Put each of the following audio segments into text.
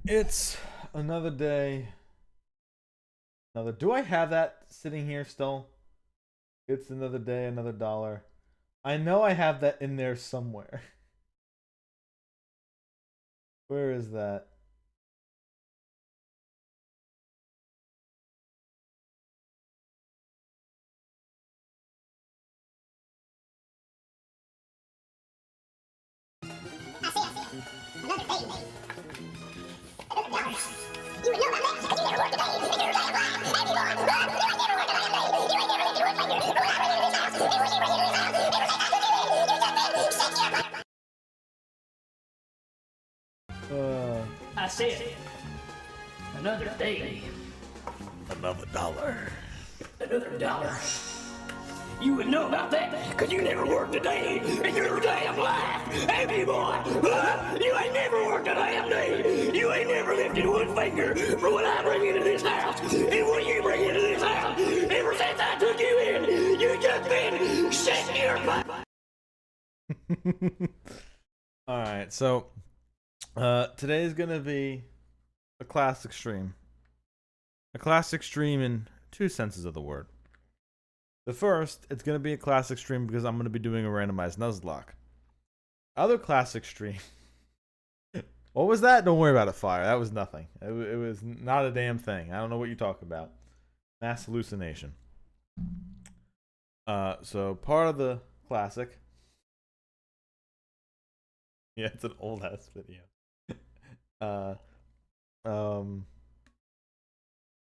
It's another day. Another. Do I have that sitting here still? It's another day, another dollar. I know I have that in there somewhere. Where is that? Uh, I said, another day, Another dollar. another dollar. You would know about that, cause you never worked a day in your damn life, have you, boy? Huh? You ain't never worked a damn day. You ain't never lifted one finger for what I bring into this house, and what you bring into this house. Ever since I took you in, you just been sitting here. All right, so today is gonna be a classic stream. A classic stream in two senses of the word. The first, it's gonna be a classic stream because I'm gonna be doing a randomized nuzlocke. Other classic stream. What was that? Don't worry about it, Fire. That was nothing. It was not a damn thing. I don't know what you're talking about. Mass hallucination. So part of the classic. Yeah, it's an old ass video. Uh,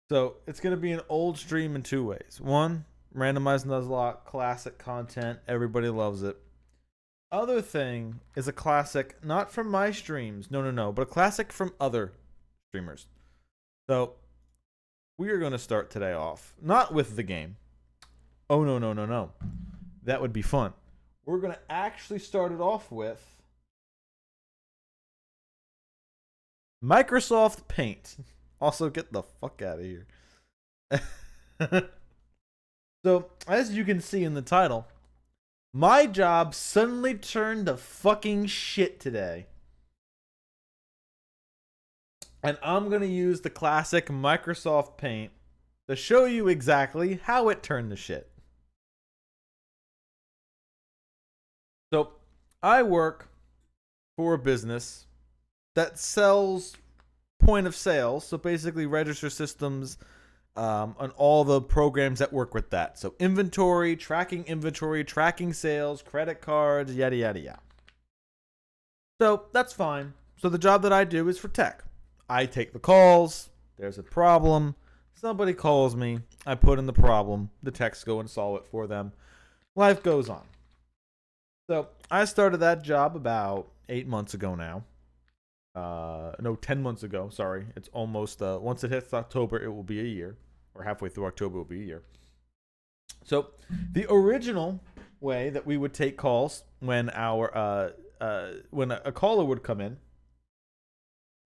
so it's gonna be an old stream in two ways. One, randomized nuzlocke, classic content. Everybody loves it. Other thing is a classic, not from my streams, no, but a classic from other streamers. So we are going to start today off not with the game. Oh no. That would be fun. We're going to actually start it off with Microsoft Paint. Also, get the fuck out of here. So, as you can see in the title, my job suddenly turned to fucking shit today. And I'm going to use the classic Microsoft Paint to show you exactly how it turned to shit. So, I work for a business that sells point of sale. So, basically, register systems and all the programs that work with that. So, inventory, tracking sales, credit cards, yada, yada, yada. So, that's fine. So, the job that I do is for tech. I take the calls. There's a problem. Somebody calls me. I put in the problem. The techs go and solve it for them. Life goes on. So I started that job about 8 months ago now. No, 10 months ago. Sorry. It's almost, once it hits October, it will be a year. Or halfway through October, it will be a year. So the original way that we would take calls when when a caller would come in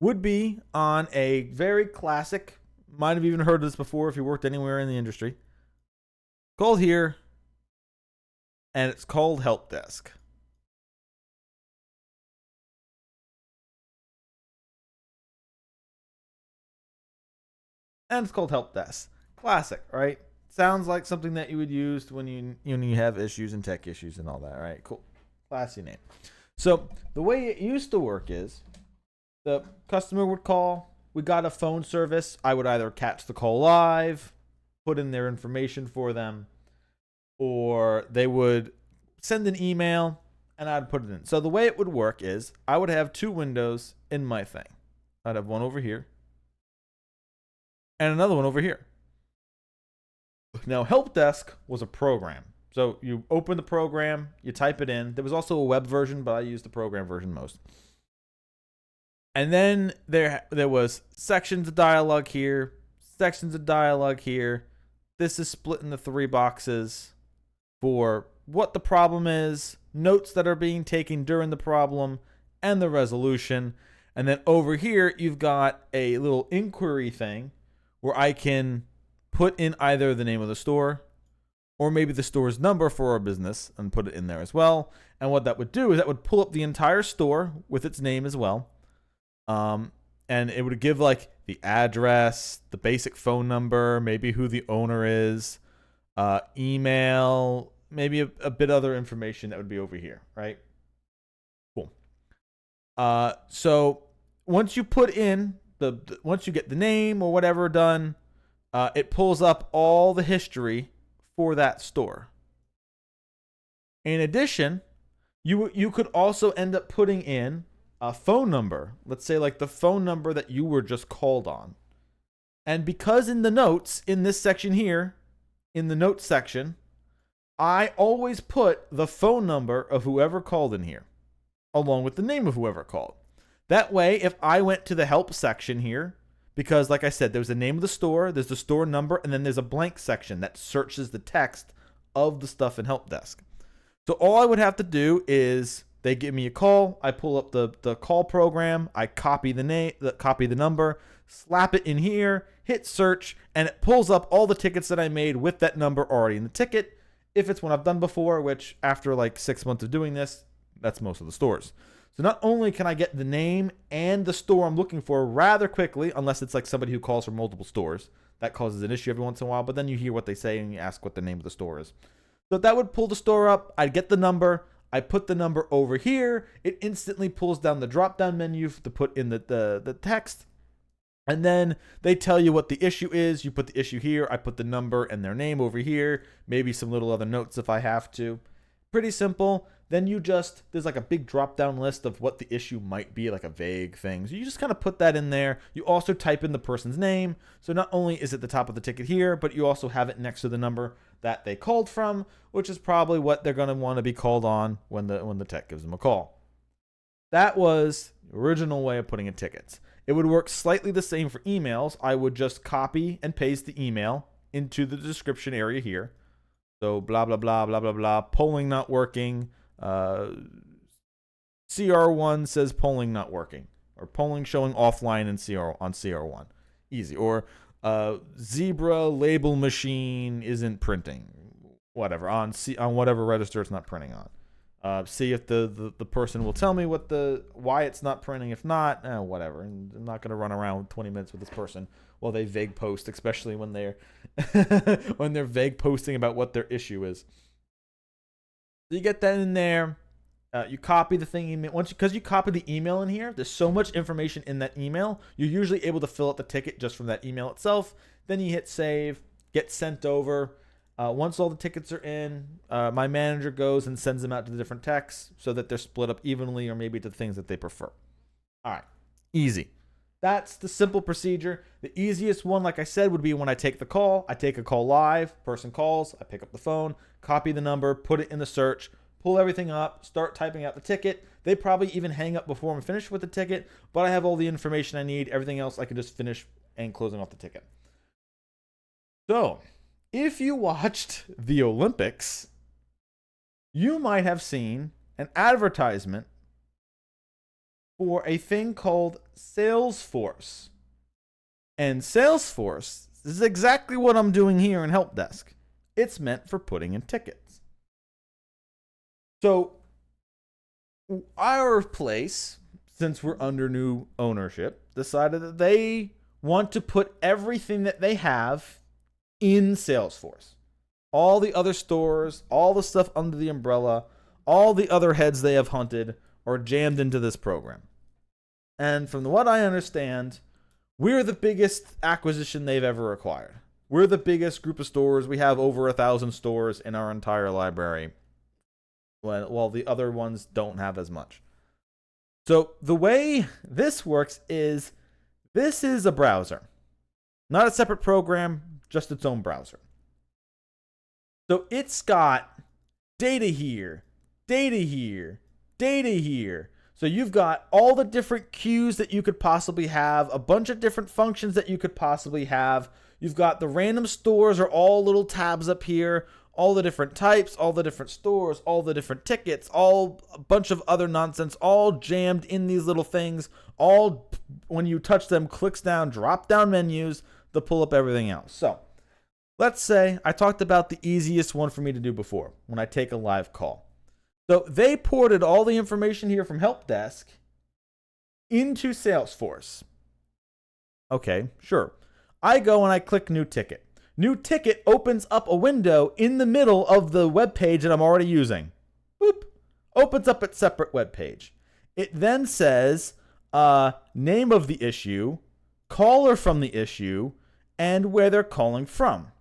would be on a very classic, might have even heard of this before if you worked anywhere in the industry. Call here, and it's called Help Desk. And it's called Help Desk. Classic, right? Sounds like something that you would use when you have issues and tech issues and all that, right? Cool. Classy name. So the way it used to work is the customer would call. We got a phone service. I would either catch the call live, put in their information for them, or they would send an email and I'd put it in. So the way it would work is I would have two windows in my thing. I'd have one over here and another one over here. Now, Help Desk was a program. So you open the program, you type it in. There was also a web version, but I used the program version most. And then there was sections of dialogue here, sections of dialogue here. This is split into three boxes for what the problem is, notes that are being taken during the problem, and the resolution. And then over here, you've got a little inquiry thing where I can put in either the name of the store or maybe the store's number for our business and put it in there as well. And what that would do is that would pull up the entire store with its name as well. And and it would give like the address, the basic phone number, maybe who the owner is, email, maybe a bit other information that would be over here, right? Cool. So once you put in once you get the name or whatever done, it pulls up all the history for that store. In addition, you could also end up putting in a phone number. Let's say like the phone number that you were just called on. And because in the notes, in this section here, in the notes section, I always put the phone number of whoever called in here, along with the name of whoever called. That way, if I went to the help section here, because like I said, there's the name of the store, there's the store number, and then there's a blank section that searches the text of the stuff in help desk. So all I would have to do is they give me a call, I pull up the call program, I copy the name, copy the number, slap it in here, hit search, and it pulls up all the tickets that I made with that number already in the ticket. If it's one I've done before, which after like 6 months of doing this, that's most of the stores. So not only can I get the name and the store I'm looking for rather quickly, unless it's like somebody who calls from multiple stores. That causes an issue every once in a while, but then you hear what they say and you ask what the name of the store is. So that would pull the store up. I'd get the number. I put the number over here. It instantly pulls down the drop-down menu to put in the text. And then they tell you what the issue is. You put the issue here. I put the number and their name over here. Maybe some little other notes if I have to. Pretty simple. Then there's like a big drop down list of what the issue might be, like a vague thing. So you just kind of put that in there. You also type in the person's name. So not only is it the top of the ticket here, but you also have it next to the number that they called from, which is probably what they're going to want to be called on when the tech gives them a call. That was the original way of putting in tickets. It would work slightly the same for emails. I would just copy and paste the email into the description area here. So blah, blah, blah, blah, blah, blah, polling not working. CR1 says polling not working, or polling showing offline on CR1. Easy. Or zebra label machine isn't printing. Whatever. On whatever register it's not printing on. See if the person will tell me why it's not printing. If not, whatever. And I'm not going to run around 20 minutes with this person while they vague post, especially when they're when they're vague posting about what their issue is. So you get that in there. You copy the thing because you copy the email in here. There's so much information in that email. You're usually able to fill out the ticket just from that email itself. Then you hit save, get sent over. Once all the tickets are in, my manager goes and sends them out to the different techs so that they're split up evenly, or maybe to the things that they prefer. All right, easy. That's the simple procedure. The easiest one, like I said, would be when I take the call. I take a call live, person calls, I pick up the phone, copy the number, put it in the search, pull everything up, start typing out the ticket. They probably even hang up before I'm finished with the ticket, but I have all the information I need. Everything else I can just finish and closing off the ticket. So, if you watched the Olympics, you might have seen an advertisement for a thing called Salesforce. And Salesforce is exactly what I'm doing here in Help Desk. It's meant for putting in tickets. So, our place, since we're under new ownership, decided that they want to put everything that they have in Salesforce. All the other stores, all the stuff under the umbrella, all the other heads they have hunted are jammed into this program. And from what I understand, we're the biggest acquisition they've ever acquired. We're the biggest group of stores. We have over 1,000 stores in our entire library, while the other ones don't have as much. So the way this works is, this is a browser. Not a separate program, just its own browser. So it's got data here, data here, data here. So you've got all the different queues that you could possibly have, a bunch of different functions that you could possibly have. You've got the random stores are all little tabs up here, all the different types, all the different stores, all the different tickets, all a bunch of other nonsense, all jammed in these little things. All, when you touch them, clicks down, drop down menus to pull up everything else. So let's say I talked about the easiest one for me to do before, when I take a live call. So they ported all the information here from Help Desk into Salesforce. Okay, sure. I go and I click new ticket. New ticket opens up a window in the middle of the web page that I'm already using. Boop. Opens up a separate web page. It then says name of the issue, caller from the issue, and where they're calling from.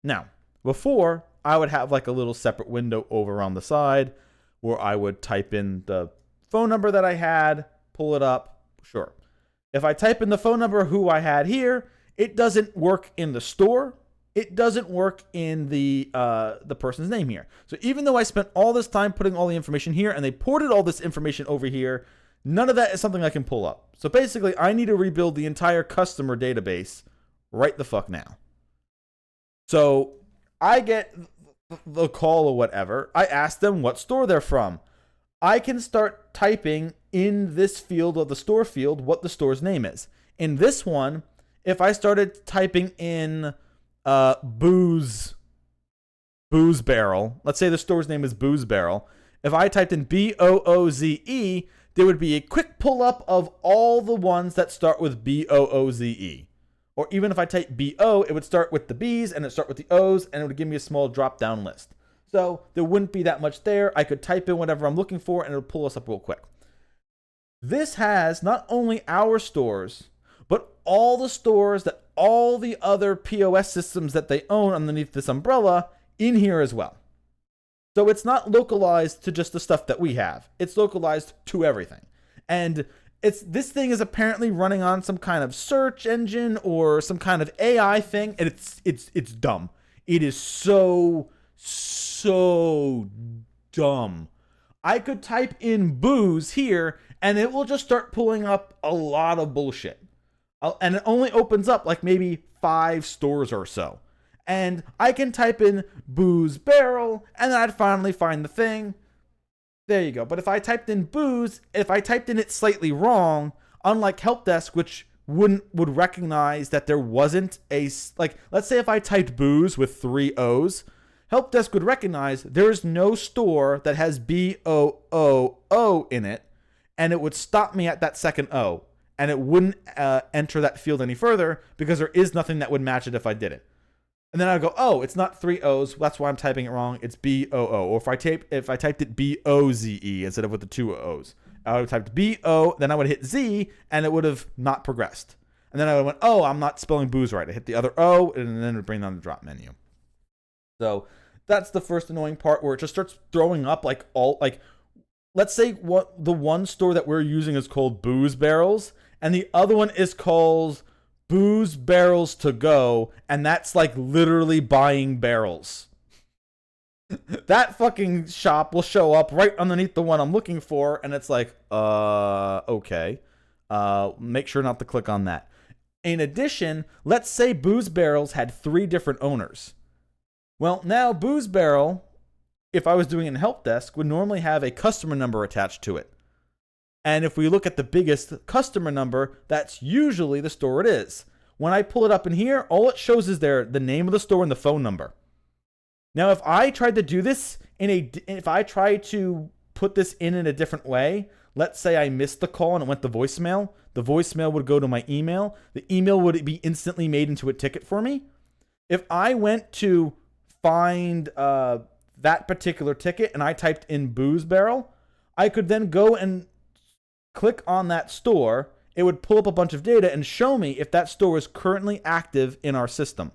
Now, before, I would have like a little separate window over on the side where I would type in the phone number that I had, pull it up. Sure. If I type in the phone number who I had here, it doesn't work in the store. It doesn't work in the person's name here. So even though I spent all this time putting all the information here and they ported all this information over here, none of that is something I can pull up. So basically, I need to rebuild the entire customer database right the fuck now. So I get the call or whatever. I ask them what store they're from. I can start typing in this field of the store field what the store's name is. In this one, if I started typing in booze barrel, let's say the store's name is Booze Barrel. If I typed in BOOZE, there would be a quick pull up of all the ones that start with BOOZE. Or even if I type BO, it would start with the B's and it start with the O's and it would give me a small drop down list. So there wouldn't be that much there. I could type in whatever I'm looking for and it'll pull us up real quick. This has not only our stores, but all the stores that all the other POS systems that they own underneath this umbrella in here as well. So it's not localized to just the stuff that we have. It's localized to everything. And this thing is apparently running on some kind of search engine or some kind of AI thing, and it's dumb. It is so dumb. I could type in booze here, and it will just start pulling up a lot of bullshit. And it only opens up like maybe 5 stores or so. And I can type in Booze Barrel, and then I'd finally find the thing. There you go. But if I typed in booze, if I typed in it slightly wrong, unlike Help Desk, which would recognize that there wasn't a, like, let's say if I typed booze with 3 O's, Help Desk would recognize there is no store that has BOOO in it, and it would stop me at that second O, and it wouldn't enter that field any further because there is nothing that would match it if I did it. And then I'd go, oh, it's not 3 O's. That's why I'm typing it wrong. It's BOO. Or if I typed it BOZE instead of with the 2 O's, I would have typed BO, then I would hit Z, and it would have not progressed. And then I went, oh, I'm not spelling booze right. I hit the other O, and then it would bring down the drop menu. So that's the first annoying part where it just starts throwing up let's say what the one store that we're using is called Booze Barrels, and the other one is called Booze Barrels to Go, and that's like literally buying barrels. That fucking shop will show up right underneath the one I'm looking for, and it's like, okay. Make sure not to click on that. In addition, let's say Booze Barrels had 3 different owners. Well, now Booze Barrel, if I was doing it in Help Desk, would normally have a customer number attached to it. And if we look at the biggest customer number, that's usually the store it is. When I pull it up in here, all it shows is the name of the store and the phone number. Now, if I tried to do this if I tried to put this in a different way, let's say I missed the call and it went to voicemail, the voicemail would go to my email. The email would be instantly made into a ticket for me. If I went to find that particular ticket and I typed in Booze Barrel, I could then go and click on that store. It would pull up a bunch of data and show me if that store is currently active in our system.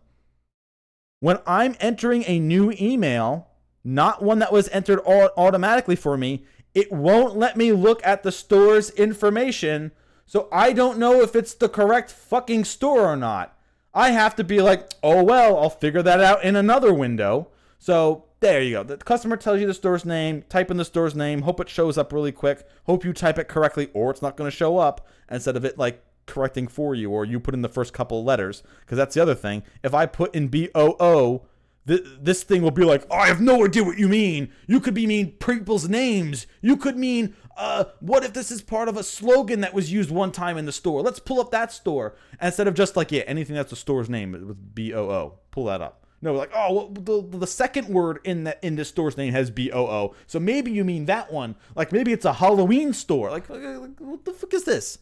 When I'm entering a new email, not one that was entered automatically for me, it won't let me look at the store's information, so I don't know if it's the correct fucking store or not. I have to be like, oh well, I'll figure that out in another window. So there you go. The customer tells you the store's name, type in the store's name, hope it shows up really quick, hope you type it correctly or it's not going to show up instead of it like correcting for you or you put in the first couple of letters, because that's the other thing. If I put in BOO, this thing will be like, oh, I have no idea what you mean. You could mean people's names. You could mean, what if this is part of a slogan that was used one time in the store? Let's pull up that store. And instead of just like, yeah, anything that's the store's name with BOO, pull that up. No, like, oh, well, the second word in this store's name has BOO. So maybe you mean that one. Like maybe it's a Halloween store. Like what the fuck is this?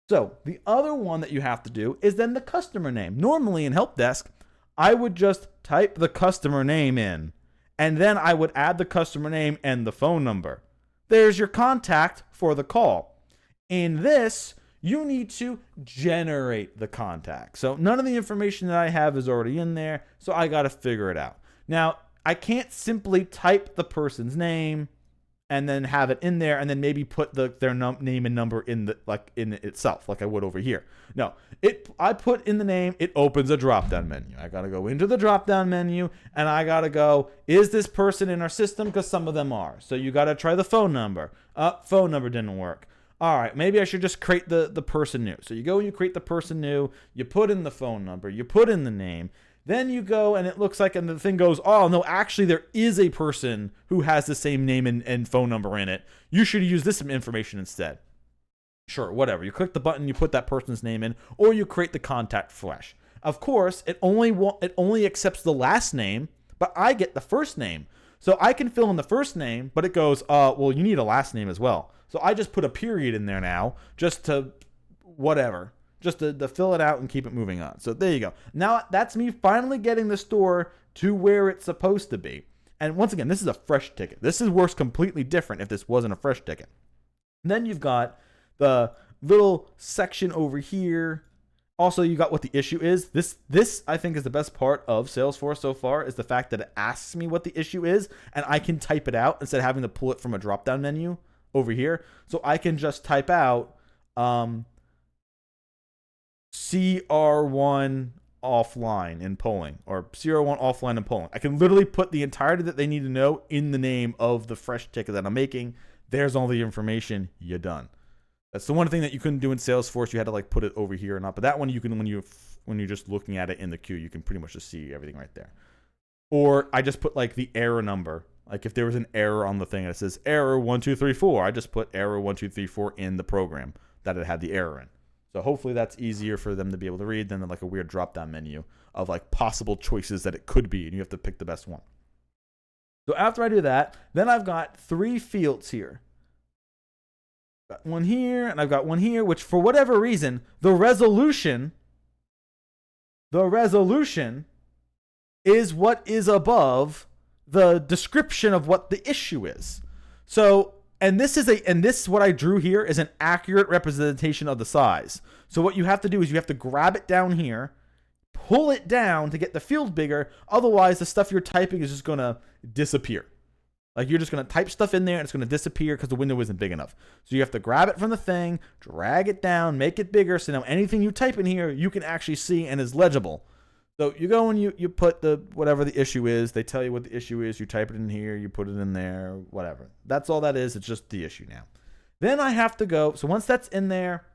So the other one that you have to do is then the customer name. Normally in help desk, I would just type the customer name in, and then I would add the customer name and the phone number. There's your contact for the call. In this, you need to generate the contact. So none of the information that I have is already in there, so I got to figure it out. Now, I can't simply type the person's name and then have it in there and then maybe put their name and number in in itself, like I would over here. No, I put in the name, it opens a drop-down menu. I got to go into the drop-down menu and I got to go, is this person in our system? Because some of them are. So you got to try the phone number. Phone number didn't work. All right, maybe I should just create the person new. So you go and you create the person new, you put in the phone number, you put in the name, then you go and it looks like, and the thing goes, oh, no, actually there is a person who has the same name and phone number in it. You should use this information instead. Sure, whatever. You click the button, you put that person's name in, or you create the contact fresh. Of course, it only accepts the last name, but I get the first name. So I can fill in the first name, but it goes, well, you need a last name as well. So I just put a period in there now, just to whatever. Just to fill it out and keep it moving on. So there you go. Now that's me finally getting the store to where it's supposed to be. And once again, this is a fresh ticket. This works completely different if this wasn't a fresh ticket. And then you've got the little section over here. Also, you got what the issue is. This I think is the best part of Salesforce so far, is the fact that it asks me what the issue is and I can type it out instead of having to pull it from a drop-down menu over here. So I can just type out CR1 offline in polling, or CR1 offline in polling. I can literally put the entirety that they need to know in the name of the fresh ticket that I'm making. There's all the information. You're done. That's the one thing that you couldn't do in Salesforce. You had to like put it over here or not. But that one you can, when you're just looking at it in the queue, you can pretty much just see everything right there. Or I just put like the error number. Like if there was an error on the thing that says error 1234, I just put error 1234 in the program that it had the error in. So hopefully that's easier for them to be able to read than like a weird drop-down menu of like possible choices that it could be, and you have to pick the best one. So after I do that, then I've got 3 fields here. Got one here, and I've got one here, which for whatever reason, the resolution is what is above the description of what the issue is. So, and this what I drew here is an accurate representation of the size. So what you have to do is you have to grab it down here, pull it down to get the field bigger. Otherwise, the stuff you're typing is just going to disappear. Like you're just going to type stuff in there and it's going to disappear because the window isn't big enough. So you have to grab it from the thing, drag it down, make it bigger. So now anything you type in here, you can actually see and is legible. So you go and you put whatever the issue is. They tell you what the issue is. You type it in here. You put it in there. Whatever. That's all that is. It's just the issue now. Then I have to go. So once that's in there,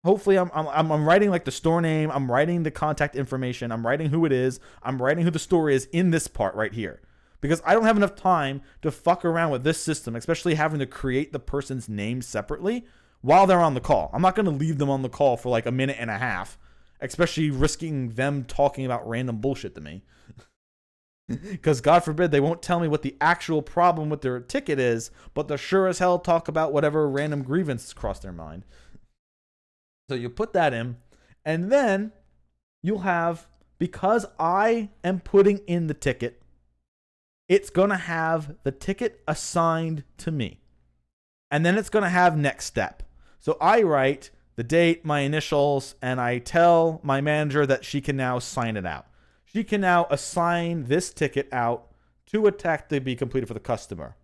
hopefully I'm writing like the store name. I'm writing the contact information. I'm writing who it is. I'm writing who the store is in this part right here. Because I don't have enough time to fuck around with this system, especially having to create the person's name separately while they're on the call. I'm not going to leave them on the call for like a minute and a half. Especially risking them talking about random bullshit to me. Because God forbid they won't tell me what the actual problem with their ticket is, but they'll sure as hell talk about whatever random grievance crossed their mind. So you put that in, and then you'll have, because I am putting in the ticket, it's going to have the ticket assigned to me. And then it's going to have next step. So I write the date, my initials, and I tell my manager that she can now sign it out. She can now assign this ticket out to a task to be completed for the customer.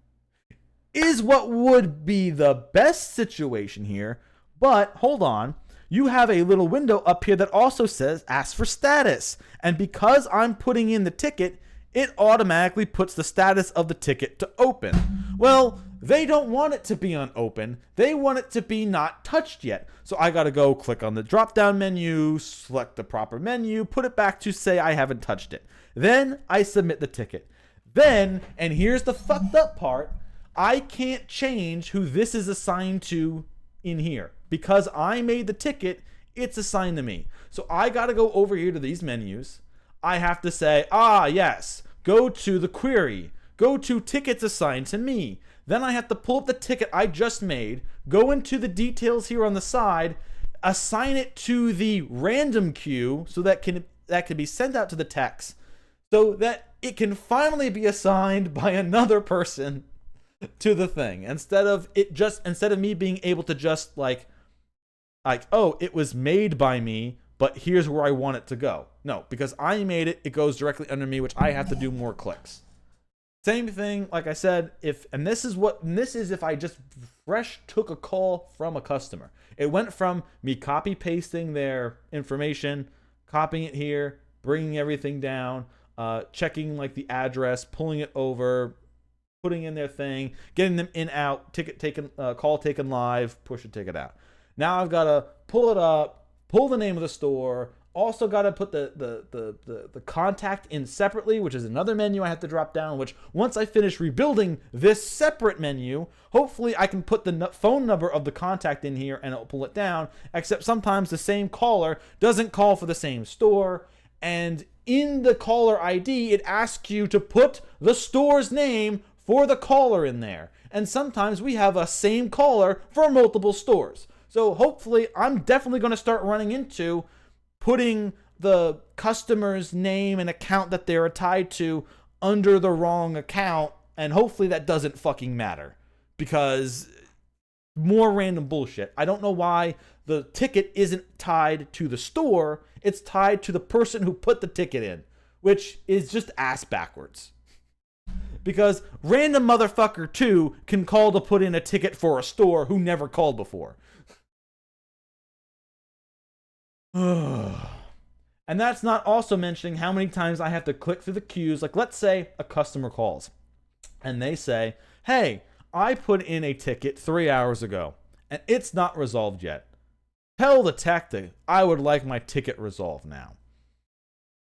Is what would be the best situation here, but hold on. You have a little window up here that also says ask for status. And because I'm putting in the ticket, it automatically puts the status of the ticket to open. Well, they don't want it to be on open. They want it to be not touched yet. So I got to go click on the drop-down menu, select the proper menu, put it back to say I haven't touched it. Then I submit the ticket. Then, and here's the fucked up part, I can't change who this is assigned to in here. Because I made the ticket, it's assigned to me. So I got to go over here to these menus. I have to say, yes, go to the query. Go to tickets assigned to me. Then I have to pull up the ticket I just made, go into the details here on the side, assign it to the random queue so that can be sent out to the techs so that it can finally be assigned by another person to the thing instead of me being able to just like, oh, it was made by me, but here's where I want it to go. No, because I made it, it goes directly under me, which I have to do more clicks. Same thing, like I said, if I just fresh took a call from a customer. It went from me copy pasting their information, copying it here, bringing everything down, checking like the address, pulling it over, putting in their thing, getting them in, out, ticket taken, call taken live, push a ticket out. Now I've got to pull it up, pull the name of the store. Also got to put the contact in separately, which is another menu I have to drop down, which once I finish rebuilding this separate menu, hopefully I can put the phone number of the contact in here and it'll pull it down, except sometimes the same caller doesn't call for the same store. And in the caller ID, it asks you to put the store's name for the caller in there. And sometimes we have a same caller for multiple stores. So hopefully I'm definitely going to start running into putting the customer's name and account that they're tied to under the wrong account, and hopefully that doesn't fucking matter, because more random bullshit. I don't know why the ticket isn't tied to the store, it's tied to the person who put the ticket in, which is just ass backwards. Because random motherfucker 2 can call to put in a ticket for a store who never called before. And that's not also mentioning how many times I have to click through the queues. Like, let's say a customer calls and they say, hey, I put in a ticket 3 hours ago and it's not resolved yet. Tell the tech that I would like my ticket resolved now.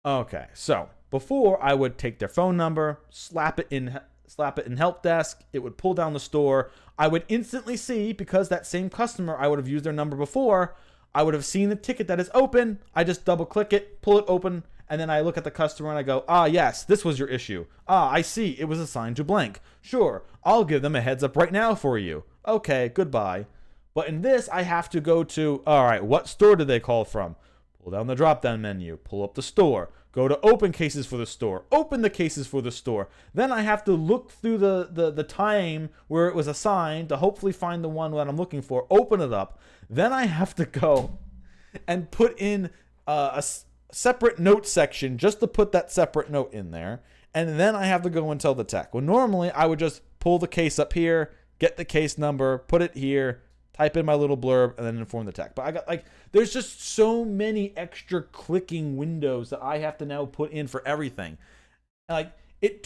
Okay, so before I would take their phone number, slap it in help desk, it would pull down the store. I would instantly see, because that same customer, I would have used their number before, I would have seen the ticket that is open. I just double click it, pull it open, and then I look at the customer and I go, yes, this was your issue. I see, it was assigned to blank. Sure, I'll give them a heads up right now for you. Okay, goodbye. But in this, I have to go to, all right, what store did they call from? Pull down the drop-down menu, pull up the store, go to open cases for the store, open the cases for the store. Then I have to look through the time where it was assigned to hopefully find the one that I'm looking for, open it up. Then I have to go and put in a separate note section just to put that separate note in there. And then I have to go and tell the tech. Well, normally I would just pull the case up here, get the case number, put it here, type in my little blurb, and then inform the tech. But I got there's just so many extra clicking windows that I have to now put in for everything. It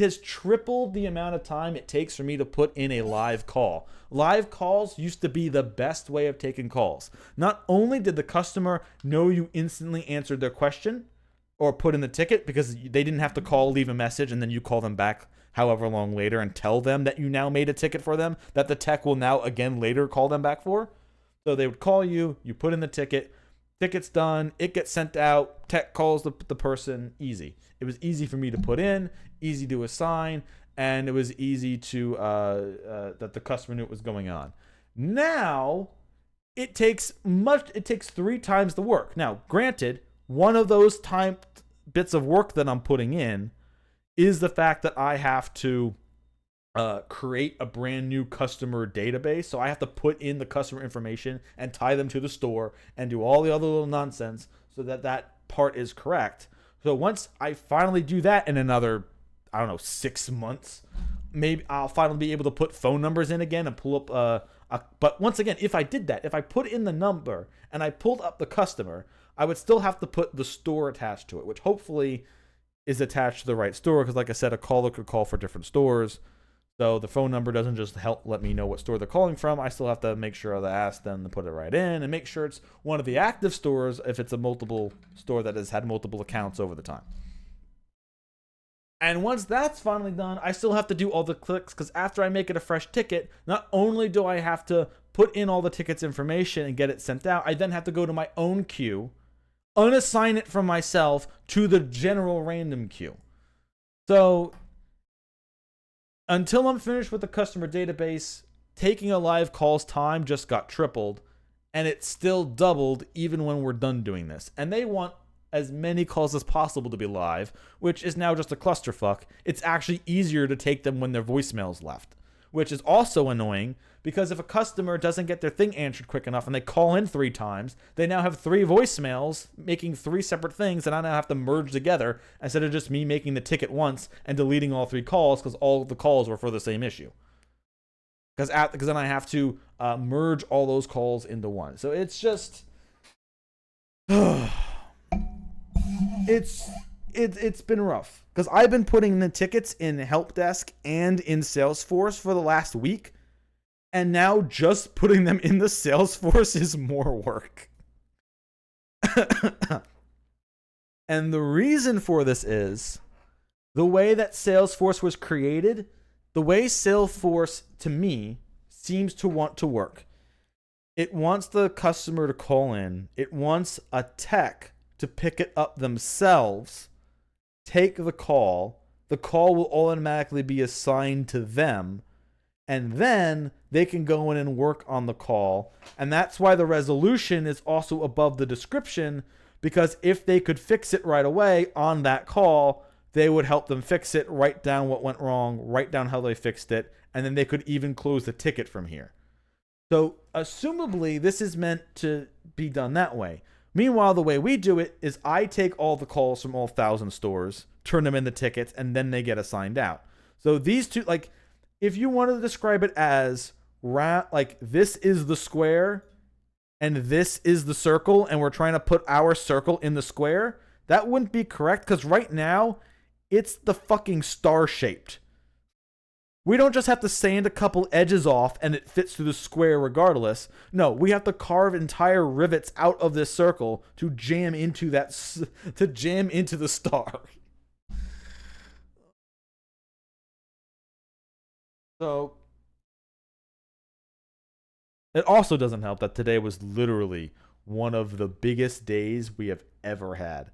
has tripled the amount of time it takes for me to put in a live call. Live calls used to be the best way of taking calls. Not only did the customer know you instantly answered their question or put in the ticket, because they didn't have to call, leave a message, and then you call them back however long later and tell them that you now made a ticket for them that the tech will now again later call them back for. So they would call you, you put in the ticket, ticket's done, it gets sent out, tech calls the person, easy. It was easy for me to put in, easy to assign, and it was easy to that the customer knew what was going on. Now it takes 3 times the work. Now, granted, one of those bits of work that I'm putting in is the fact that I have to create a brand new customer database. So I have to put in the customer information and tie them to the store and do all the other little nonsense so that part is correct. So once I finally do that in another, 6 months, maybe I'll finally be able to put phone numbers in again and pull up but once again, if I did that, if I put in the number and I pulled up the customer, I would still have to put the store attached to it, which hopefully is attached to the right store, because like I said, a caller could call for different stores. So the phone number doesn't just help let me know what store they're calling from. I still have to make sure I ask them to put it right in and make sure it's one of the active stores if it's a multiple store that has had multiple accounts over the time. And once that's finally done, I still have to do all the clicks, because after I make it a fresh ticket, not only do I have to put in all the ticket's information and get it sent out, I then have to go to my own queue, unassign it from myself to the general random queue. So until I'm finished with the customer database, taking a live call's time just got tripled. and it's still doubled even when we're done doing this. And they want as many calls as possible to be live, which is now just a clusterfuck. It's actually easier to take them when their voicemail's left, which is also annoying because if a customer doesn't get their thing answered quick enough and they call in 3 times, they now have 3 voicemails making 3 separate things, and I now have to merge together instead of just me making the ticket once and deleting all 3 calls because all of the calls were for the same issue. Because then I have to merge all those calls into one. So it's just... It's been rough because I've been putting the tickets in help desk and in Salesforce for the last week, and now just putting them in the Salesforce is more work. And the reason for this is the way that Salesforce was created, the way Salesforce to me seems to want to work. It wants the customer to call in. It wants a tech to pick it up themselves, take the call will automatically be assigned to them, and then they can go in and work on the call. And that's why the resolution is also above the description, because if they could fix it right away on that call, they would help them fix it, write down what went wrong, write down how they fixed it, and then they could even close the ticket from here. So, assumably, this is meant to be done that way. Meanwhile, the way we do it is I take all the calls from all 1,000 stores, turn them into tickets, and then they get assigned out. So these two, like, if you wanted to describe it as, like, this is the square and this is the circle, and we're trying to put our circle in the square, that wouldn't be correct, because right now, it's the fucking star-shaped. We don't just have to sand a couple edges off and it fits through the square regardless. No, we have to carve entire rivets out of this circle to jam into the star. So it also doesn't help that today was literally one of the biggest days we have ever had.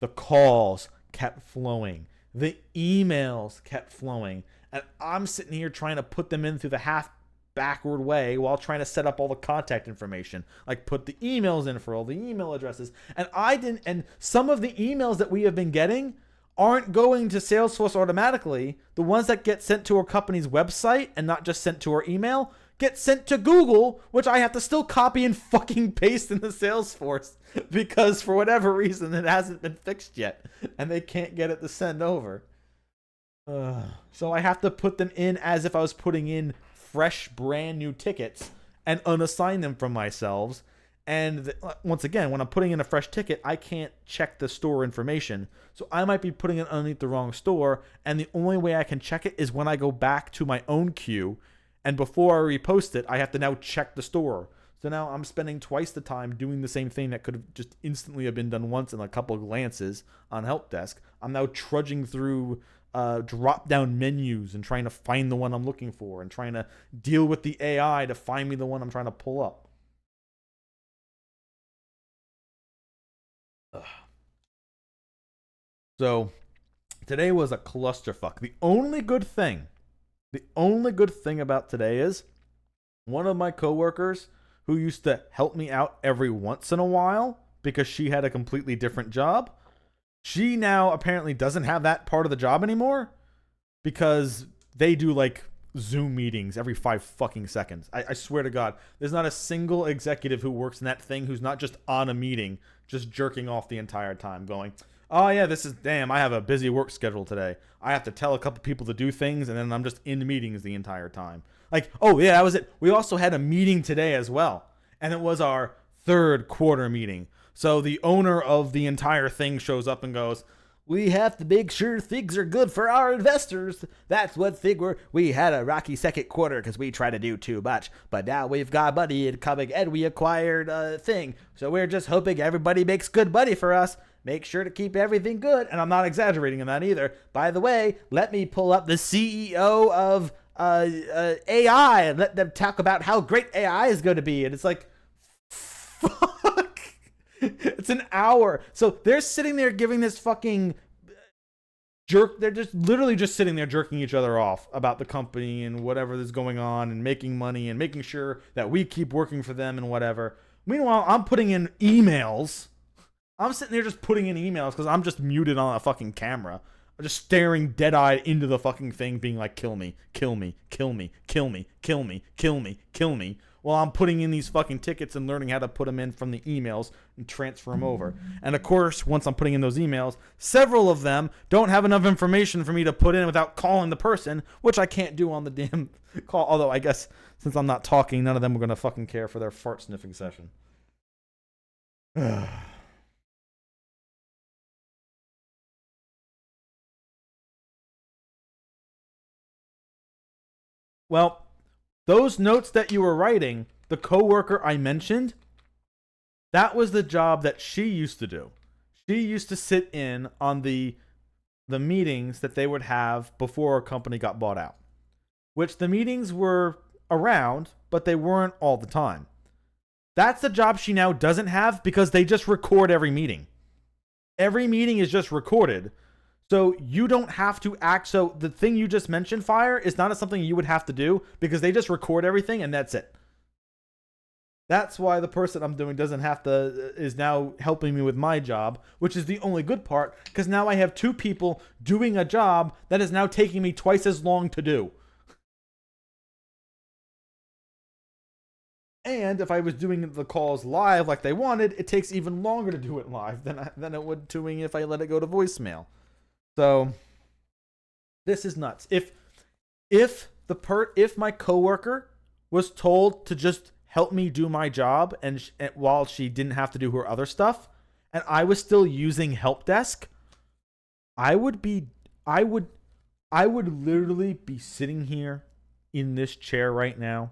The calls kept flowing. The emails kept flowing. And I'm sitting here trying to put them in through the half backward way while trying to set up all the contact information. Like put the emails in for all the email addresses. And some of the emails that we have been getting aren't going to Salesforce automatically. The ones that get sent to our company's website and not just sent to our email get sent to Google, which I have to still copy and fucking paste in the Salesforce because for whatever reason it hasn't been fixed yet and they can't get it to send over. So I have to put them in as if I was putting in fresh, brand new tickets and unassign them from myself. And once again, when I'm putting in a fresh ticket, I can't check the store information. So I might be putting it underneath the wrong store. And the only way I can check it is when I go back to my own queue. And before I repost it, I have to now check the store. So now I'm spending twice the time doing the same thing that could have just instantly have been done once in a couple of glances on help desk. I'm now trudging through drop down menus and trying to find the one I'm looking for and trying to deal with the AI to find me the one I'm trying to pull up. Ugh. So today was a clusterfuck. The only good thing about today is one of my coworkers who used to help me out every once in a while because she had a completely different job. She now apparently doesn't have that part of the job anymore because they do like Zoom meetings every 5 fucking seconds. I swear to God, there's not a single executive who works in that thing who's not just on a meeting, just jerking off the entire time going, oh yeah, I have a busy work schedule today. I have to tell a couple people to do things and then I'm just in meetings the entire time. Like, oh yeah, that was it. We also had a meeting today as well. And it was our 3rd quarter meeting. So the owner of the entire thing shows up and goes, we have to make sure things are good for our investors. That's what we had a rocky 2nd quarter because we try to do too much. But now we've got money incoming and we acquired a thing. So we're just hoping everybody makes good money for us. Make sure to keep everything good. And I'm not exaggerating in that either. By the way, let me pull up the CEO of AI and let them talk about how great AI is going to be. And it's like, fuck. It's an hour. So they're sitting there giving this fucking they're just literally just sitting there jerking each other off about the company and whatever is going on and making money and making sure that we keep working for them and whatever. Meanwhile, I'm putting in emails. I'm sitting there just putting in emails because I'm just muted on a fucking camera. I'm just staring dead-eyed into the fucking thing being like, kill me, kill me, kill me, kill me, kill me, kill me, kill me. While I'm putting in these fucking tickets and learning how to put them in from the emails and transfer them over. And of course, once I'm putting in those emails, several of them don't have enough information for me to put in without calling the person, which I can't do on the damn call. Although I guess since I'm not talking, none of them are going to fucking care for their fart sniffing session. Well, those notes that you were writing, the coworker I mentioned, that was the job that she used to do. She used to sit in on the meetings that they would have before a company got bought out. Which the meetings were around, but they weren't all the time. That's the job she now doesn't have because they just record every meeting. Every meeting is just recorded. So you don't have to act. So the thing you just mentioned, Fire, is not something you would have to do because they just record everything and that's it. That's why the person I'm doing doesn't have to, is now helping me with my job, which is the only good part because now I have two people doing a job that is now taking me twice as long to do. And if I was doing the calls live like they wanted, it takes even longer to do it live than it would doing if I let it go to voicemail. So this is nuts. If my coworker was told to just help me do my job and while she didn't have to do her other stuff, and I was still using help desk, I would literally be sitting here in this chair right now.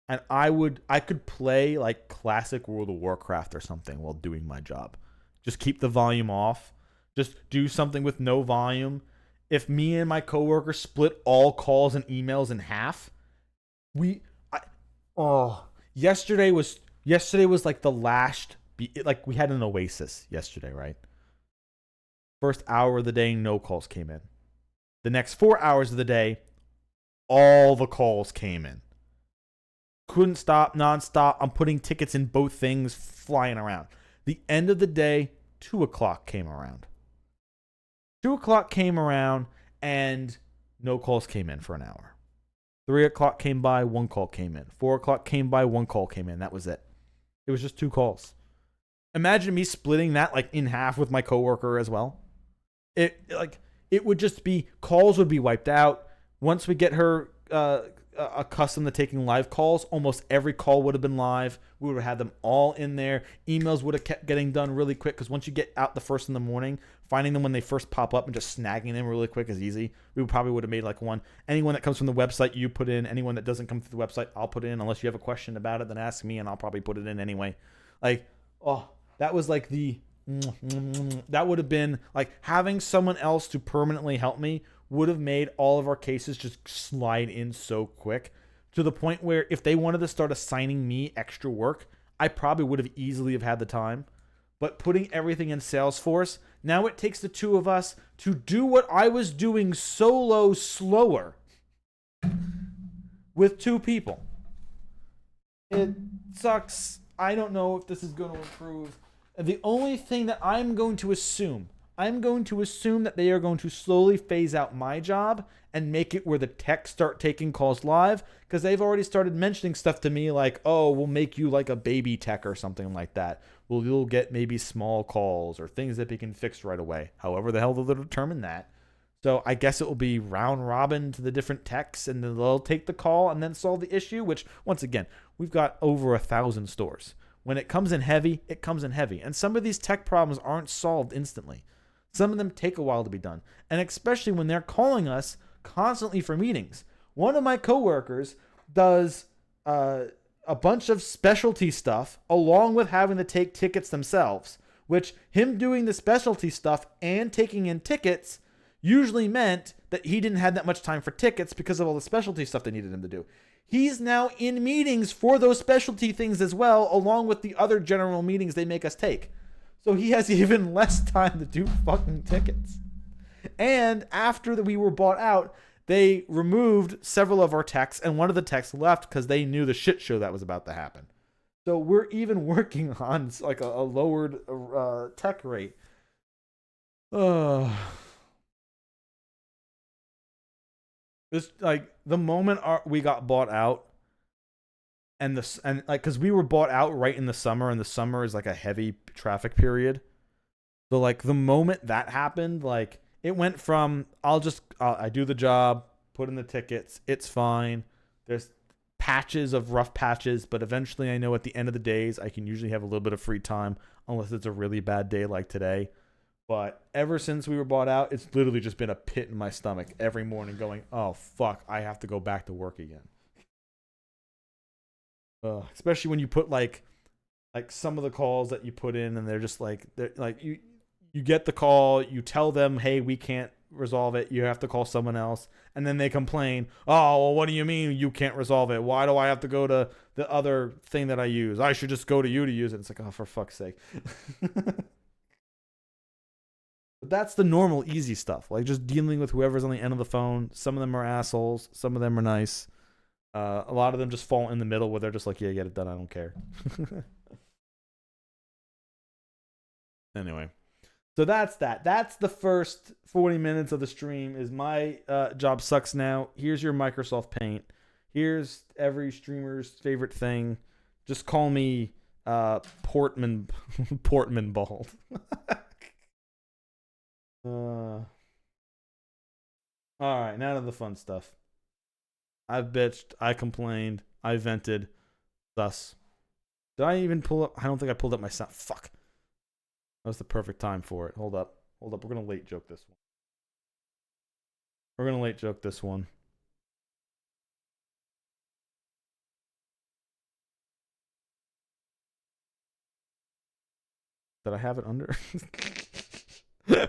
And I could play like classic World of Warcraft or something while doing my job. Just keep the volume off. Just do something with no volume. If me and my coworker split all calls and emails in half, yesterday was like the last, like we had an oasis yesterday, right? First hour of the day, no calls came in. The next 4 hours of the day, all the calls came in. Couldn't stop, nonstop. I'm putting tickets in both things, flying around. The end of the day, 2 o'clock came around. 2 o'clock came around, and no calls came in for an hour. 3 o'clock came by, 1 call came in. 4 o'clock came by, 1 call came in. That was it. It was just 2 calls. Imagine me splitting that like in half with my coworker as well. It would just be, calls would be wiped out. Once we get her accustomed to taking live calls, almost every call would have been live. We would have had them all in there. Emails would have kept getting done really quick because once you get out the first in the morning, finding them when they first pop up and just snagging them really quick is easy. We probably would have made like one. Anyone that comes from the website, you put in. Anyone that doesn't come through the website, I'll put in. Unless you have a question about it, then ask me and I'll probably put it in anyway. Like, oh, that was like that would have been like having someone else to permanently help me would have made all of our cases just slide in so quick to the point where if they wanted to start assigning me extra work, I probably would have easily have had the time. But putting everything in Salesforce, now it takes the two of us to do what I was doing solo slower with 2 people. It sucks. I don't know if this is going to improve. The only thing that I'm going to assume that they are going to slowly phase out my job and make it where the techs start taking calls live, because they've already started mentioning stuff to me like, oh, we'll make you like a baby tech or something like that. Well, you'll get maybe small calls or things that they can fix right away. However the hell they'll determine that. So I guess it will be round robin to the different techs, and then they'll take the call and then solve the issue, which, once again, we've got over 1,000 stores. When it comes in heavy, it comes in heavy. And some of these tech problems aren't solved instantly. Some of them take a while to be done. And especially when they're calling us constantly for meetings. One of my coworkers does a bunch of specialty stuff along with having to take tickets themselves, which him doing the specialty stuff and taking in tickets usually meant that he didn't have that much time for tickets because of all the specialty stuff they needed him to do. He's now in meetings for those specialty things as well, along with the other general meetings they make us take. So he has even less time to do fucking tickets. And after we were bought out, they removed several of our techs, and one of the techs left because they knew the shit show that was about to happen. So we're even working on like a lowered tech rate. It's like the moment we got bought out, and like because we were bought out right in the summer, and the summer is like a heavy traffic period. So like the moment that happened, like it went from I do the job, put in the tickets, it's fine. There's patches of rough patches, but eventually I know at the end of the days I can usually have a little bit of free time unless it's a really bad day like today. But ever since we were bought out, it's literally just been a pit in my stomach every morning going, oh fuck, I have to go back to work again. Especially when you put like some of the calls that you put in and they're like you get the call, you tell them, hey, we can't resolve it, you have to call someone else, and then they complain, oh well, what do you mean you can't resolve it? Why do I have to go to the other thing that I use? I should just go to you to use it. It's like, oh, for fuck's sake. But that's the normal easy stuff, like just dealing with whoever's on the end of the phone. Some of them are assholes, some of them are nice. A lot of them just fall in the middle where they're just like, yeah, get it done, I don't care. Anyway, so that's that. That's the first 40 minutes of the stream. Is my job sucks now. Here's your Microsoft Paint. Here's every streamer's favorite thing. Just call me Portman Portman Bald. All right, now to the fun stuff. I've bitched, I complained, I vented. Thus, did I even pull up? I don't think I pulled up my sound. Fuck. That was the perfect time for it. Hold up. We're gonna late joke this one. Did I have it under?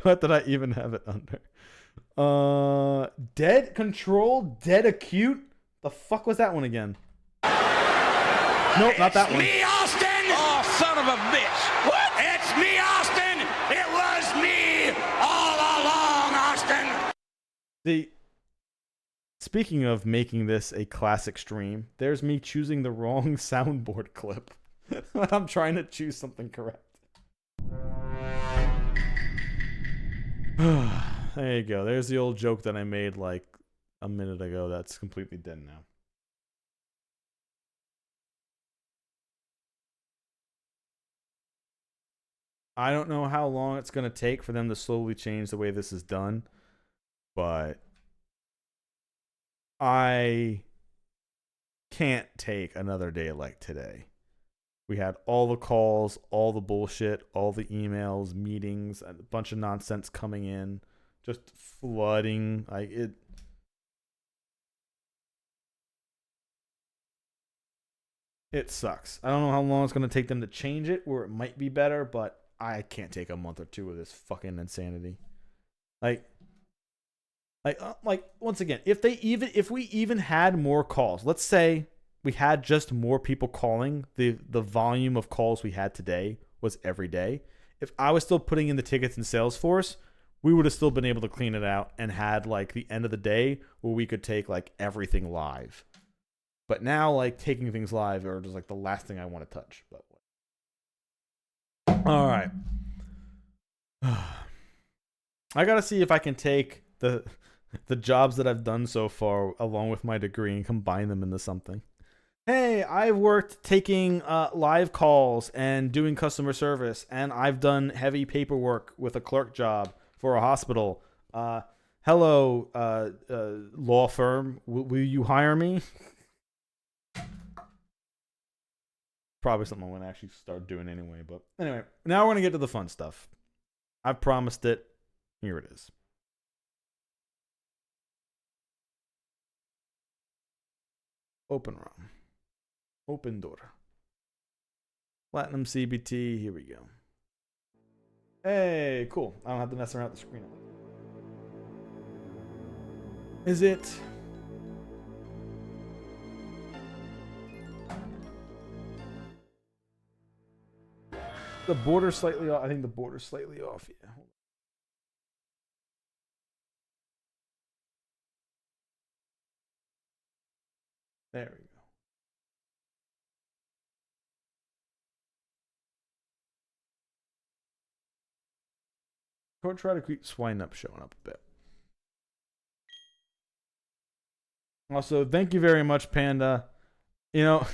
What did I even have it under? Dead Control, Dead Acute. The fuck was that one again? Nope, not that one. Me, Austin! Oh, son of a bitch! What? It's me, Austin! It was me all along, Austin! Speaking of making this a classic stream, there's me choosing the wrong soundboard clip. I'm trying to choose something correct. There you go. There's the old joke that I made like a minute ago that's completely dead now. I don't know how long it's going to take for them to slowly change the way this is done, but I can't take another day like today. We had all the calls, all the bullshit, all the emails, meetings, a bunch of nonsense coming in, just flooding. It sucks. I don't know how long it's going to take them to change it, or it might be better, but I can't take a month or two of this fucking insanity. Like once again, if we even had more calls, let's say we had just more people calling, the volume of calls we had today was every day. If I was still putting in the tickets in Salesforce, we would have still been able to clean it out and had like the end of the day where we could take like everything live. But now like taking things live are just like the last thing I want to touch. But all right. I got to see if I can take the jobs that I've done so far along with my degree and combine them into something. Hey, I've worked taking live calls and doing customer service, and I've done heavy paperwork with a clerk job for a hospital. Hello, law firm. Will you hire me? Probably something I'm going to actually start doing anyway. But anyway, now we're going to get to the fun stuff. I've promised it. Here it is. Open ROM. Open door. Platinum CBT. Here we go. Hey, cool. I don't have to mess around with the screen. Is it? The border slightly off. I think the border's slightly off. Yeah. There we go. Or try to keep swine up showing up a bit. Also, thank you very much, Panda. You know,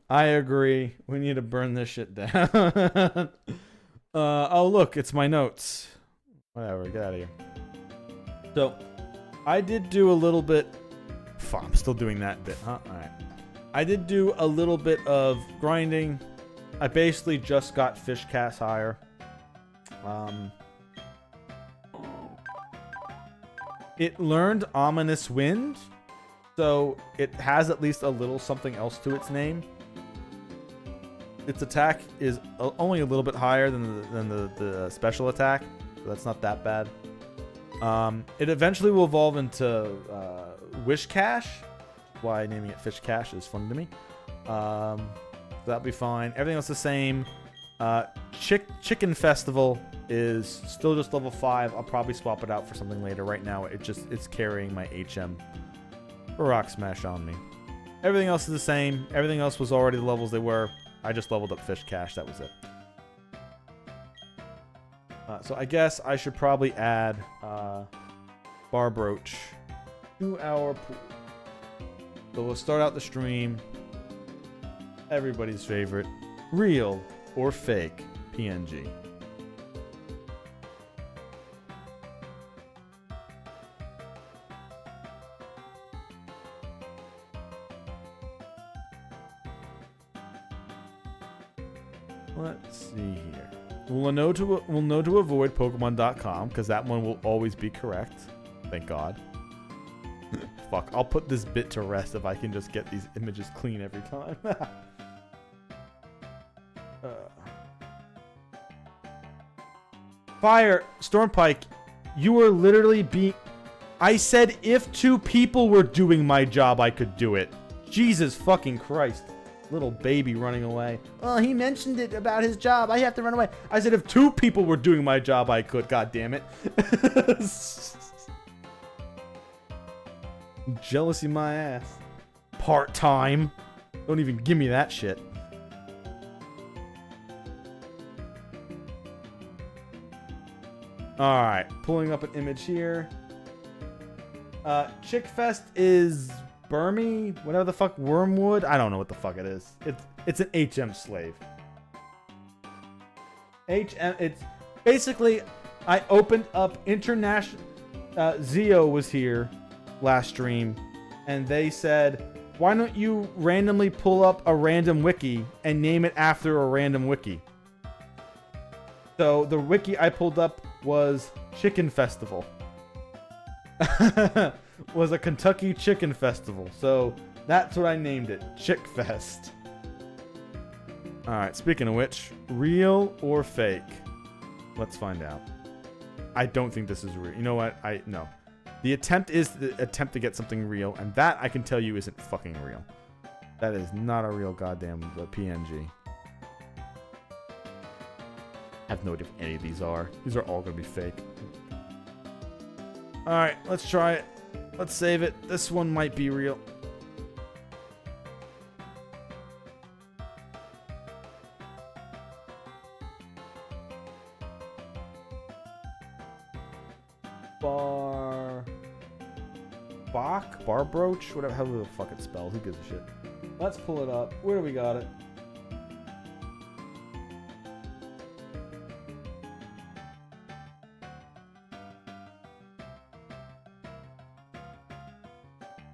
I agree. We need to burn this shit down. Oh, look, it's my notes. Whatever, get out of here. So, I did do a little bit. Fuck, I'm still doing that bit, huh? Alright. I did do a little bit of grinding. I basically just got fish cast higher. It learned Ominous Wind, so it has at least a little something else to its name. Its attack is only a little bit higher than the special attack, so that's not that bad. It eventually will evolve into Wish Cash. Why naming it Fish Cash is fun to me. So that'll be fine. Everything else the same. Chicken Festival is still just level 5. I'll probably swap it out for something later. Right now, it's carrying my HM Rock Smash on me. Everything else is the same. Everything else was already the levels they were. I just leveled up Fish Cash. That was it. So I guess I should probably add Bar Brooch to our pool. So we'll start out the stream. Everybody's favorite, real or fake PNG. Let's see here. We'll know to avoid Pokemon.com because that one will always be correct. Thank God. Fuck, I'll put this bit to rest if I can just get these images clean every time. Fire, Stormpike, you were literally being... I said if 2 people were doing my job, I could do it. Jesus fucking Christ. Little baby running away. Oh, he mentioned it about his job. I have to run away. I said if 2 people were doing my job, I could. God damn it. Jealousy my ass. Part-time. Don't even give me that shit. Alright, pulling up an image here. Chickfest is Burmy, whatever the fuck, Wormwood. I don't know what the fuck it is. It's an HM slave. It's basically, I opened up international. Zio was here last stream, and they said, why don't you randomly pull up a random wiki and name it after a random wiki? So the wiki I pulled up was Chicken Festival. Was a Kentucky Chicken Festival. So that's what I named it. Chickfest. Alright, speaking of which, real or fake? Let's find out. I don't think this is real. You know what? No. The attempt is the attempt to get something real, and that I can tell you isn't fucking real. That is not a real goddamn PNG. I have no idea if any of these are. These are all going to be fake. Alright, let's try it. Let's save it. This one might be real. Bar Brooch? Whatever, however the fuck it's spelled. Who gives a shit? Let's pull it up. Where do we got it?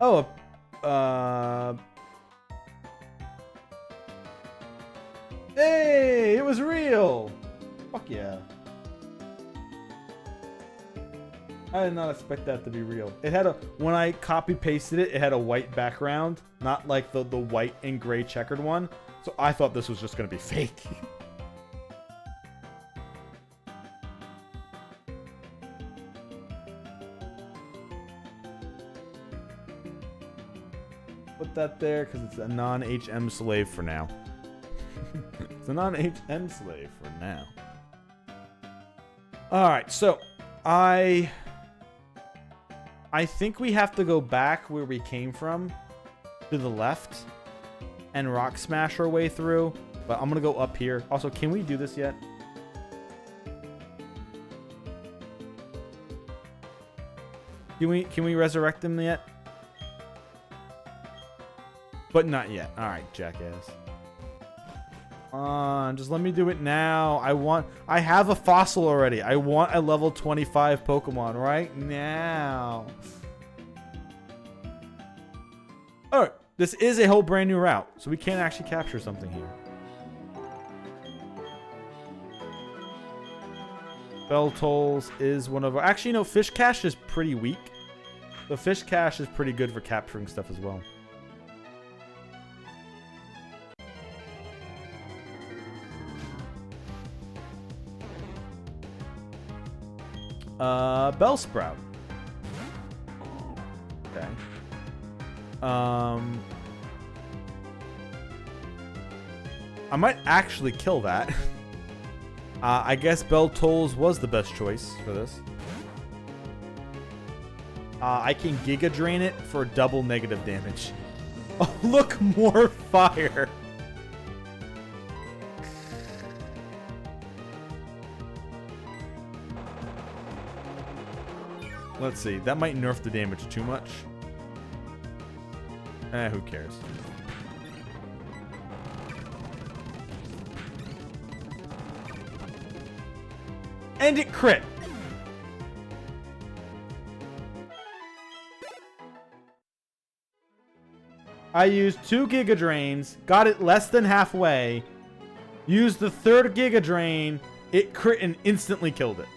Oh, hey, it was real. Fuck yeah. I did not expect that to be real. It had when I copy pasted it, it had a white background, not like the white and gray checkered one. So I thought this was just gonna be fake. Put that there because it's a non-HM slave for now. It's a non-HM slave for now. Alright, so I I think we have to go back where we came from to the left and rock smash our way through. But I'm going to go up here. Also, can we do this yet? Can we resurrect them yet? But not yet. All right, jackass. Just let me do it now. I have a fossil already. I want a level 25 Pokemon right now. Alright, this is a whole brand new route, so we can actually capture something here. Bell Tolls is one of our... Actually, no, Fish Cache is pretty weak. The Fish Cache is pretty good for capturing stuff as well. Bellsprout. Okay. I might actually kill that. I guess Bell Tolls was the best choice for this. I can Giga Drain it for double negative damage. Oh, look, more fire. Let's see. That might nerf the damage too much. Who cares? And it crit. I used 2 Giga Drains, got it less than halfway, used the 3rd Giga Drain, it crit and instantly killed it.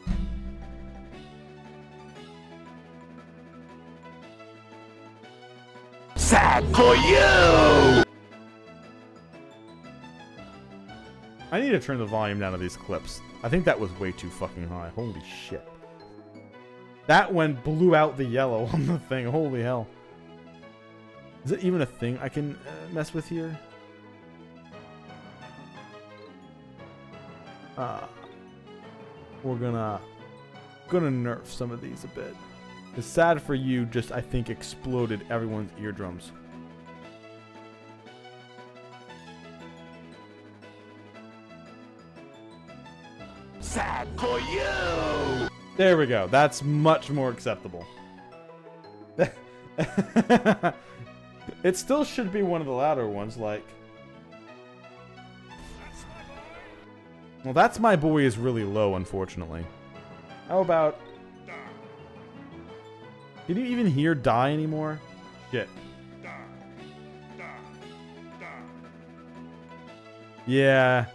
Sad for you! I need to turn the volume down of these clips. I think that was way too fucking high. Holy shit. That one blew out the yellow on the thing. Holy hell. Is it even a thing I can mess with here? We're gonna nerf some of these a bit. It's sad for you, just I think exploded everyone's eardrums. Sad for you! There we go. That's much more acceptable. It still should be one of the louder ones, like... Well, That's My Boy is really low, unfortunately. How about... Can you even hear die anymore? Shit. Yeah.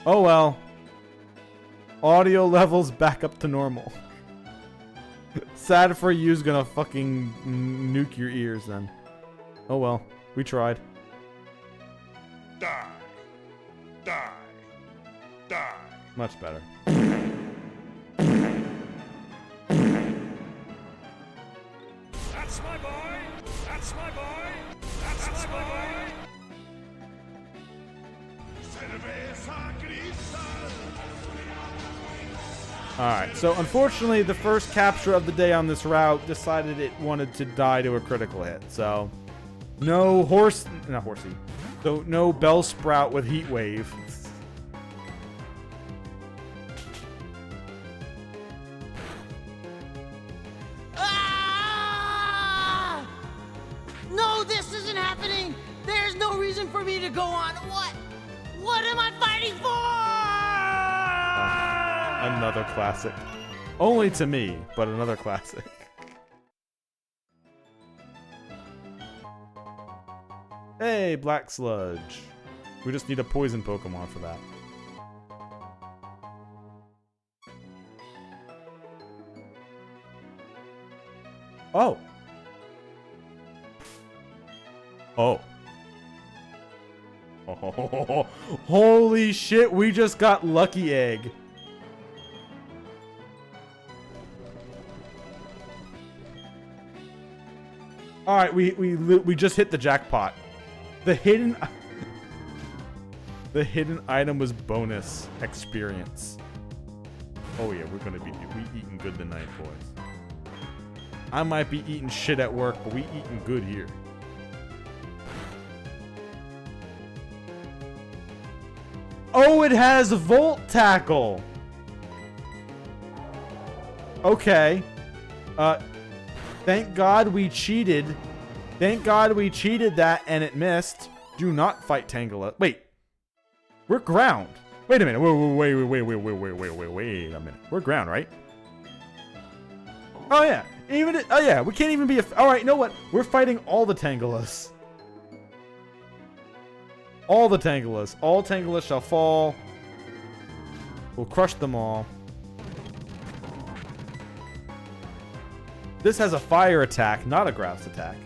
Oh well. Audio levels back up to normal. Sad for you's gonna fucking nuke your ears then. Oh well. We tried. Die. Die. Die. Much better. That's my boy! That's my boy! That's my boy! Alright, so unfortunately the first capture of the day on this route decided it wanted to die to a critical hit. So, no not horsey. So, no Bellsprout with Heat Wave. Ah! No, this isn't happening! There's no reason for me to go on. What am I fighting for? Another classic. Only to me, but another classic. Hey, Black Sludge. We just need a poison Pokemon for that. Oh. Oh. Oh. Holy shit, we just got Lucky Egg. All right, we just hit the jackpot. The hidden item was bonus experience. Oh yeah, we're gonna be eating good tonight, boys. I might be eating shit at work, but we eating good here. Oh, it has Volt Tackle. Okay. Thank God we cheated. Thank God we cheated that and it missed. Do not fight Tangela. Wait. We're ground. Wait a minute. Wait a minute. We're ground, right? Oh yeah. Oh yeah. We can't even be all right. You know what? We're fighting all the Tangelas. All the Tangelas. All Tangelas shall fall. We'll crush them all. This has a fire attack, not a grouse attack.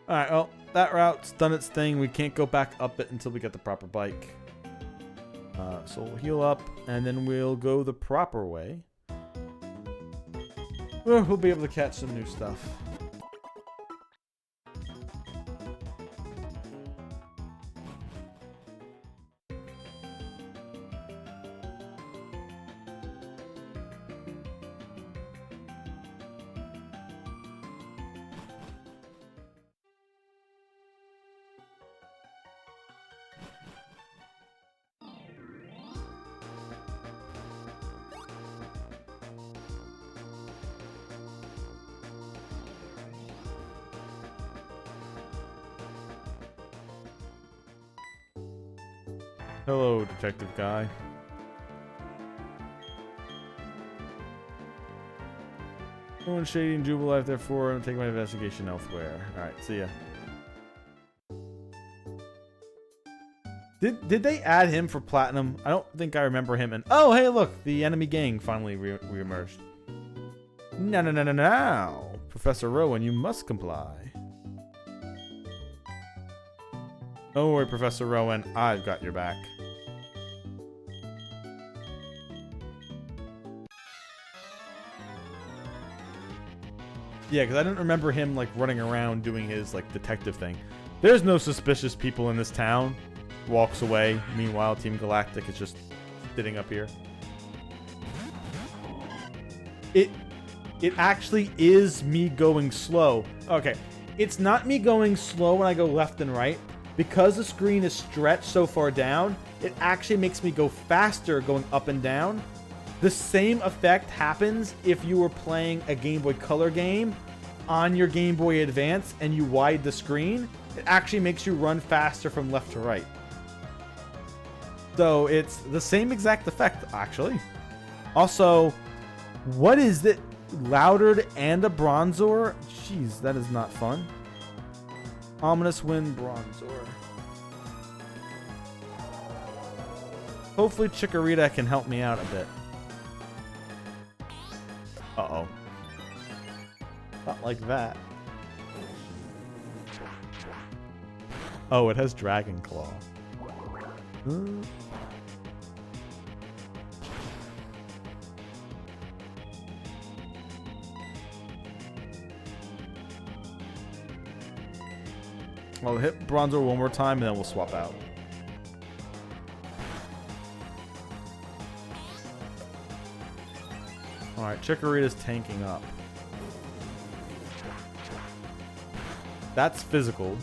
Alright, well, that route's done its thing. We can't go back up it until we get the proper bike. So we'll heal up, and then we'll go the proper way. We'll be able to catch some new stuff. Hello, detective guy. No one's shady in Jubilife, therefore I'm taking my investigation elsewhere. Alright, see ya. Did they add him for Platinum? I don't think I remember him. And oh, hey, look, the enemy gang finally re-emerged. No. Professor Rowan, you must comply. Don't worry, Professor Rowan, I've got your back. Yeah, because I didn't remember him like running around doing his like detective thing. There's no suspicious people in this town. Walks away. Meanwhile, Team Galactic is just sitting up here. It actually is me going slow. Okay, it's not me going slow when I go left and right. Because the screen is stretched so far down, it actually makes me go faster going up and down. The same effect happens if you were playing a Game Boy Color game on your Game Boy Advance and you wide the screen. It actually makes you run faster from left to right. So it's the same exact effect, actually. Also, what is it? Loudred and a Bronzor? Jeez, that is not fun. Ominous Wind Bronzor. Hopefully Chikorita can help me out a bit. Uh-oh. Not like that. Oh, it has Dragon Claw. I'll hit Bronzor one more time and then we'll swap out. Alright, Chikorita's tanking up. That's physical.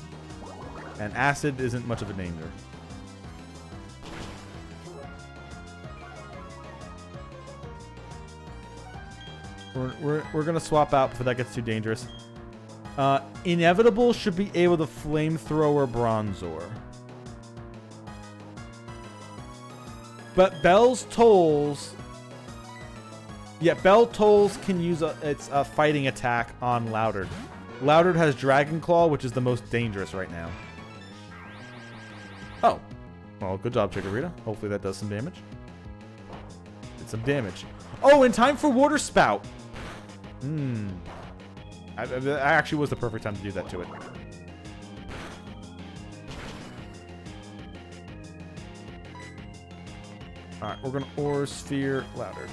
And Acid isn't much of a danger. We're gonna swap out before that gets too dangerous. Inevitable should be able to flamethrower Bronzor. But Bell's Tolls... Yeah, Bell Tolls can use its fighting attack on Loudred. Loudred has Dragon Claw, which is the most dangerous right now. Oh. Well, good job, Chikorita. Hopefully that does some damage. Did some damage. Oh, in time for Water Spout! That actually was the perfect time to do that to it. Alright, we're gonna Aura Sphere Loudred.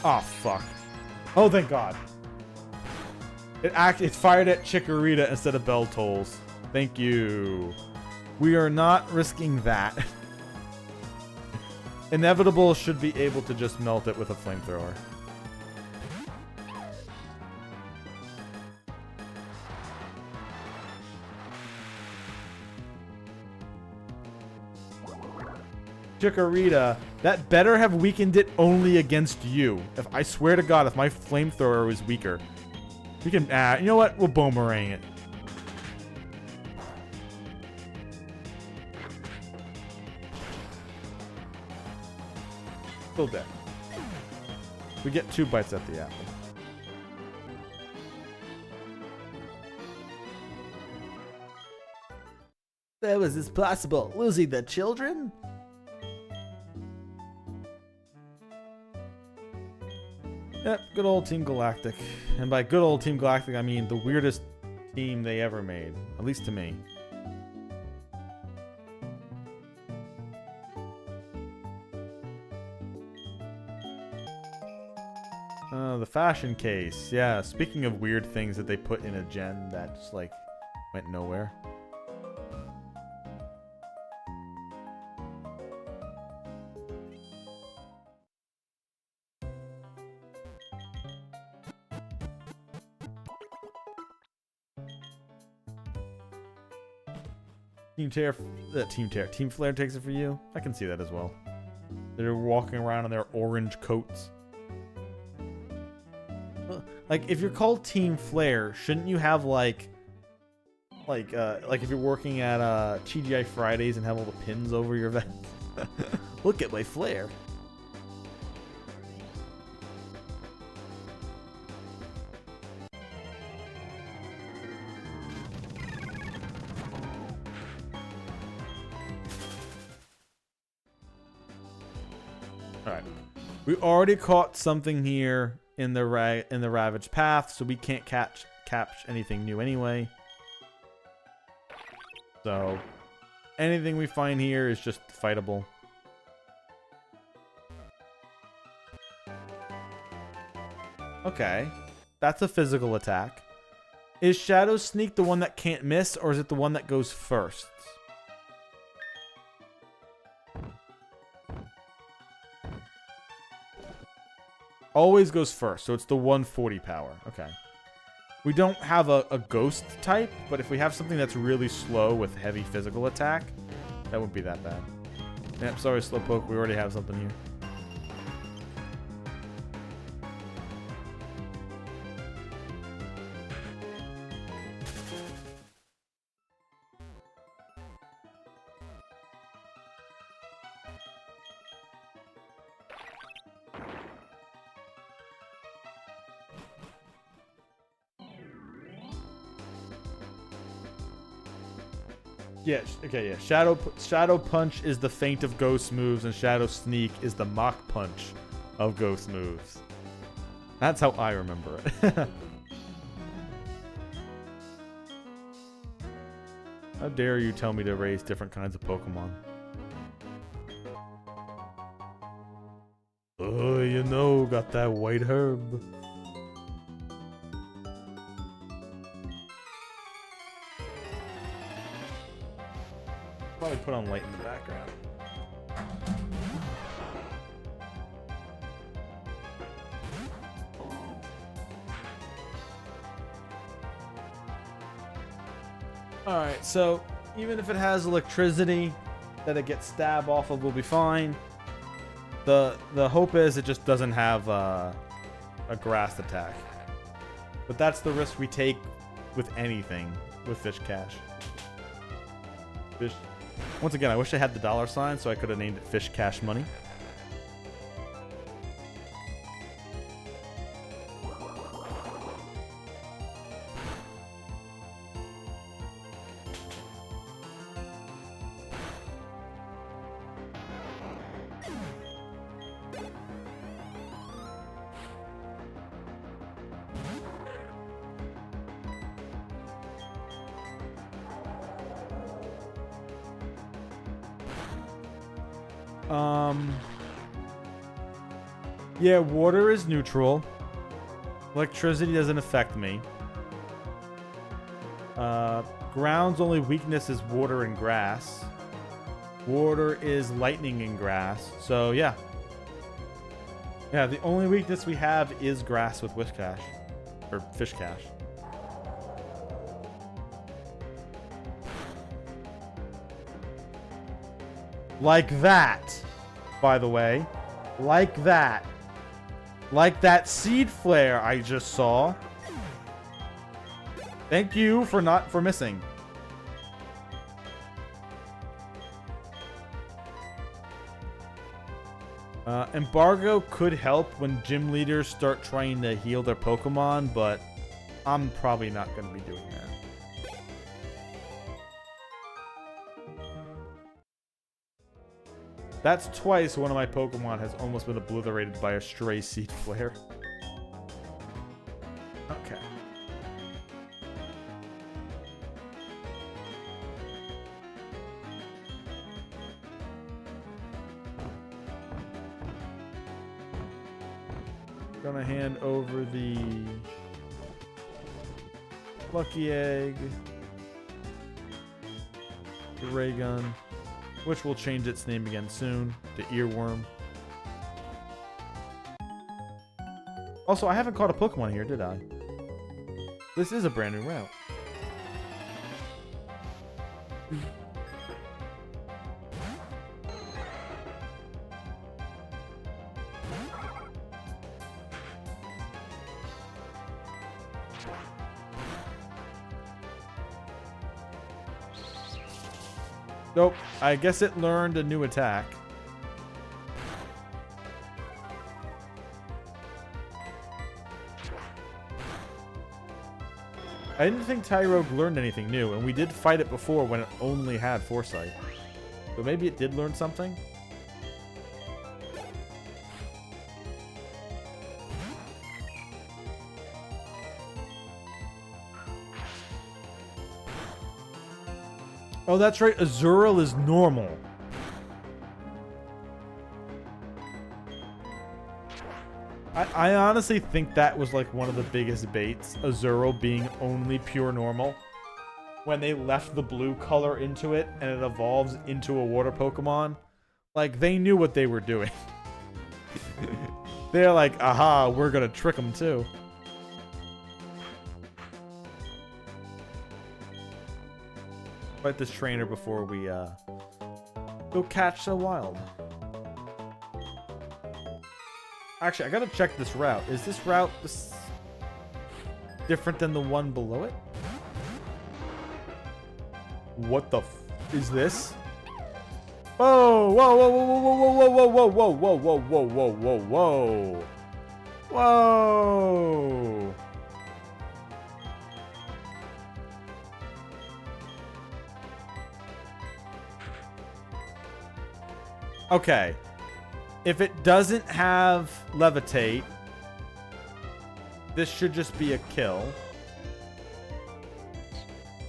Oh, fuck. Oh, thank God. It's fired at Chikorita instead of Bell Tolls. Thank you. We are not risking that. Inevitable should be able to just melt it with a flamethrower. Chikorita, that better have weakened it only against you. If I swear to God, if my flamethrower was weaker, we can. You know what? We'll boomerang it. Still dead. We get 2 bites at the apple. How is this possible? Losing the children? Yep, good old Team Galactic. And by good old Team Galactic, I mean the weirdest team they ever made. At least to me. The fashion case. Yeah, speaking of weird things that they put in a gen that just, like, went nowhere. Team Flare takes it for you. I can see that as well. They're walking around in their orange coats. Like, if you're called Team Flare, shouldn't you have like if you're working at TGI Fridays and have all the pins over your vest? Look at my flare. Alright. We already caught something here in the Ravaged Path, so we can't catch anything new anyway. So anything we find here is just fightable. Okay. That's a physical attack. Is Shadow Sneak the one that can't miss, or is it the one that goes first? Always goes first, so it's the 140 power. Okay. We don't have a ghost type, but if we have something that's really slow with heavy physical attack, that wouldn't be that bad. Yep, sorry, Slowpoke, we already have something here. Yeah, okay, yeah. Shadow Punch is the feint of ghost moves, and Shadow Sneak is the mock punch of ghost moves. That's how I remember it. How dare you tell me to raise different kinds of Pokemon? Oh, you know, got that white herb. Probably put on light in the background. Alright, so even if it has electricity that it gets stab off of will be fine. The hope is it just doesn't have a grass attack. But that's the risk we take with anything with Fish Cash. Fish. Once again, I wish I had the $sign so I could have named it Fish Cash Money. Yeah, water is neutral. Electricity doesn't affect me. Ground's only weakness is water and grass. Water is lightning and grass. So, yeah. Yeah, the only weakness we have is grass with Wish Cash. Or Fish Cash. Like that, by the way. Like that. Like that seed flare I just saw. Thank you for missing. Embargo could help when gym leaders start trying to heal their Pokemon, but I'm probably not going to be doing that. That's twice one of my Pokemon has almost been obliterated by a stray seed flare. Okay. Gonna hand over the Lucky Egg, the Ray Gun, which will change its name again soon, to Earworm. Also, I haven't caught a Pokemon here, did I? This is a brand new route. Nope. I guess it learned a new attack. I didn't think Tyrogue learned anything new, and we did fight it before when it only had Foresight. So maybe it did learn something? Oh, that's right. Azurill is normal. I honestly think that was like one of the biggest baits. Azurill being only pure normal. When they left the blue color into it and it evolves into a water Pokemon. Like, they knew what they were doing. They're like, aha, we're gonna trick them too. Fight this trainer before we go catch a wild. Actually, I gotta check this route. Is this route different than the one below it? What the f is this? Whoa! Whoa! Whoa! Whoa! Whoa! Whoa! Whoa! Whoa! Whoa! Whoa! Whoa! Whoa! Whoa! Whoa! Whoa! Okay. If it doesn't have levitate, this should just be a kill.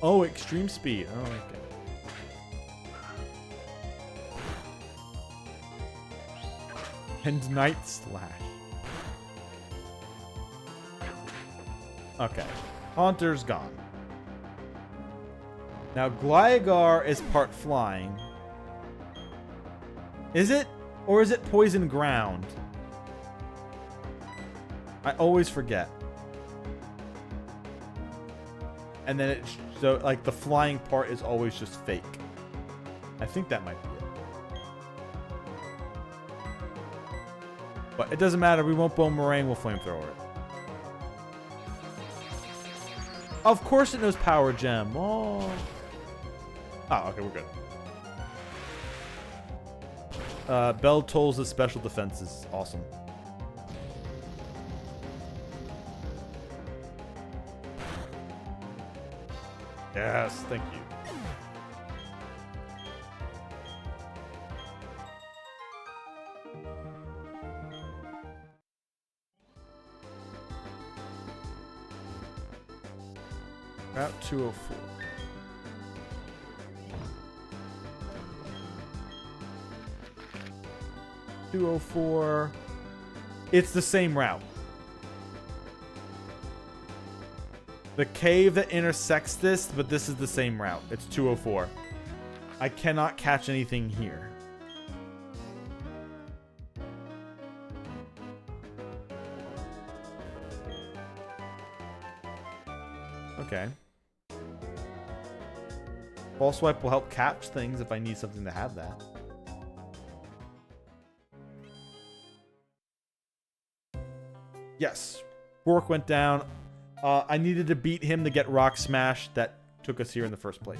Oh, extreme speed. Oh, okay. And Night Slash. Okay. Haunter's gone. Now, Gligar is part flying. Is it? Or is it poison ground? I always forget. And then so like the flying part is always just fake. I think that might be it. But it doesn't matter. We won't Boomerang. We'll Flamethrower it. Of course it knows Power Gem. Oh. Oh, okay, we're good. Bell tolls the special defense is awesome. Yes, thank you. Route 204. It's the same route. The cave that intersects this, but this is the same route. It's 204. I cannot catch anything here. Okay. False swipe will help catch things if I need something to have that. Yes. Rourke went down. I needed to beat him to get Rock Smash that took us here in the first place.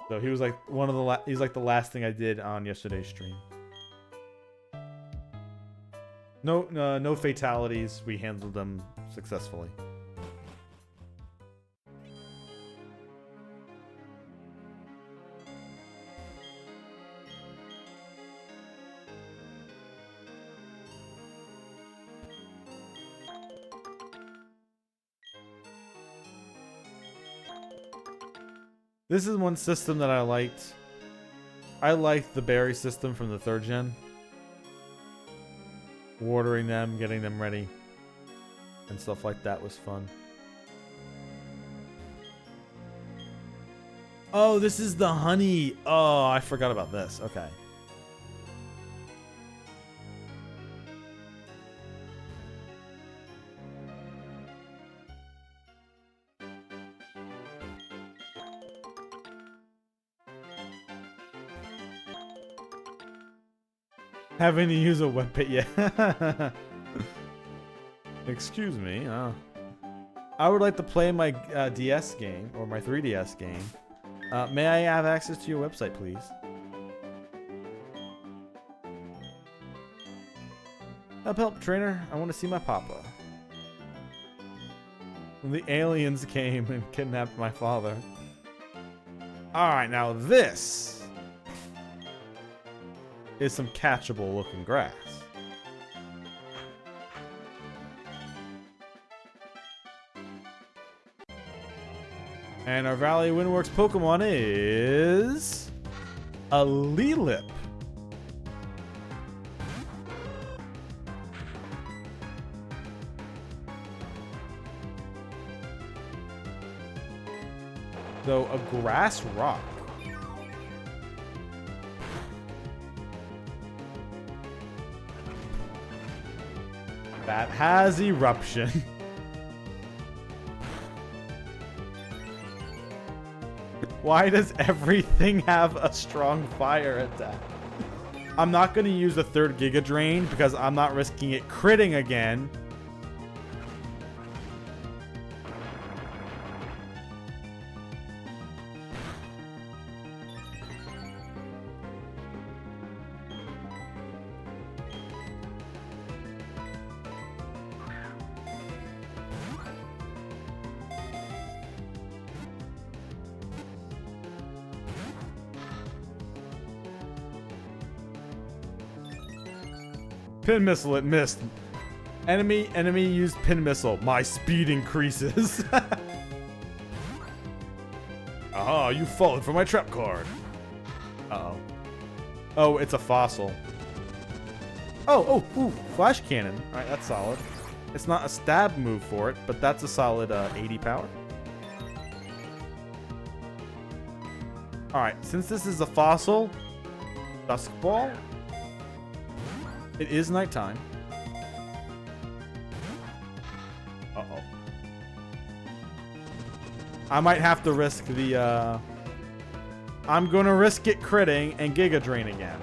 So he was like one of the he's like the last thing I did on yesterday's stream. No fatalities. We handled them successfully. This is one system that I liked. I liked the berry system from the 3rd gen. Watering them, getting them ready, and stuff like that was fun. Oh, this is the honey. Oh, I forgot about this. Okay. Having to use a web pit, yeah. Excuse me. I would like to play my DS game, or my 3DS game. May I have access to your website, please? Help, trainer. I want to see my papa. When the aliens came and kidnapped my father. Alright, now this is some catchable looking grass. And our Valley Windworks Pokemon is a Lilip. So a grass rock. That has eruption. Why does everything have a strong fire attack? I'm not going to use the 3rd Giga Drain because I'm not risking it critting again. Pin missile, it missed. Enemy used pin missile. My speed increases. Aha, you fallen for my trap card. Uh-oh. Oh, it's a fossil. Oh, ooh, flash cannon. Alright, that's solid. It's not a stab move for it, but that's a solid 80 power. Alright, since this is a fossil, Dusk Ball. It is nighttime. Uh-oh. I might have to risk the, I'm gonna risk it critting and Giga Drain again.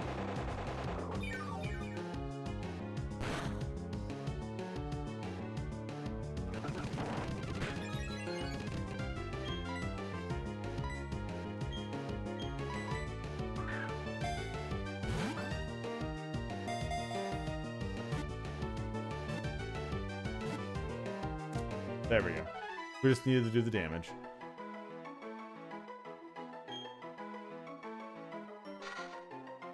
There we go. We just needed to do the damage.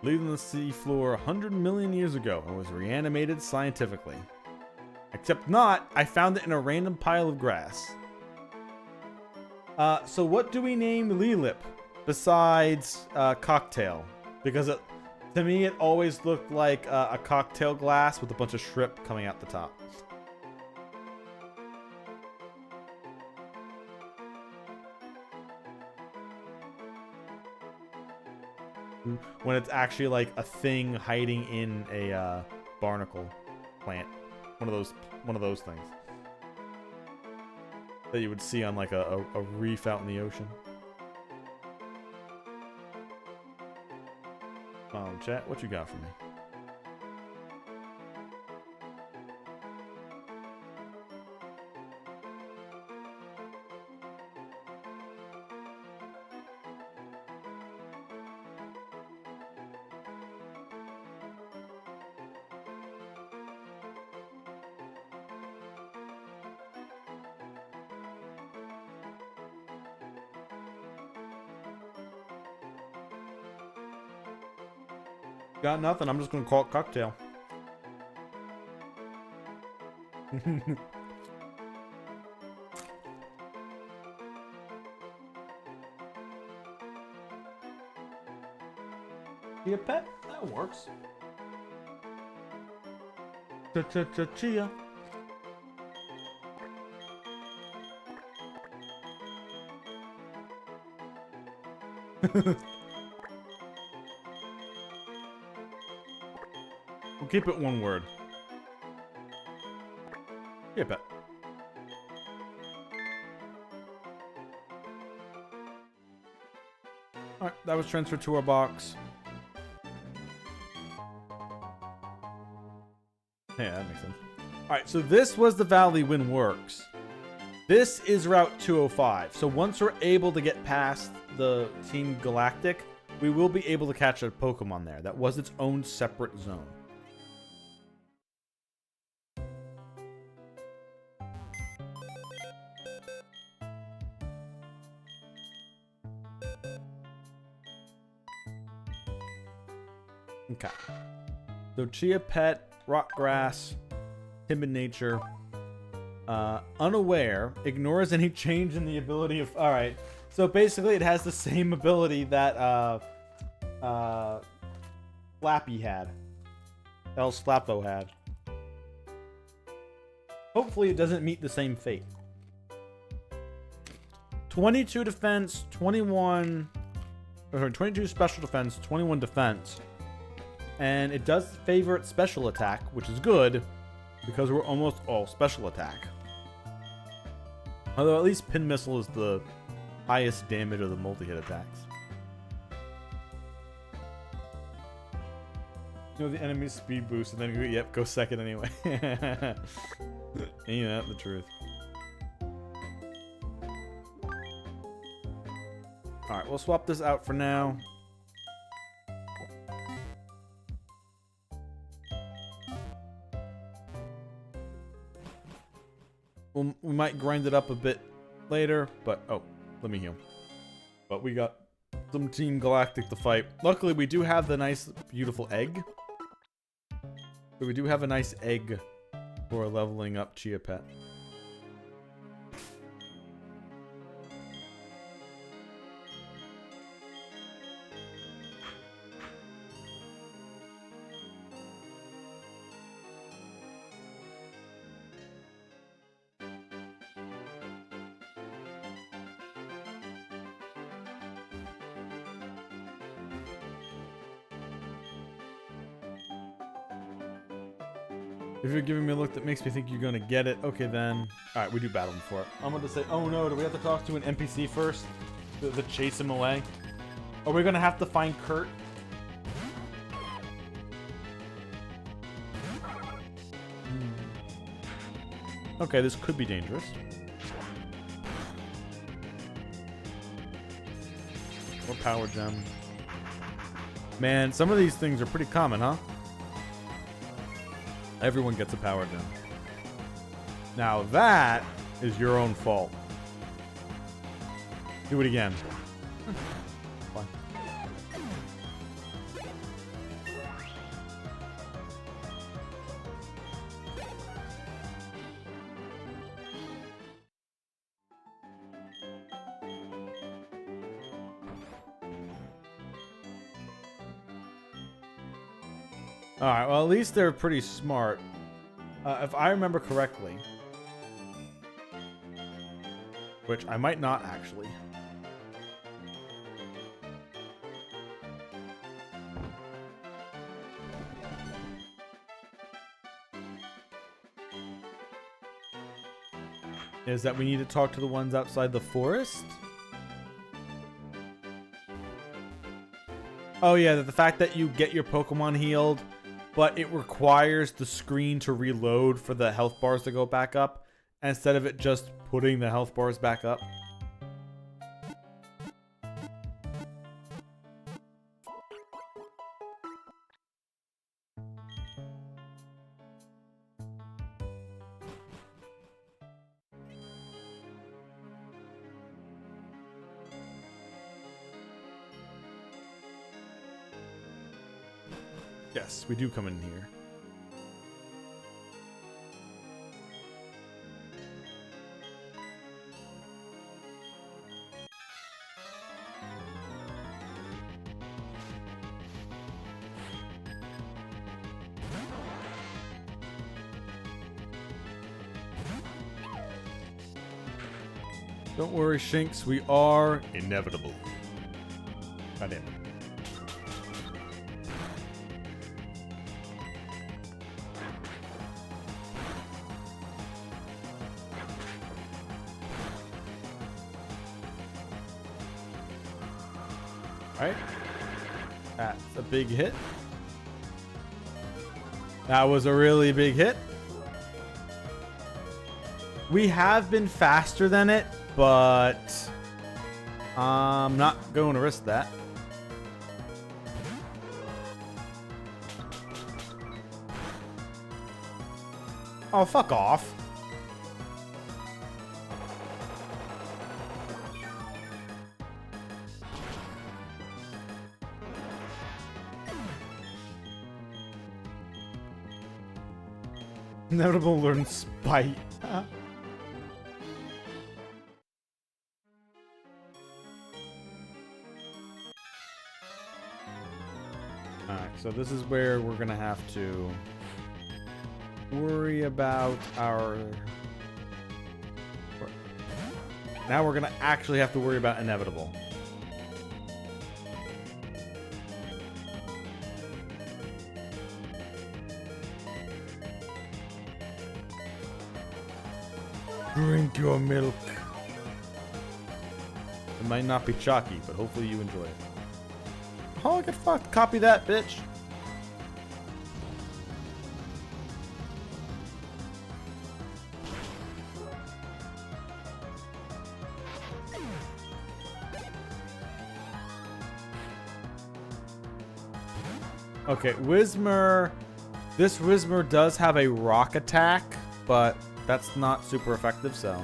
Leaving the sea floor 100 million years ago and was reanimated scientifically. Except not, I found it in a random pile of grass. So what do we name Lilip besides Cocktail? Because To me, it always looked like a cocktail glass with a bunch of shrimp coming out the top. When it's actually like a thing hiding in a barnacle plant, one of those things that you would see on like a reef out in the ocean. Chat, what you got for me? Got nothing. I'm just gonna call it cocktail. Chia pet? That works. Chia. We'll keep it one word. Chia pet. Alright, that was transferred to our box. Yeah, that makes sense. Alright, so this was the Valley Wind Works. This is Route 205. So once we're able to get past the Team Galactic, we will be able to catch a Pokemon there. That was its own separate zone. Okay. So Chia Pet, Rock Grass, Timid Nature, Unaware, ignores any change in the ability of... Alright. So basically it has the same ability that Flappy had. El Slapo had. Hopefully it doesn't meet the same fate. 22 defense, 21... Sorry, 22 special defense, 21 defense. And it does favor its special attack, which is good, because we're almost all special attack. Although at least Pin Missile is the highest damage of the multi-hit attacks. You know, the enemy's speed boost, and then, yep, go second anyway. Ain't that the truth? Alright, we'll swap this out for now. We might grind it up a bit later, but... Oh, let me heal. But we got some Team Galactic to fight. Luckily, we do have the nice, beautiful egg. So we do have a nice egg for leveling up Chia Pet. If you're giving me a look that makes me think you're gonna get it, okay then. Alright, we do battle him for it. I'm gonna say, oh no, do we have to talk to an NPC first? To chase him away? Are we gonna have to find Kurt? Okay, this could be dangerous. Or Power Gem. Man, some of these things are pretty common, huh? Everyone gets a Power Gem. Now that is your own fault. Do it again. Fine. All right. Well, at least they're pretty smart. If I remember correctly, which I might not actually. Is that we need to talk to the ones outside the forest? Oh yeah, the fact that you get your Pokemon healed, but it requires the screen to reload for the health bars to go back up, instead of it just putting the health bars back up. Yes, we do come in here. Don't worry, Shinx, we are inevitable. God damn it. Alright. That's a big hit. That was a really big hit. We have been faster than it, but I'm not going to risk that. Oh, fuck off. Notable learn spite. Alright, so this is where we're gonna have to worry about our... Now we're gonna actually have to worry about inevitable. Drink your milk. It might not be chalky, but hopefully you enjoy it. Oh, get fucked. Copy that, bitch. Okay, Whismur. This Whismur does have a rock attack, but that's not super effective, so.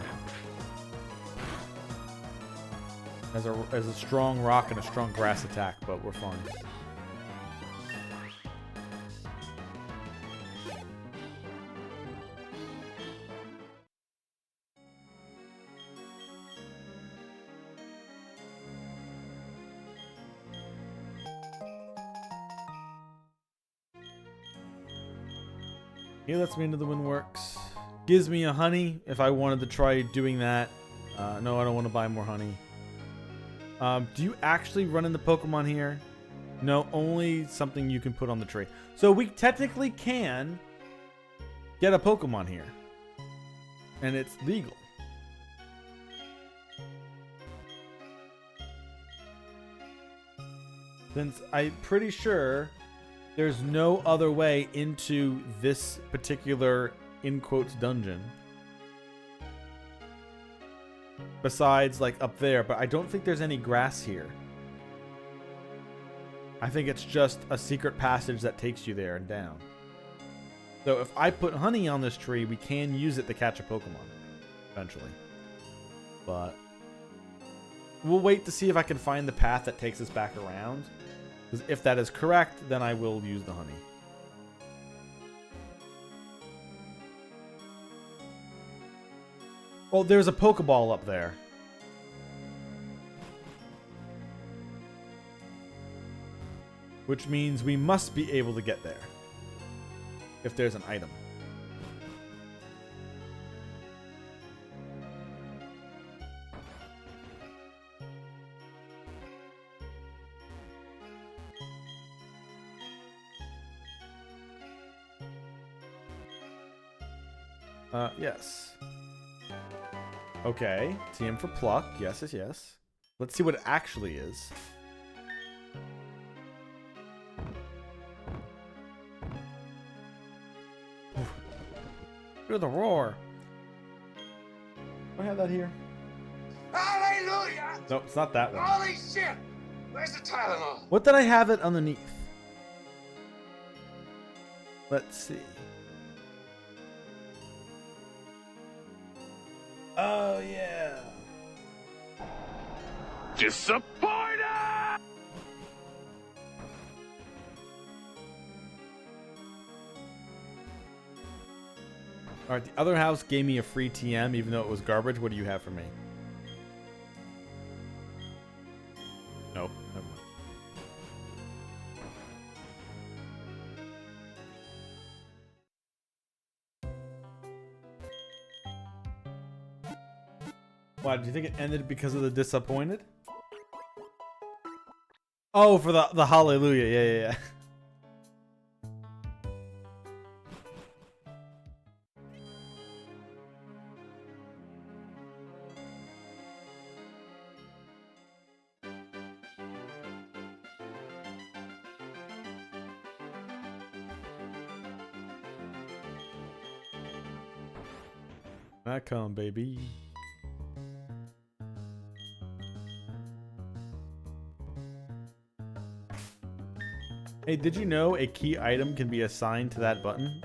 As a strong rock and a strong grass attack, but we're fine. He lets me into the Windworks. Gives me a honey if I wanted to try doing that. No, I don't want to buy more honey. Do you actually run into Pokemon here? No, only something you can put on the tree. So we technically can get a Pokemon here. And it's legal. Since I'm pretty sure there's no other way into this particular, in quotes, dungeon. Besides, like, up there. But I don't think there's any grass here. I think it's just a secret passage that takes you there and down. So if I put honey on this tree, we can use it to catch a Pokemon. Eventually. But we'll wait to see if I can find the path that takes us back around. Because if that is correct, then I will use the honey. Well, there's a Pokeball up there. Which means we must be able to get there. if there's an item. Yes. Okay, TM for pluck. Yes, yes, yes. Let's see what it actually is. Hear the roar. Do I have that here? Hallelujah! No, it's not that one. Holy shit! Where's the Tylenol? What did I have it underneath? Let's see. Oh, yeah. Disappointed! Alright, the other house gave me a free TM even though it was garbage. What do you have for me? Nope, never mind. Why, do you think it ended because of the disappointed? Oh, for the hallelujah. Yeah, yeah, yeah. I come, baby. Hey, did you know a key item can be assigned to that button?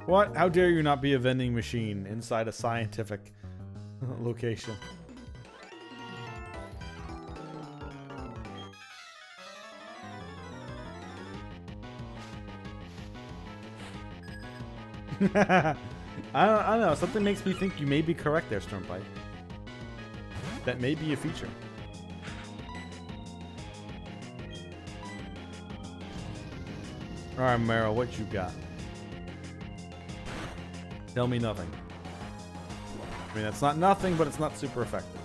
What? How dare you not be a vending machine inside a scientific location? I don't know. Something makes me think you may be correct there, Stormpipe. That may be a feature. Alright, Meryl, what you got? Tell me nothing. I mean, that's not nothing, but it's not super effective.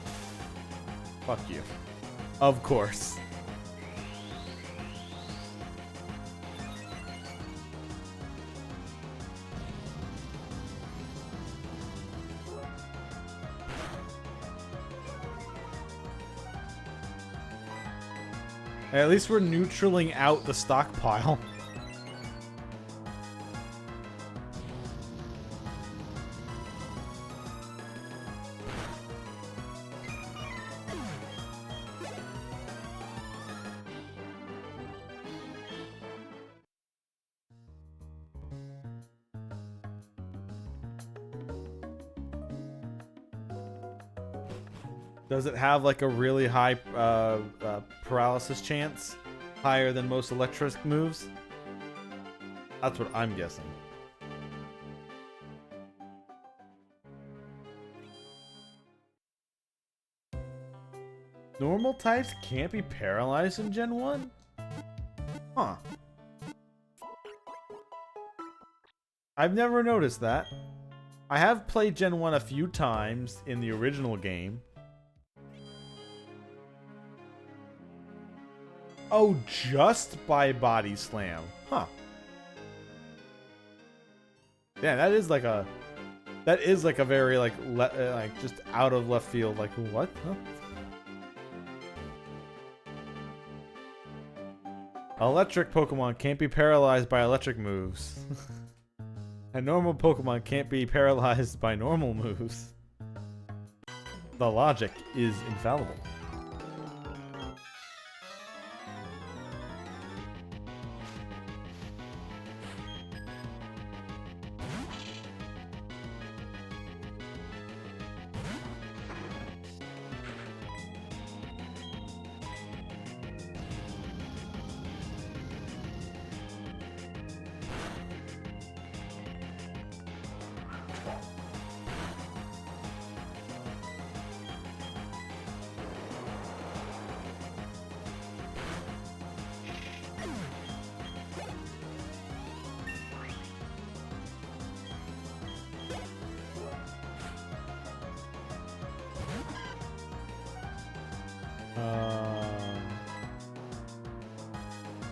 Fuck you. Of course. At least we're neutraling out the stockpile. Does it have like a really high paralysis chance? Higher than most electric moves? That's what I'm guessing. Normal types can't be paralyzed in Gen 1? Huh. I've never noticed that. I have played Gen 1 a few times in the original game. Oh, just by body slam. Huh. Yeah, that is like a very like just out of left field, like what? Huh? Electric Pokemon can't be paralyzed by electric moves. And normal Pokemon can't be paralyzed by normal moves. The logic is infallible.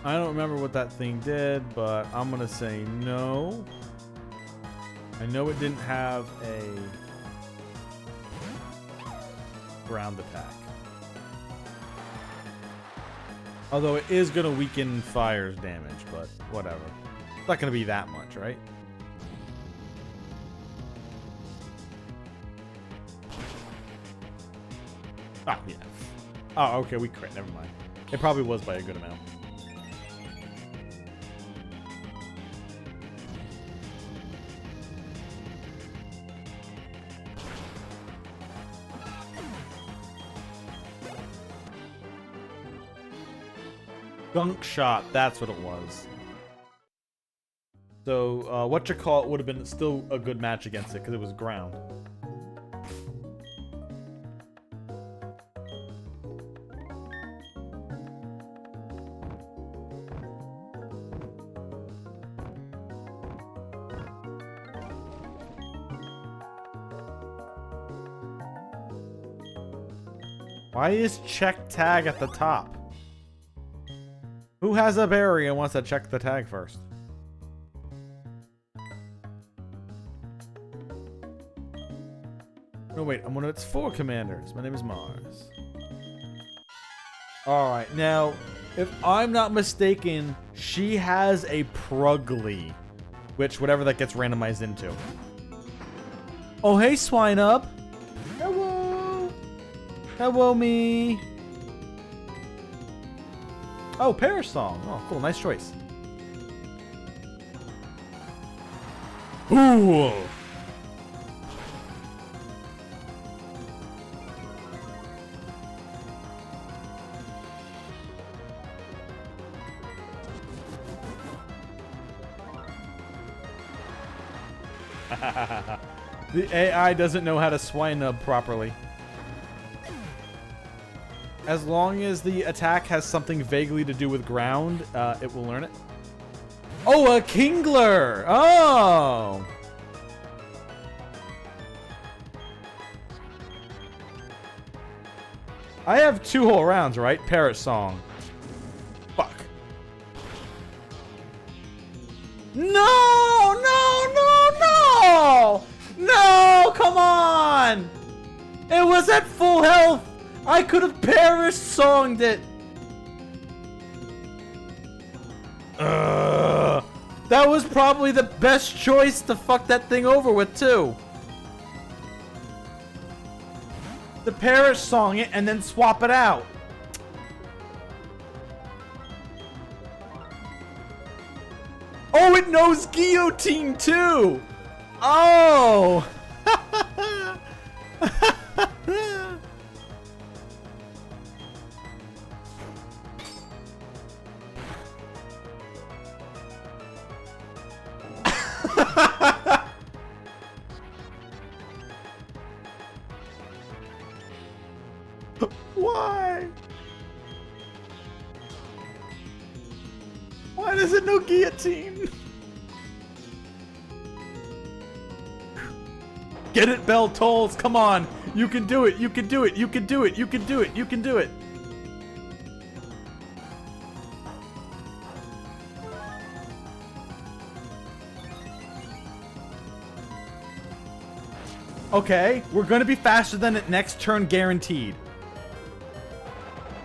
I don't remember what that thing did, but I'm gonna say no. I know it didn't have a ground attack. Although it is gonna weaken fire's damage, but whatever. It's not gonna be that much, right? Ah, yeah. Oh, okay, we crit. Never mind. It probably was by a good amount. Gunk shot, that's what it was. So, whatchamacallit would have been still a good match against it because it was ground. Why is check tag at the top? Who has a berry and wants to check the tag first? No, wait, I'm one of its 4 commanders. My name is Mars. Alright, now, if I'm not mistaken, she has a Prugly, which whatever that gets randomized into. Oh, hey, Swine Up. Hello. Hello, me. Oh, Perish Song. Oh, cool. Nice choice. Ooh. The AI doesn't know how to swine up properly. As long as the attack has something vaguely to do with ground, it will learn it. Oh, a Kingler! Oh! I have 2 whole rounds, right? Parrot Song. Fuck. No! No! No! No! No! Come on! It was at full health! I could have Perish Songed it! That was probably the best choice to fuck that thing over with, too. The Perish Song it and then swap it out. Oh, it knows Guillotine, too! Oh! Why? Why does it know Guillotine? Get it, Bell Tolls. Come on. You can do it. You can do it. You can do it. You can do it. You can do it. Okay, we're gonna be faster than it next turn, guaranteed.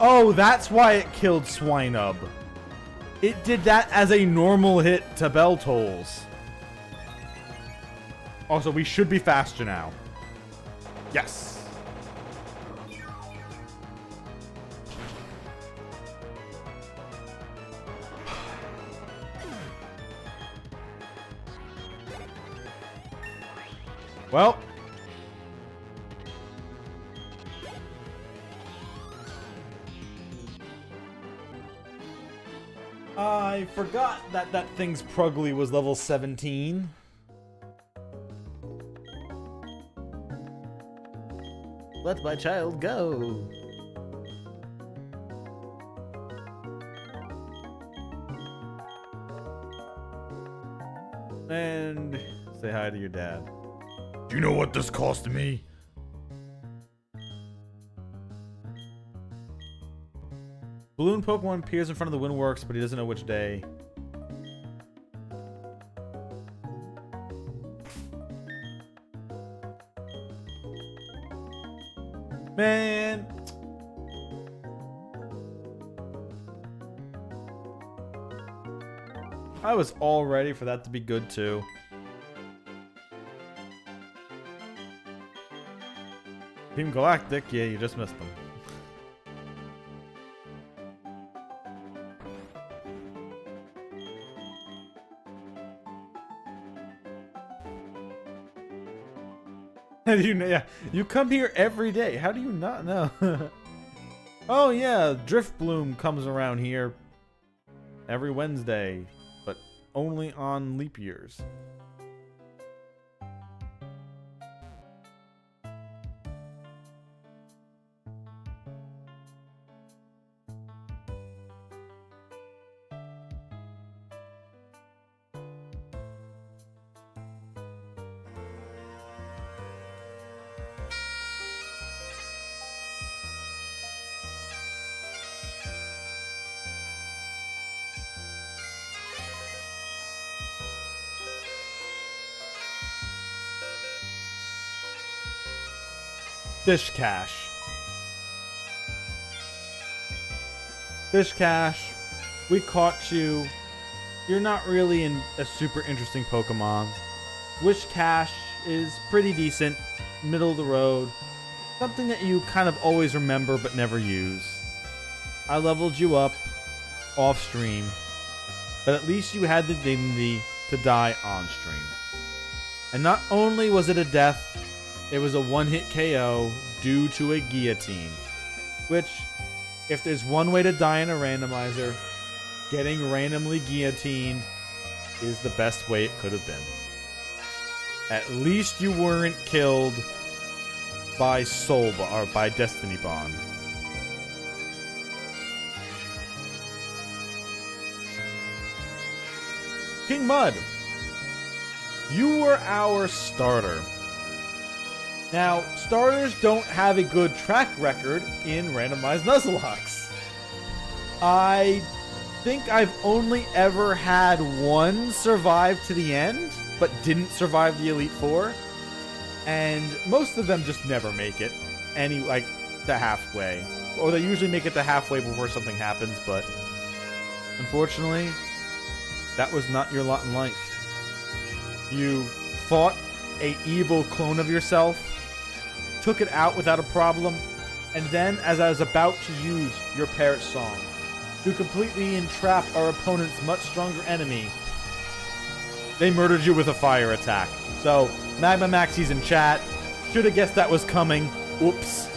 Oh, that's why it killed Swinub. It did that as a normal hit to Bell Tolls. Also, we should be faster now. Yes. Well. I forgot that that thing's Prugly was level 17. Let my child go. And say hi to your dad. Do you know what this cost me? Balloon Pokemon appears in front of the Windworks, but he doesn't know which day. Man. I was all ready for that to be good too. Team Galactic, yeah, you just missed them. Yeah, you come here every day. How do you not know? Oh yeah, Drift Bloom comes around here every Wednesday, but only on leap years. Fish Cash. Fish Cash, we caught you. You're not really a super interesting Pokemon. Wish Cash is pretty decent, middle of the road. Something that you kind of always remember but never use. I leveled you up off stream, but at least you had the dignity to die on stream. And not only was it a death, it was a one-hit KO due to a guillotine. Which, if there's one way to die in a randomizer, getting randomly guillotined is the best way it could have been. At least you weren't killed by Soul or by Destiny Bond. King Mud, you were our starter. Now, starters don't have a good track record in randomized Nuzlocks. I think I've only ever had one survive to the end, but didn't survive the Elite Four. And most of them just never make it to halfway. Or they usually make it to halfway before something happens, but unfortunately, that was not your lot in life. You fought an evil clone of yourself, took it out without a problem, and then, as I was about to use your parrot song to completely entrap our opponent's much stronger enemy, they murdered you with a fire attack. So, Magma Maxi's in chat. Should have guessed that was coming. Whoops.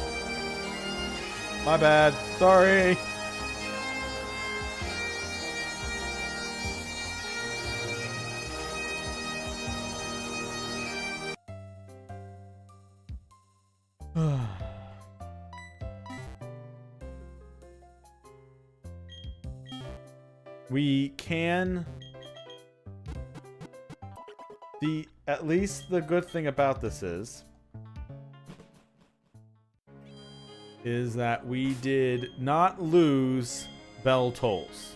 My bad. Sorry. We can... At least the good thing about this is that we did not lose Bell Tolls.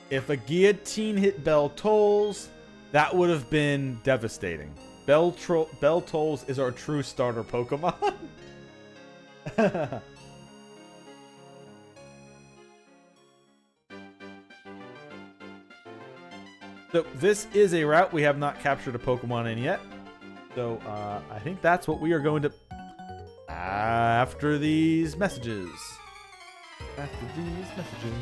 If a guillotine hit Bell Tolls, that would have been devastating. Bell Tolls is our true starter Pokemon. So this is a route we have not captured a Pokemon in yet. So I think that's what we are going to... After these messages. After these messages.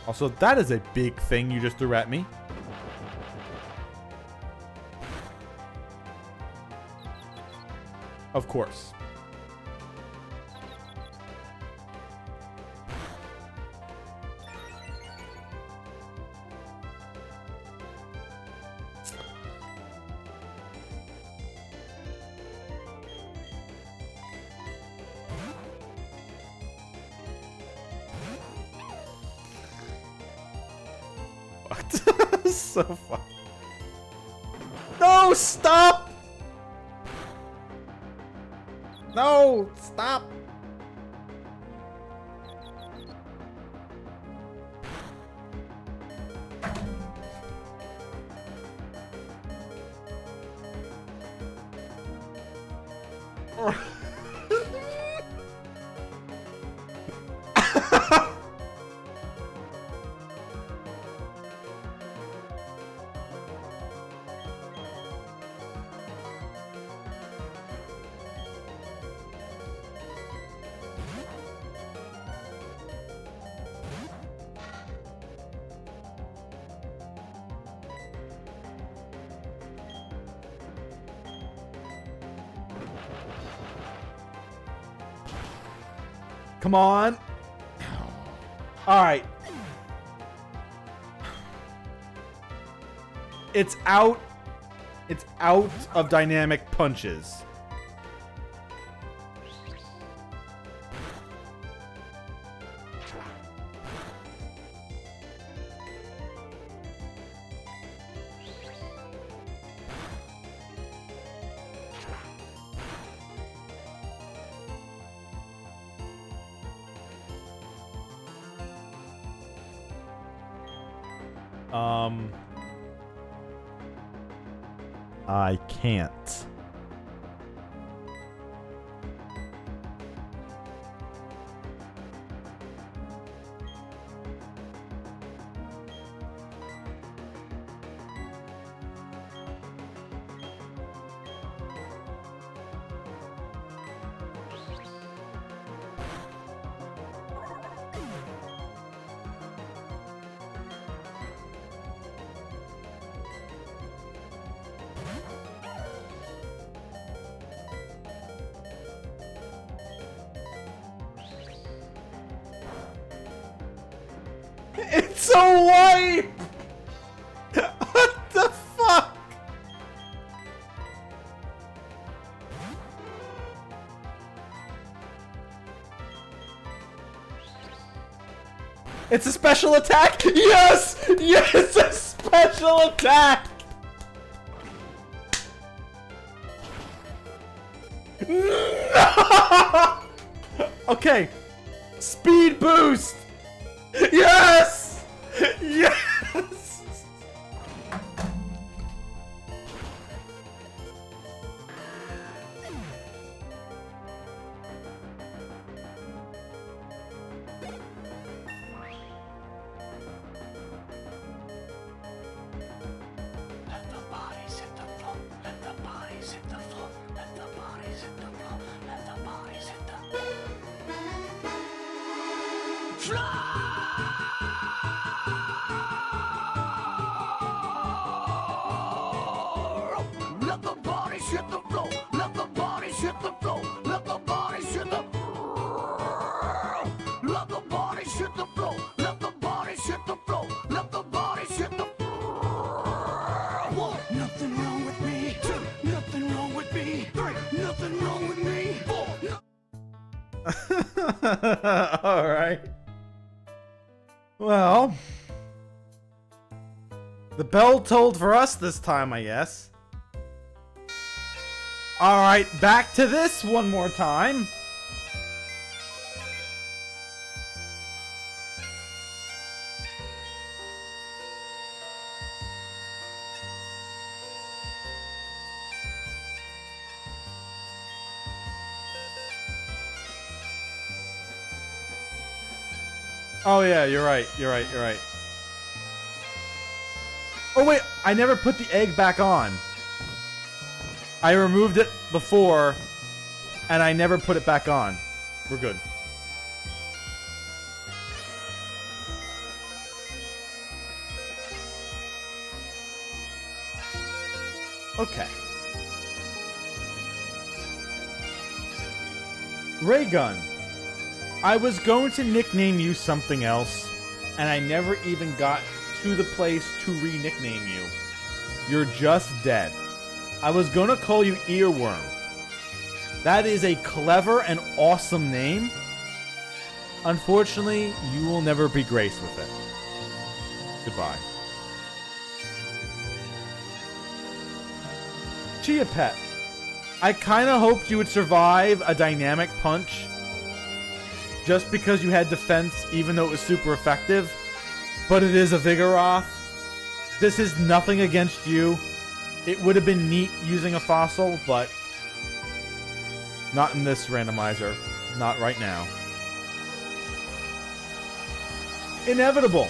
Also, that is a big thing you just threw at me. Of course. What? So fun. No, stop! No, stop! Come on. All right. It's out. It's out of dynamic punches. I can't. It's so white! What the fuck? It's a special attack? Yes! Yes, a special attack! No! Okay. Speed boost! Yes! Yes! Let the bodies hit the floor. Let the bodies hit the floor. Let the bodies hit the floor. Let the bodies hit the floor. Let the bodies hit the floor. Let the bodies hit the floor. Let the bodies hit the floor. Let the bodies hit the floor. Let the bodies hit the floor. Let the bodies hit the floor. 1, nothing wrong with me. 2, nothing wrong with me. 3, nothing wrong with me. 4, All right. Well, the bell tolled for us this time, I guess. All right, back to this one more time. Oh yeah, you're right. You're right. You're right. Oh wait, I never put the egg back on. I removed it before, and I never put it back on. We're good. Okay. Ray gun. I was going to nickname you something else, and I never even got to the place to re-nickname you. You're just dead. I was gonna call you Earworm. That is a clever and awesome name. Unfortunately, you will never be graced with it. Goodbye. Chia Pet. I kind of hoped you would survive a dynamic punch just because you had defense, even though it was super effective. But it is a Vigoroth. This is nothing against you. It would have been neat using a fossil, but not in this randomizer. Not right now. Inevitable.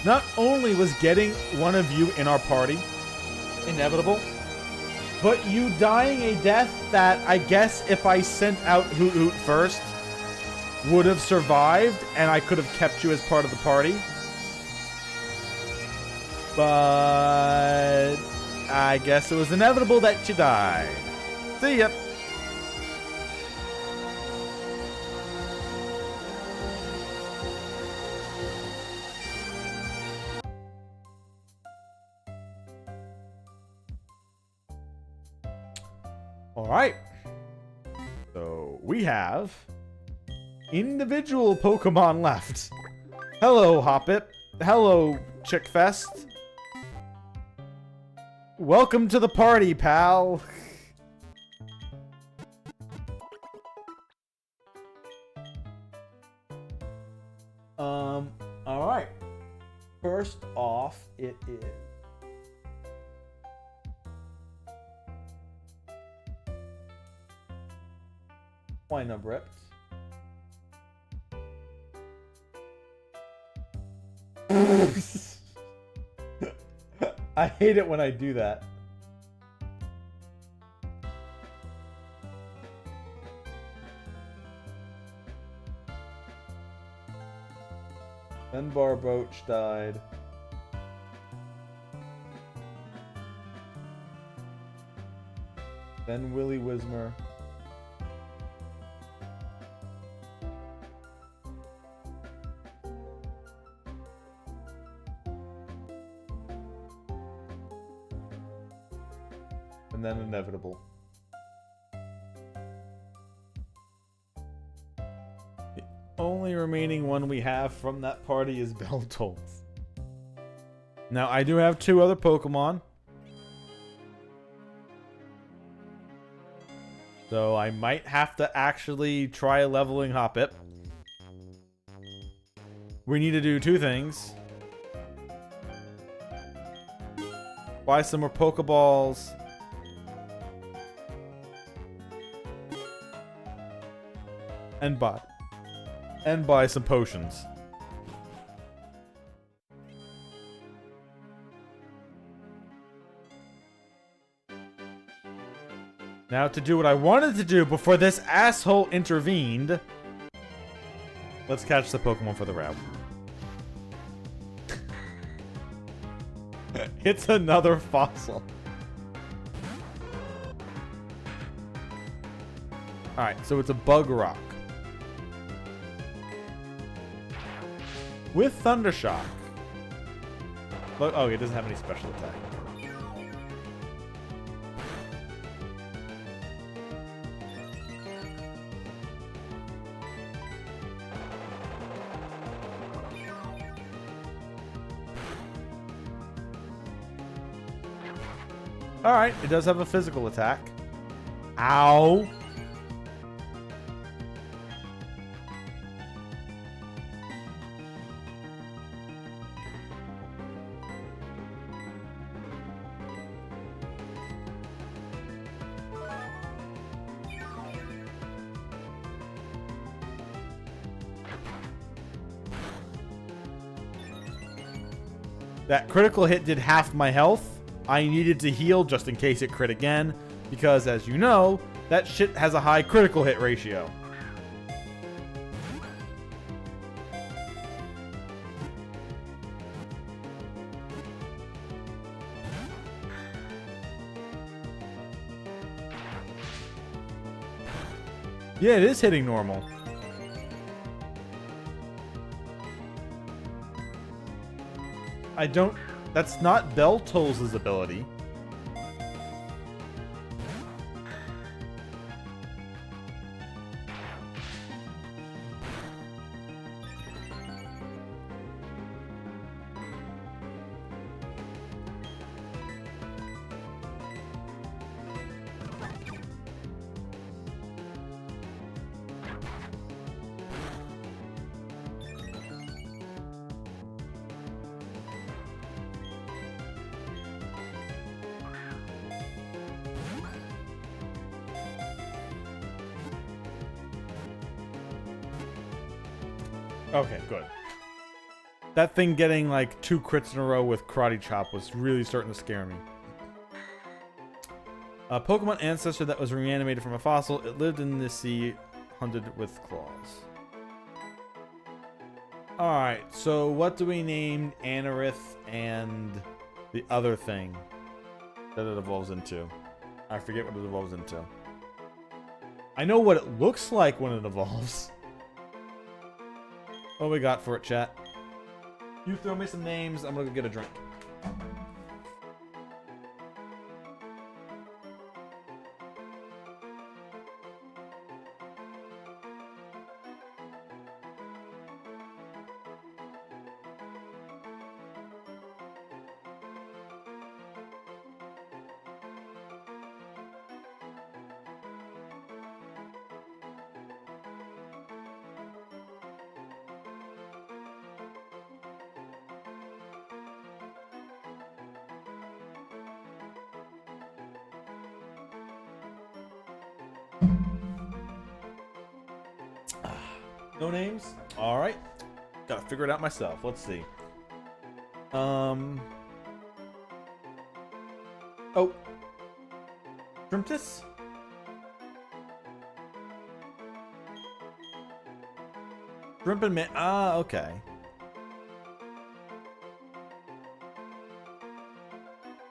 Not only was getting one of you in our party inevitable, but you dying a death that I guess if I sent out Hoot Hoot first would have survived and I could have kept you as part of the party. But I guess it was inevitable that you died. See ya. All right. So we have individual Pokemon left. Hello, Hoppip. Hello, Chickfest. Welcome to the party, pal. All right. First off, it is Winub Ripped. I hate it when I do that. Then Barboach died. Then Willy Wismer. And then Inevitable. The only remaining one we have from that party is Beltolz. Now, I do have 2 other Pokemon. So I might have to actually try leveling Hoppip. We need to do 2 things. Buy some more Pokeballs. And buy some potions. Now to do what I wanted to do before this asshole intervened. Let's catch the Pokemon for the route. It's another fossil. Alright, so it's a Bug Rock. With Thundershock. Look, oh, it doesn't have any special attack. Alright, it does have a physical attack. Ow! That critical hit did half my health. I needed to heal just in case it crit again, because as you know, that shit has a high critical hit ratio. Yeah, it is hitting normal. I don't... That's not Beltolz's ability. Okay, good. That thing getting like 2 crits in a row with Karate Chop was really starting to scare me. A Pokemon ancestor that was reanimated from a fossil. It lived in the sea, hunted with claws. Alright, so what do we name Anorith and the other thing that it evolves into? I forget what it evolves into. I know what it looks like when it evolves. What we got for it, chat? You throw me some names, I'm gonna go get a drink. No names? Alright. Gotta figure it out myself. Let's see. Oh. Shrimptus? Shrimp and man. Ah, okay.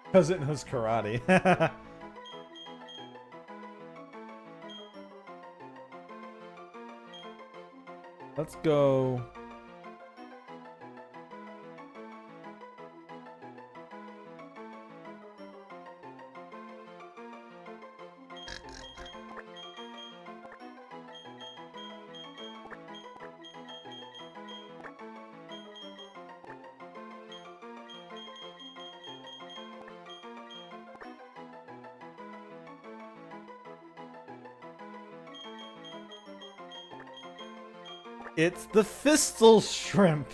Because it knows karate. Let's go. It's the Fistal Shrimp.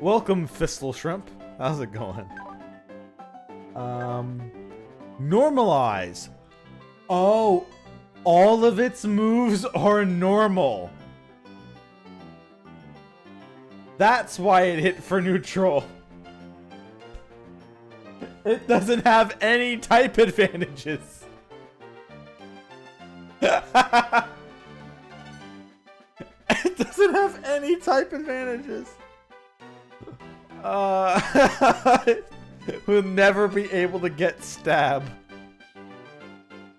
Welcome, Fistal Shrimp. How's it going? Normalize. Oh, all of its moves are normal. That's why it hit for neutral. It doesn't have any type advantages. It doesn't have any type advantages. We'll never be able to get stab.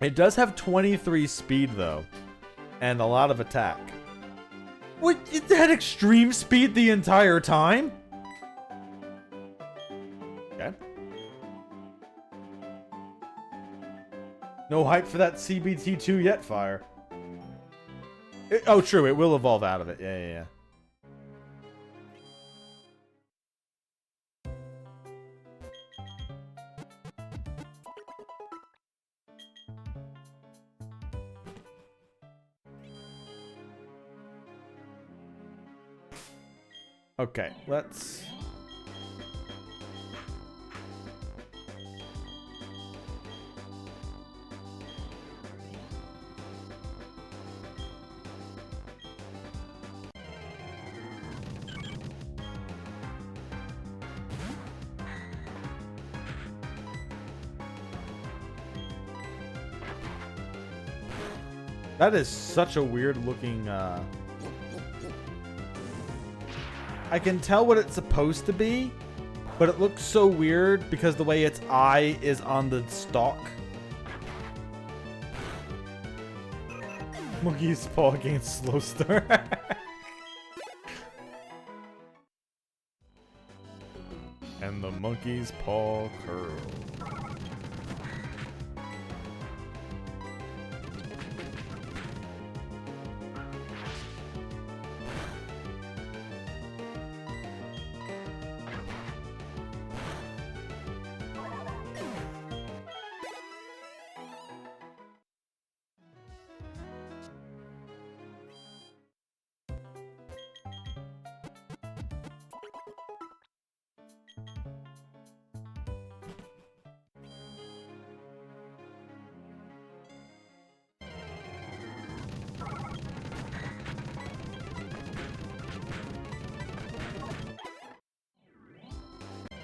It does have 23 speed though, and a lot of attack. What? It had extreme speed the entire time? Okay. No hype for that CBT2 yet, Fire. Oh, true. It will evolve out of it. Yeah. Okay, let's... That is such a weird looking, I can tell what it's supposed to be, but it looks so weird because the way its eye is on the stalk. Monkey's paw against slow stir. And the monkey's paw curl.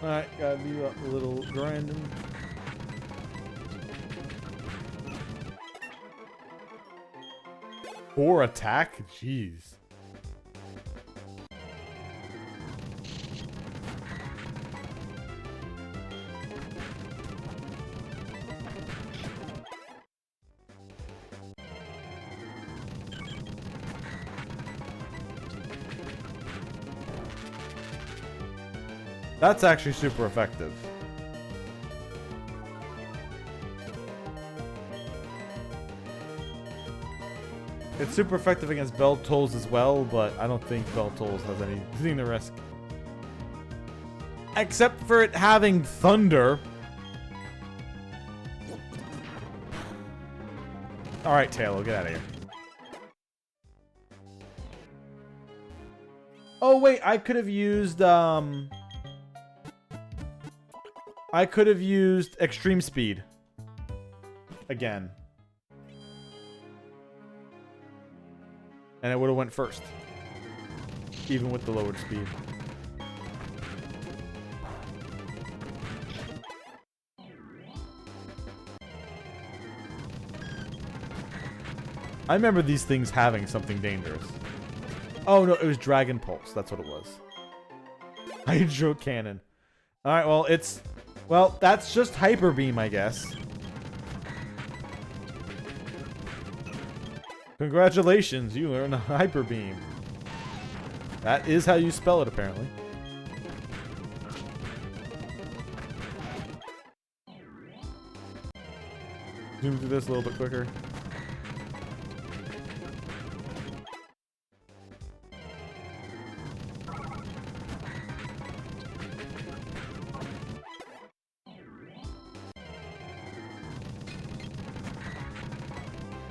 Alright, gotta do a little grinding. Or attack? Jeez. That's actually super effective. It's super effective against bell tolls as well, but I don't think bell tolls has anything to risk. Except for it having thunder. Alright, Taylor, get out of here. Oh wait, I could have used extreme speed. Again. And it would have went first. Even with the lowered speed. I remember these things having something dangerous. Oh no, it was Dragon Pulse. That's what it was. Hydro Cannon. Alright, well, well, that's just Hyper Beam, I guess. Congratulations, you learned Hyper Beam. That is how you spell it, apparently. Zoom through this a little bit quicker.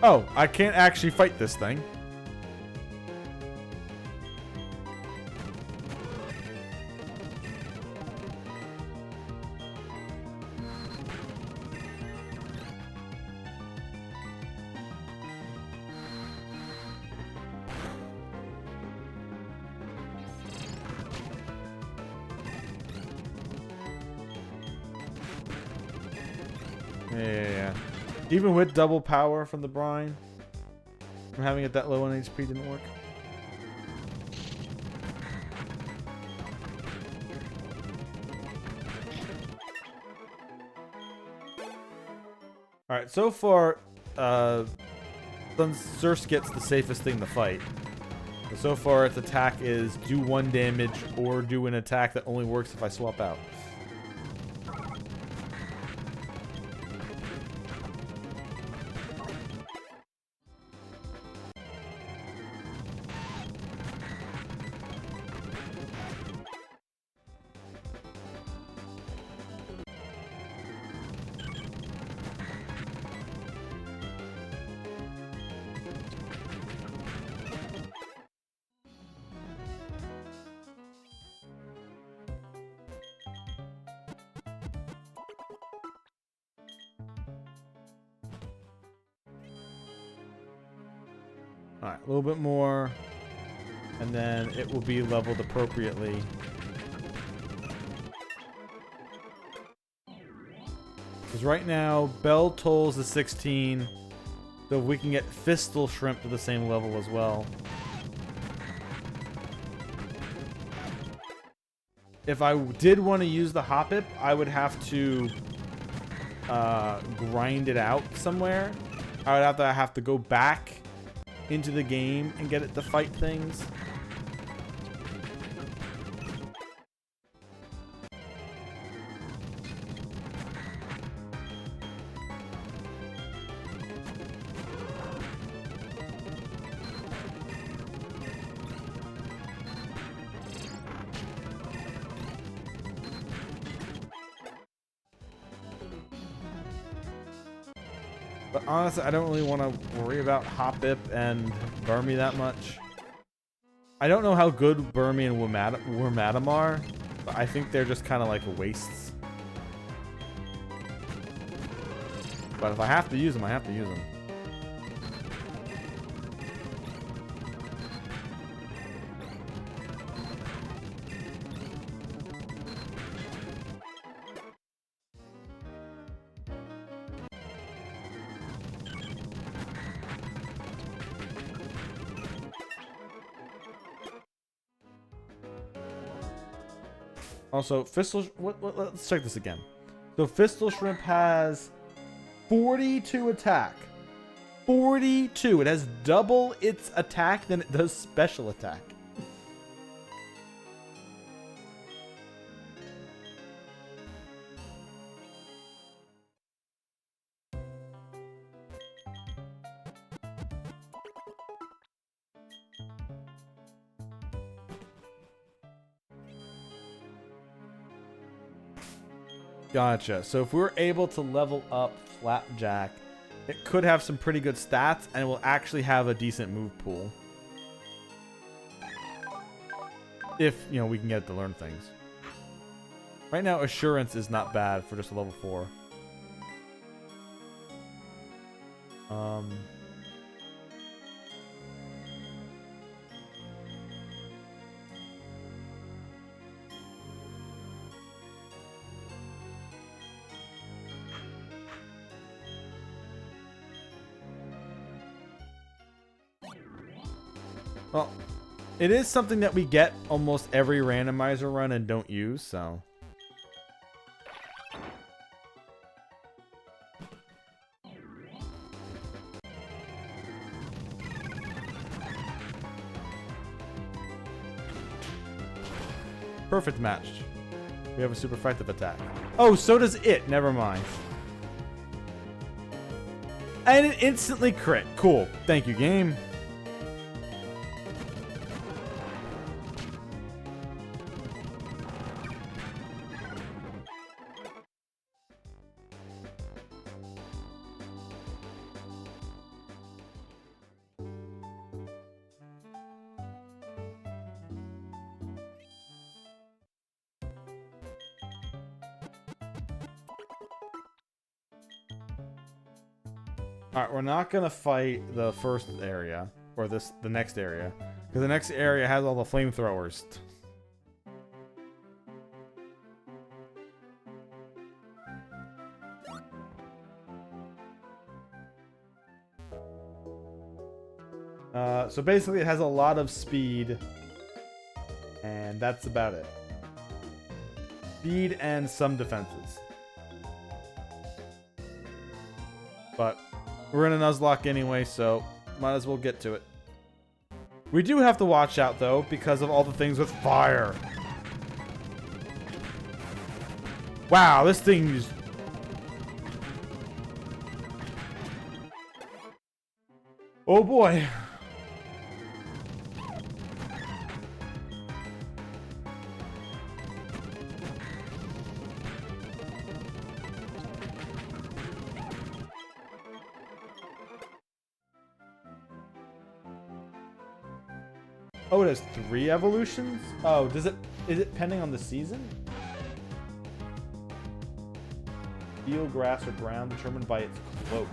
Oh, I can't actually fight this thing. Yeah. Even with double power from the brine, from having it that low on HP didn't work. Alright, so far, Zersk gets the safest thing to fight. So far, its attack is do 1 damage or do an attack that only works if I swap out. Alright, a little bit more, and then it will be leveled appropriately. Because right now, Bell Tolls is 16, so we can get Fistal Shrimp to the same level as well. If I did want to use the Hoppip, I would have to grind it out somewhere. I would have to go back into the game and get it to fight things. But honestly, I don't really want to worry about Hoppip and Burmy that much. I don't know how good Burmy and Wormadam are, but I think they're just kind of like wastes. But if I have to use them, I have to use them. Also, let's check this again. So Fistal Shrimp has 42 attack. 42. It has double its attack than it does special attack. Gotcha. So if we're able to level up Flapjack, it could have some pretty good stats, and it will actually have a decent move pool. If, you know, we can get it to learn things. Right now, Assurance is not bad for just a level 4. Well, it is something that we get almost every randomizer run and don't use, so. Perfect match. We have a super effective attack. Oh, so does it. Never mind. And it instantly crit. Cool. Thank you, game. Alright, we're not gonna fight the first area, or the next area, because the next area has all the flamethrowers. So basically it has a lot of speed, and that's about it. Speed and some defenses. But we're in a nuzlocke anyway, so might as well get to it. We do have to watch out, though, because of all the things with fire. Wow, this thing is... Oh boy. Oh, it has 3 evolutions? Oh, is it pending on the season? Steel, grass, or ground determined by its cloak.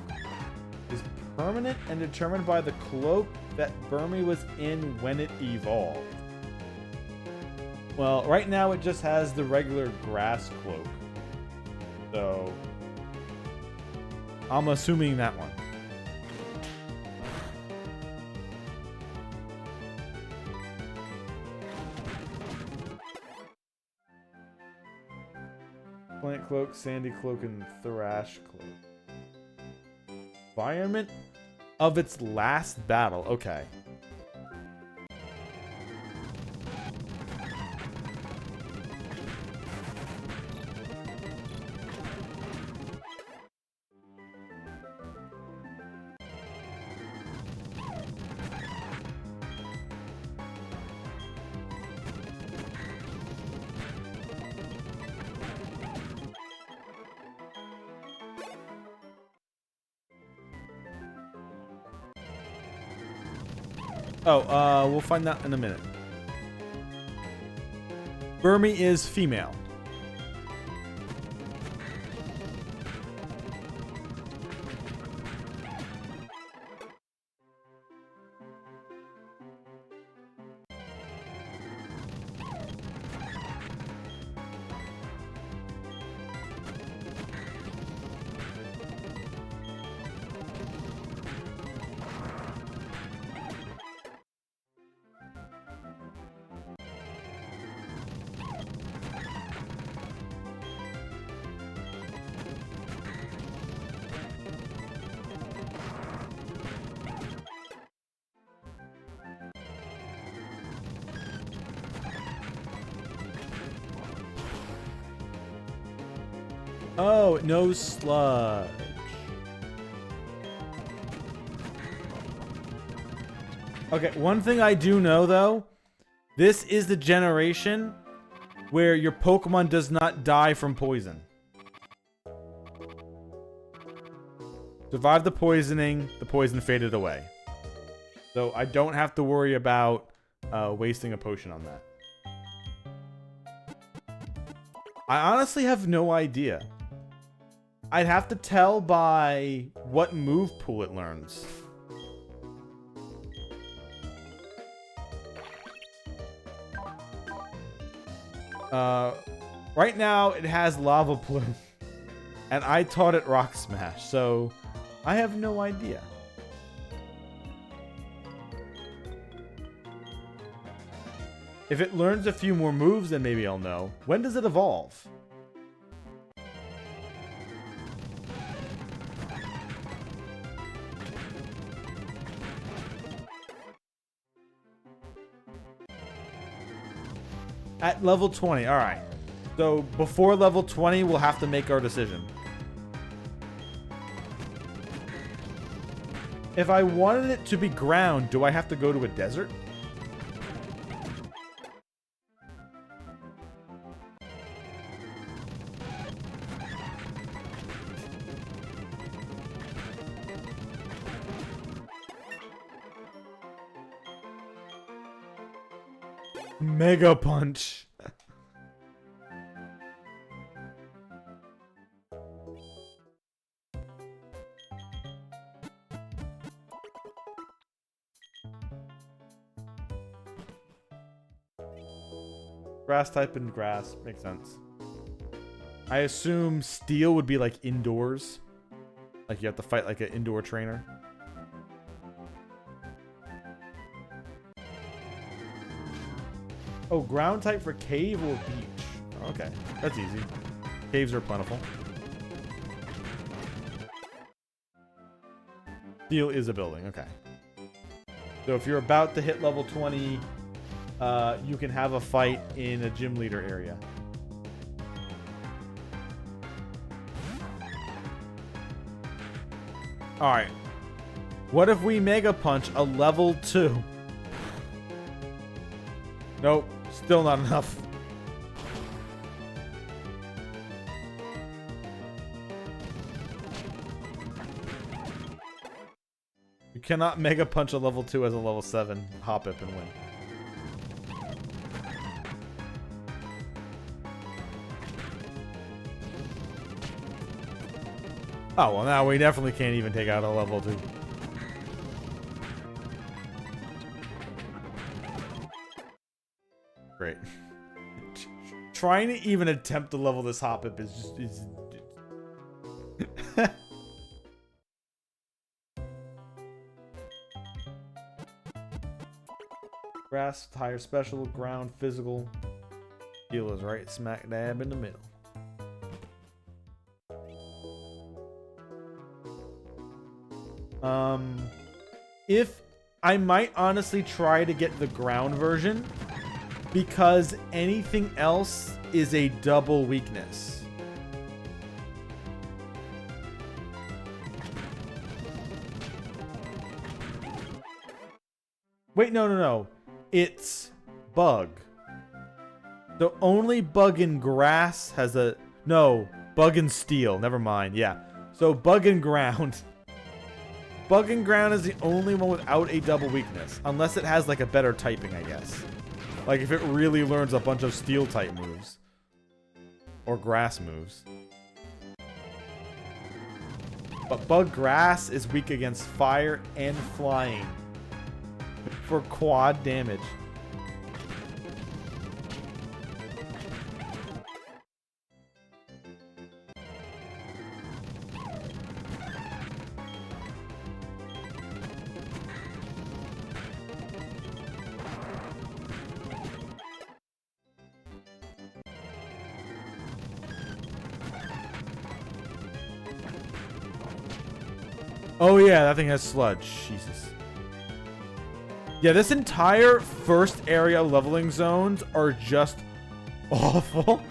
Is permanent and determined by the cloak that Burmy was in when it evolved. Well, right now it just has the regular grass cloak. So, I'm assuming that one. Plant cloak, sandy cloak, and thrash cloak. Environment of its last battle. Okay. Oh, we'll find that in a minute. Burmy is female. Oh, no sludge. Okay, one thing I do know though, this is the generation where your Pokemon does not die from poison. Survived the poisoning, the poison faded away. So I don't have to worry about wasting a potion on that. I honestly have no idea. I'd have to tell by what move pool it learns. Right now it has Lava Plume, and I taught it Rock Smash, so I have no idea. If it learns a few more moves, then maybe I'll know. When does it evolve? At level 20, alright. So before level 20, we'll have to make our decision. If I wanted it to be ground, do I have to go to a desert? Mega Punch. Grass type and grass. Makes sense. I assume steel would be like indoors. Like you have to fight like an indoor trainer. Oh, ground type for cave or beach. Okay, that's easy. Caves are plentiful. Steel is a building, okay. So if you're about to hit level 20, you can have a fight in a gym leader area. Alright. What if we Mega Punch a level 2? Nope, still not enough. You cannot Mega Punch a level 2 as a level 7 Hoppip and win. Oh, well now we definitely can't even take out a level 2. Great. Trying to even attempt to level this Hoppip is just... Grass, higher special, ground, physical. Steel is right smack dab in the middle. If I might honestly try to get the ground version because anything else is a double weakness. Wait, no. It's bug. So only bug and grass has a... No, bug and steel. Never mind. Yeah. So bug and ground. Bug and ground is the only one without a double weakness. Unless it has like a better typing, I guess. Like if it really learns a bunch of steel type moves. Or grass moves. But bug grass is weak against fire and flying. For quad damage. Oh yeah, that thing has sludge. Jesus. Yeah, this entire first area leveling zones are just awful.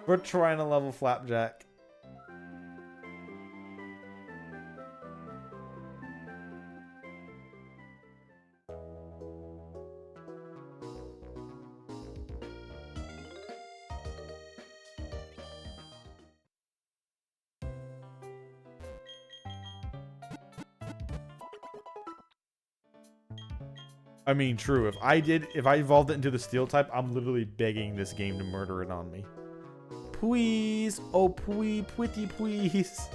We're trying to level Flapjack. I mean, true. If I evolved it into the steel type, I'm literally begging this game to murder it on me. Please, oh please, pretty please.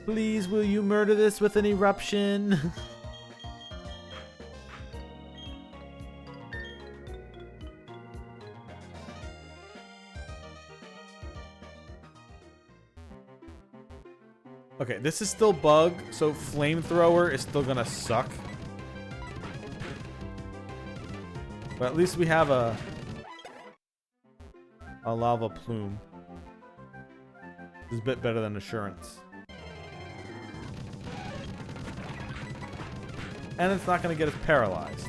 Please, will you murder this with an eruption? Okay, this is still bug, so flamethrower is still gonna suck. But at least we have a lava plume. This is a bit better than assurance. And it's not gonna get us paralyzed.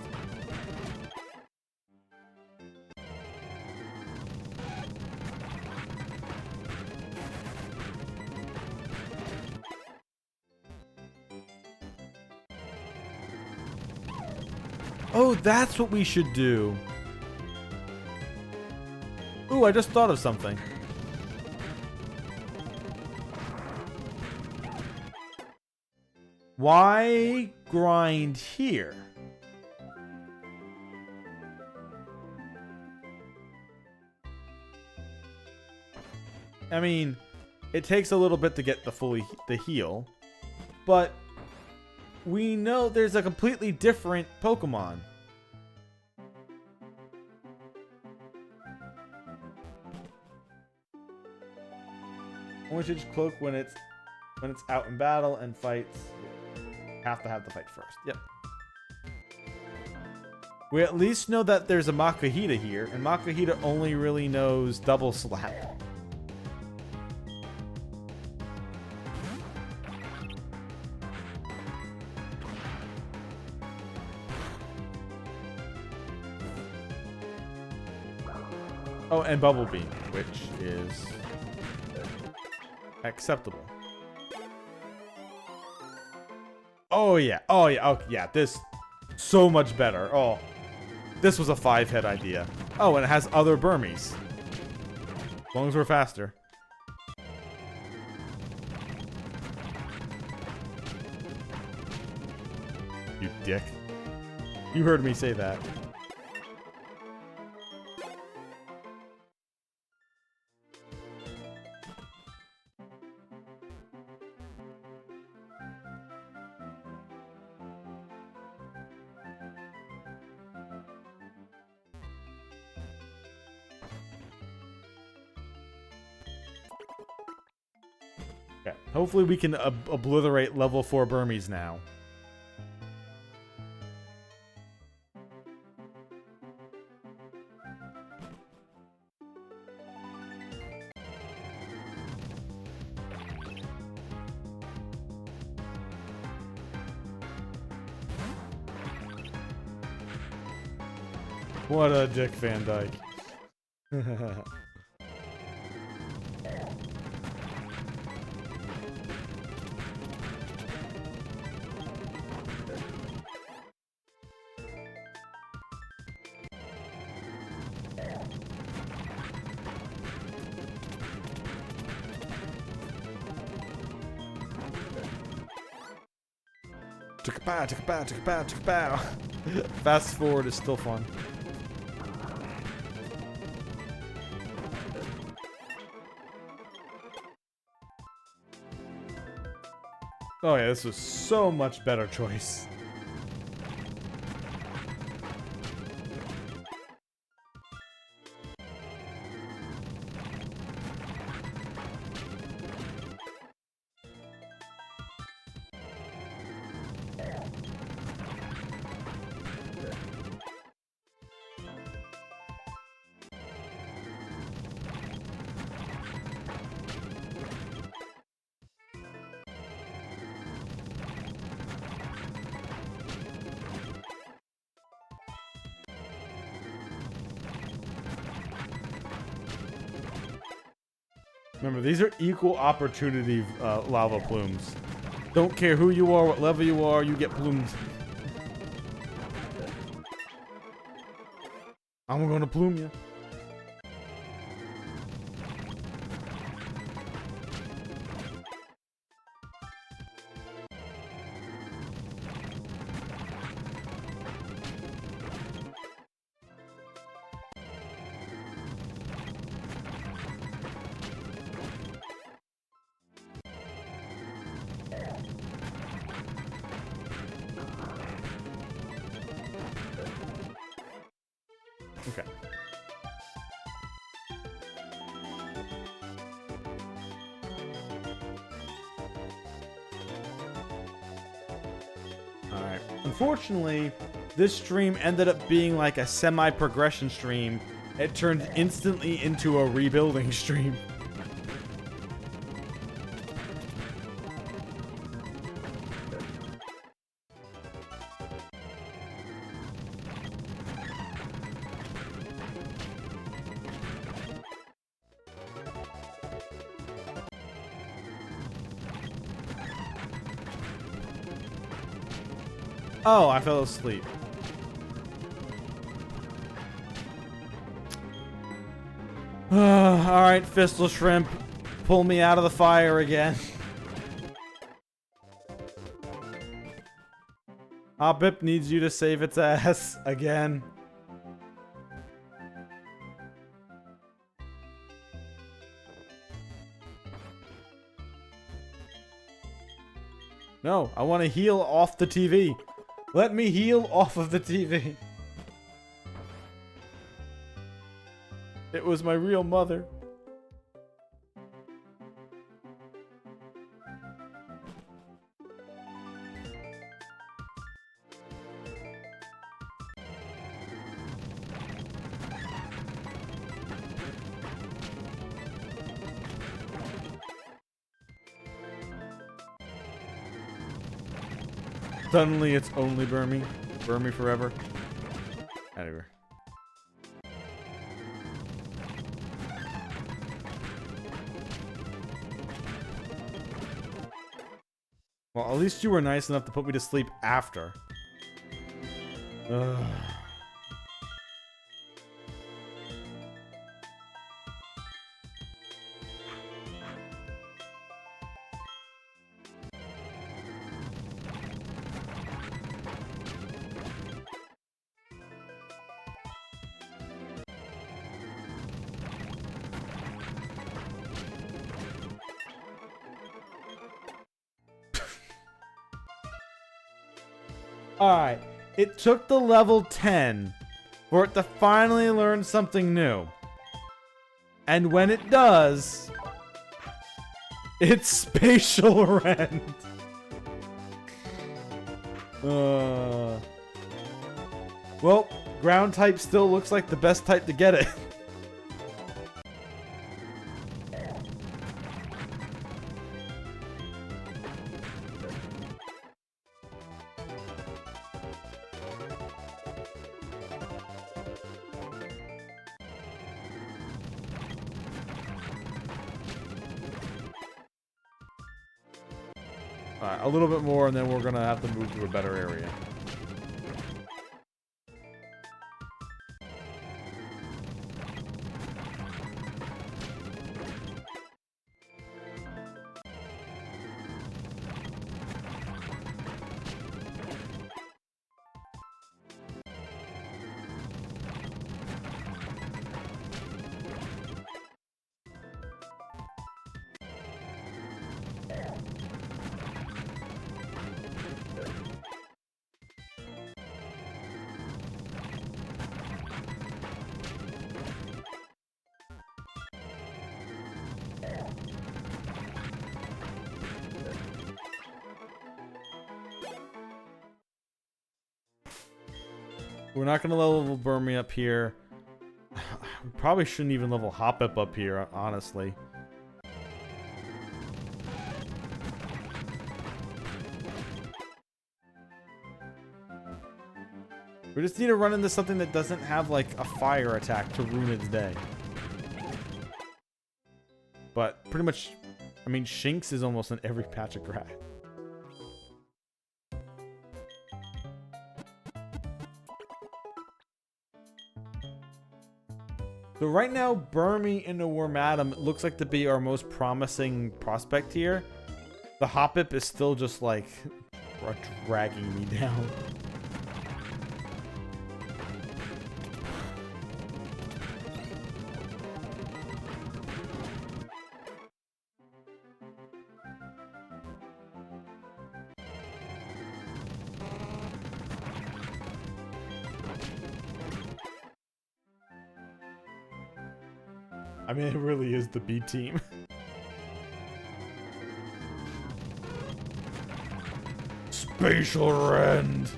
Oh, that's what we should do. Ooh, I just thought of something. Why grind here? I mean, it takes a little bit to get the heal, but we know there's a completely different Pokemon. Orange Cloak when it's out in battle and fights. Have to have the fight first. Yep. We at least know that there's a Makahita here, and Makahita only really knows double slap. Oh, and Bubble Beam, which is acceptable. Oh yeah, oh yeah, oh yeah, this so much better. Oh, this was a 5-head idea. Oh, and it has other Burmies. As long as we're faster. You dick. You heard me say that. Okay. Hopefully we can obliterate level 4 Burmies now. What a dick, Van Dyke. Chicka-pow, chicka-pow, chicka-pow, chicka-pow. Fast forward is still fun. Oh yeah, this was so much better choice. Remember, these are equal opportunity lava plumes. Don't care who you are, what level you are, you get plumed. I'm gonna plume you. Okay. Alright. Unfortunately, this stream ended up being like a semi-progression stream. It turned instantly into a rebuilding stream. Oh, I fell asleep. Alright, Fistal Shrimp. Pull me out of the fire again. Hobbip needs you to save its ass again. No, I want to heal off the TV. Let me heal off of the TV. It was my real mother. Suddenly it's only Burmy. Burmy forever. Anyway. Well, at least you were nice enough to put me to sleep after. Ugh. Alright, it took the level 10 for it to finally learn something new. And when it does, it's spatial rend. Well, ground type still looks like the best type to get it. Alright, a little bit more and then we're gonna have to move to a better area. We're not gonna level Burmy up here. We probably shouldn't even level Hoppip up here, honestly. We just need to run into something that doesn't have like a fire attack to ruin its day. But pretty much, I mean, Shinx is almost in every patch of grass. So right now, Burmy and the Wormadam looks like to be our most promising prospect here. The Hoppip is still just like dragging me down. I mean, it really is the B team. Spatial Rend!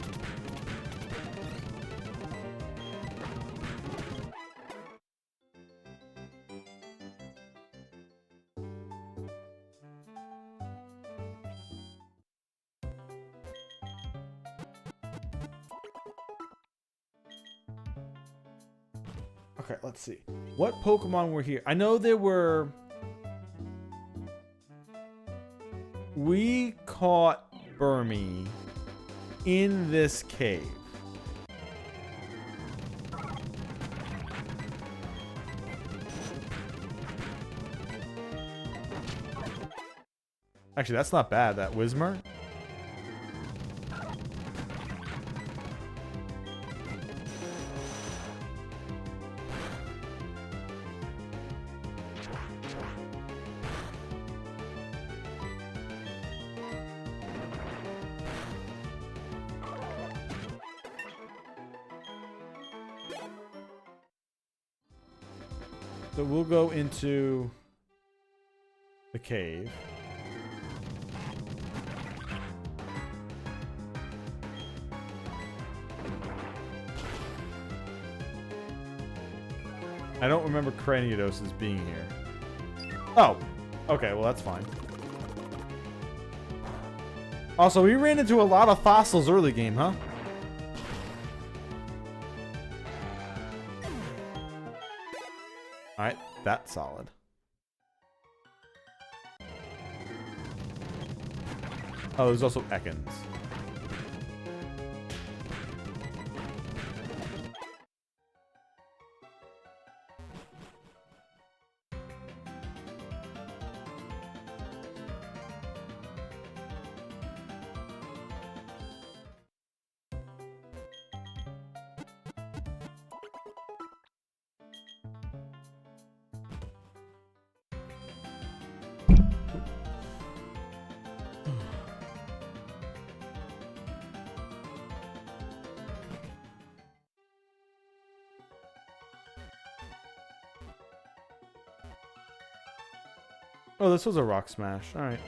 Okay, let's see. What Pokemon were here? I know there were... We caught Burmy in this cave. Actually, that's not bad, that Whismur. So we'll go into the cave. I don't remember Cranidos as being here. Oh, okay, well that's fine. Also, we ran into a lot of fossils early game, huh? Alright, that's solid. Oh, there's also Ekans. Oh, this was a rock smash. All right.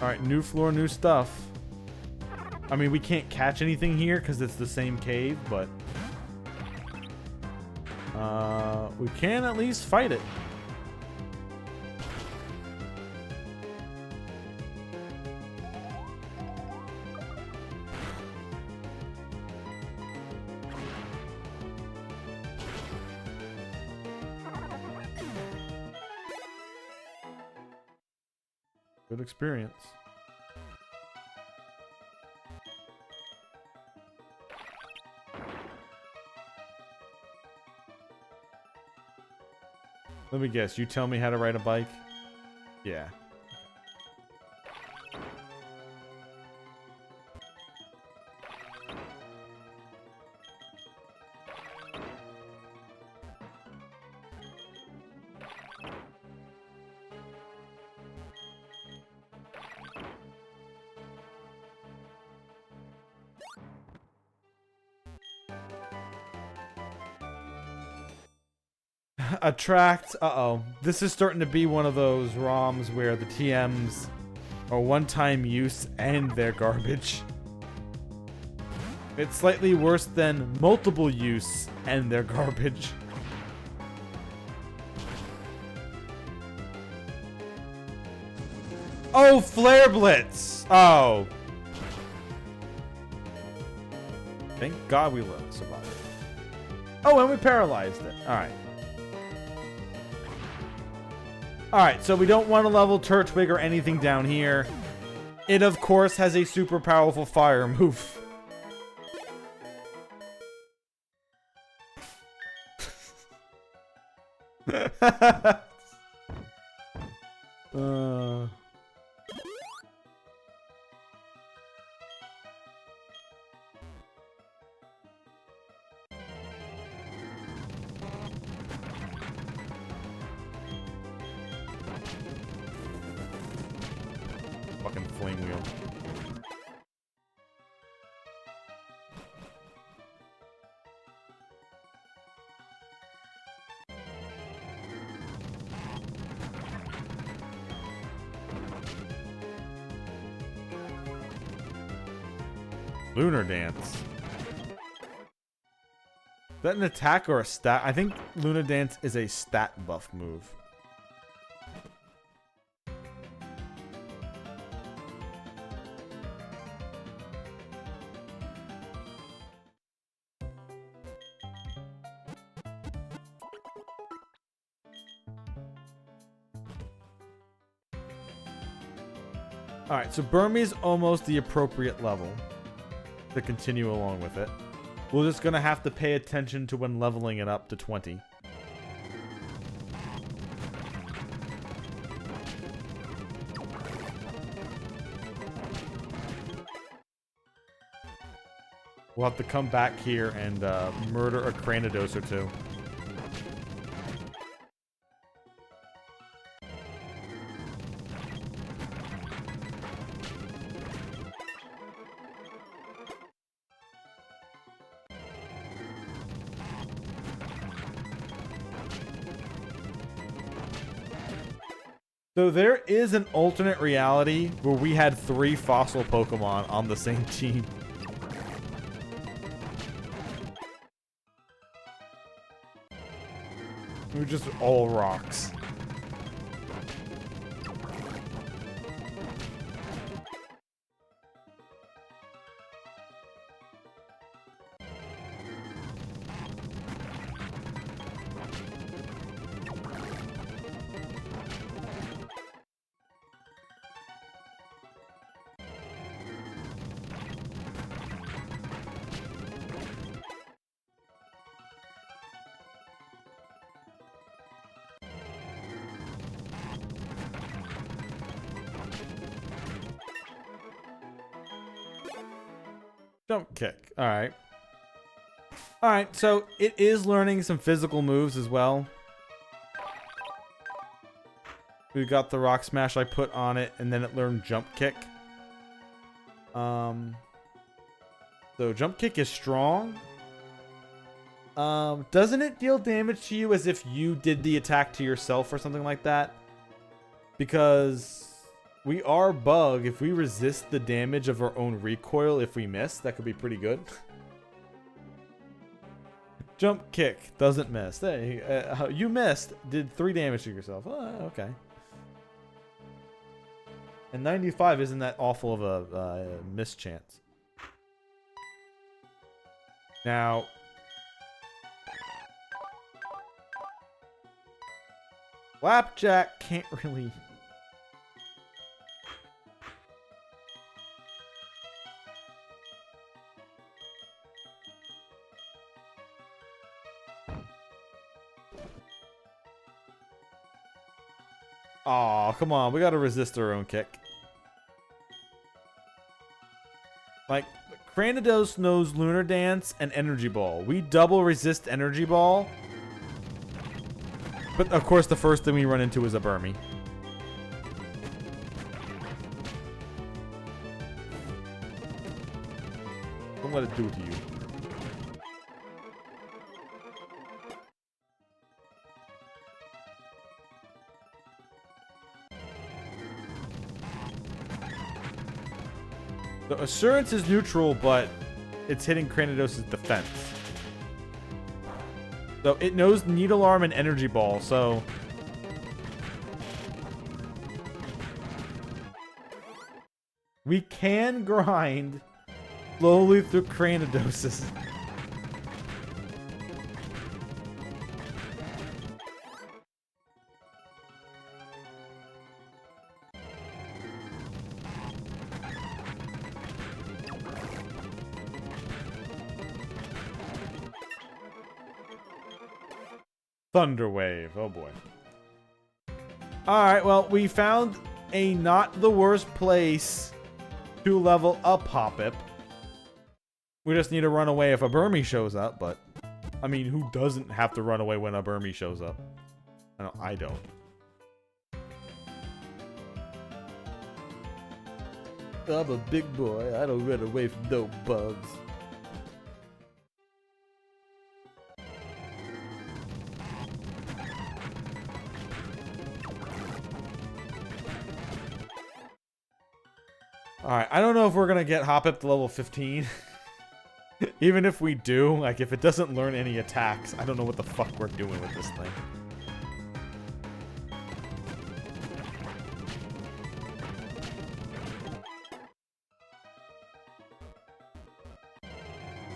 All right, new floor, new stuff. I mean, we can't catch anything here because it's the same cave, but we can at least fight it. Good experience. Let me guess, you tell me how to ride a bike? Yeah. Attract. Uh-oh. This is starting to be one of those ROMs where the TMs or one-time use and they're garbage. It's slightly worse than multiple use and they're garbage. Oh, Flare Blitz! Oh. Thank God we survived. Oh, and we paralyzed it. Alright. Alright, so we don't want to level Turtwig or anything down here. It, of course, has a super powerful fire move. Fucking flame wheel. Lunar Dance. Is that an attack or a stat? I think Lunar Dance is a stat buff move. Alright, so Burmese almost the appropriate level to continue along with it. We're just gonna have to pay attention to when leveling it up to 20. We'll have to come back here and murder a Cranidos or two. So there is an alternate reality where we had 3 fossil Pokemon on the same team. We were just all rocks. Jump kick. Alright. Alright, so it is learning some physical moves as well. We got the rock smash I put on it, and then it learned jump kick. So jump kick is strong. Doesn't it deal damage to you as if you did the attack to yourself or something like that? Because we are bug. If we resist the damage of our own recoil, if we miss, that could be pretty good. Jump kick doesn't miss. Hey, you missed. Did 3 damage to yourself. Oh, okay. And 95 isn't that awful of a miss chance. Now, Flapjack can't really. Aw, come on. We gotta resist our own kick. Like, Cranidos knows Lunar Dance and Energy Ball. We double resist Energy Ball. But, of course, the first thing we run into is a Burmy. Don't let it do it to you. So Assurance is neutral, but it's hitting Cranidos' defense. So it knows Needle Arm and Energy Ball, so... we can grind slowly through Cranidos'. Thunder Wave. Oh boy. Alright, well, we found a not the worst place to level up Hoppip. We just need to run away if a Burmy shows up, but... I mean, who doesn't have to run away when a Burmy shows up? I don't. I'm a big boy. I don't run away from no bugs. Alright, I don't know if we're gonna get Hoppip to level 15. Even if we do, like, if it doesn't learn any attacks, I don't know what the fuck we're doing with this thing.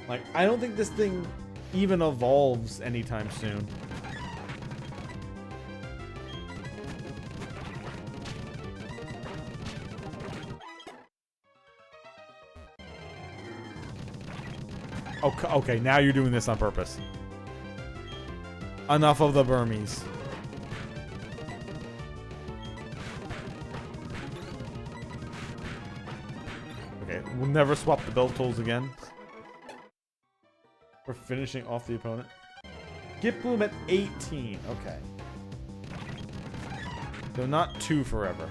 Like, I don't think this thing even evolves anytime soon. Okay, now you're doing this on purpose. Enough of the Burmies. Okay, we'll never swap the belt tools again. We're finishing off the opponent. Get Bloom at 18. Okay. So not 2 forever.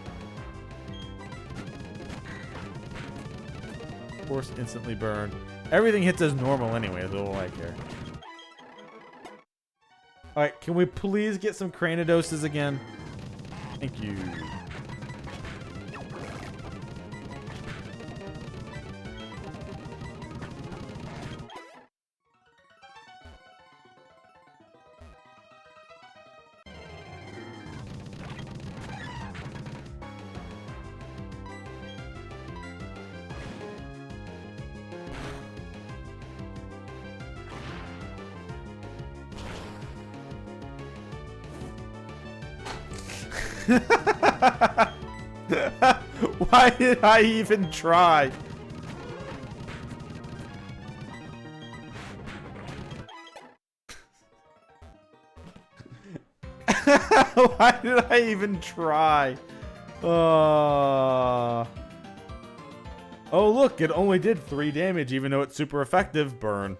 Force instantly burn. Everything hits as normal anyway, is all I care. Alright, can we please get some Cranidoses again? Thank you. Why did I even try? Why did I even try? Oh look, it only did 3 damage even though it's super effective. Burn.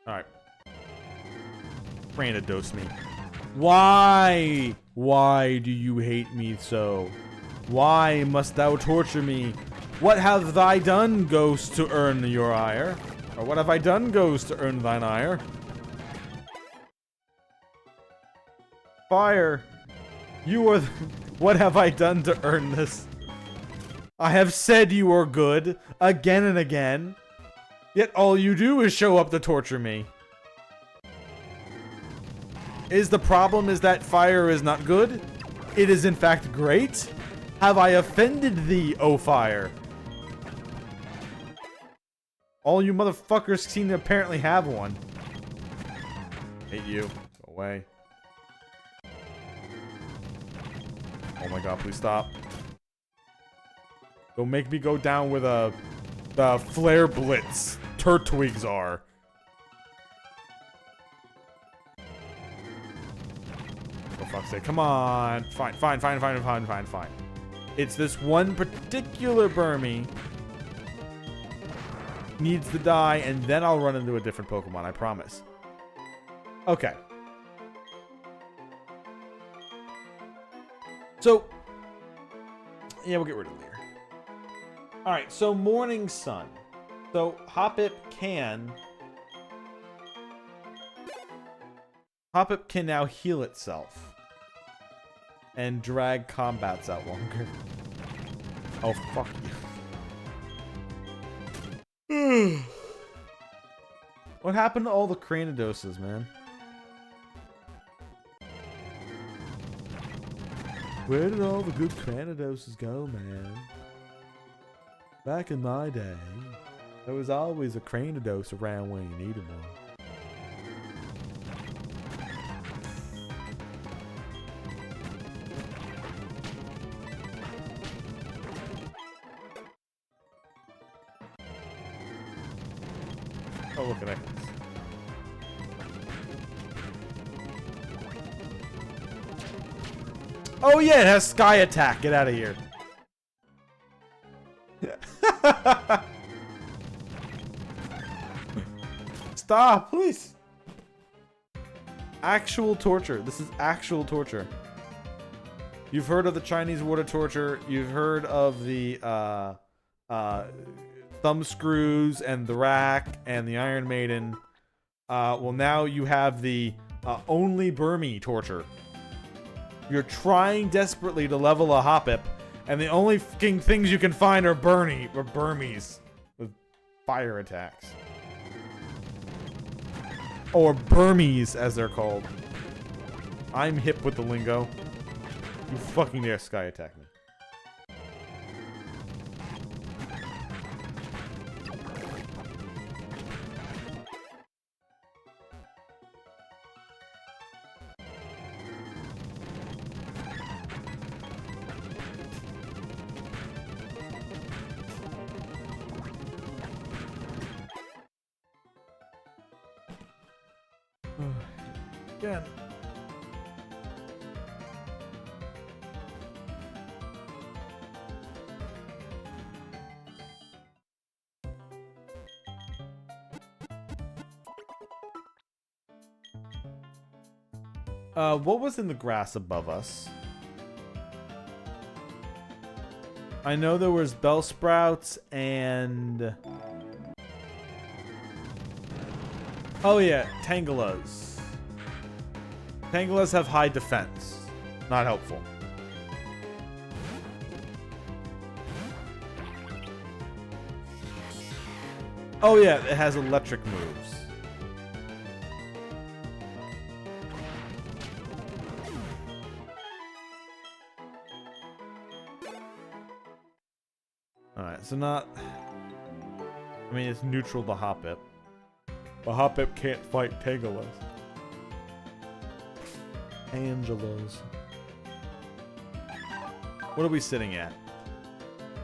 Alright. Dose me. Why? Why do you hate me so? Why must thou torture me? What have thy done, ghost, to earn your ire? Or what have I done, ghost, to earn thine ire? Fire! You are what have I done to earn this? I have said you are good, again and again. Yet all you do is show up to torture me. Is the problem is that fire is not good? It is in fact great? Have I offended thee, O fire? All you motherfuckers seem to apparently have one. Hate you. Go away. Oh my god, please stop. Don't make me go down with the Flare Blitz. Turtwigs are. For fuck's sake, come on. Fine. It's this one particular Burmy needs to die, and then I'll run into a different Pokemon, I promise. Okay. So, yeah, we'll get rid of Leer. All right, so Morning Sun. So Hoppip can now heal itself and drag combats out longer. Oh, fuck you. What happened to all the Cranidoses, man? Where did all the good Cranidoses go, man? Back in my day, there was always a Cranidose around when you needed one. Oh, look at that. Oh yeah, it has Sky Attack. Get out of here. Stop, please. Actual torture. This is actual torture. You've heard of the Chinese water torture. You've heard of the thumb screws and the rack and the Iron Maiden. Well, now you have the only Burmy torture. You're trying desperately to level a Hoppip, and the only fucking things you can find are Burmies with fire attacks. Or Burmies, as they're called. I'm hip with the lingo. You fucking dare Sky Attack me. Again. What was in the grass above us? I know there was bell sprouts and... Oh yeah, Tangalas. Tangalas have high defense. Not helpful. Oh yeah, it has electric moves. Alright, so not... I mean, it's neutral to Hoppip. But Hoppip can't fight Tangalas. Angelos. What are we sitting at?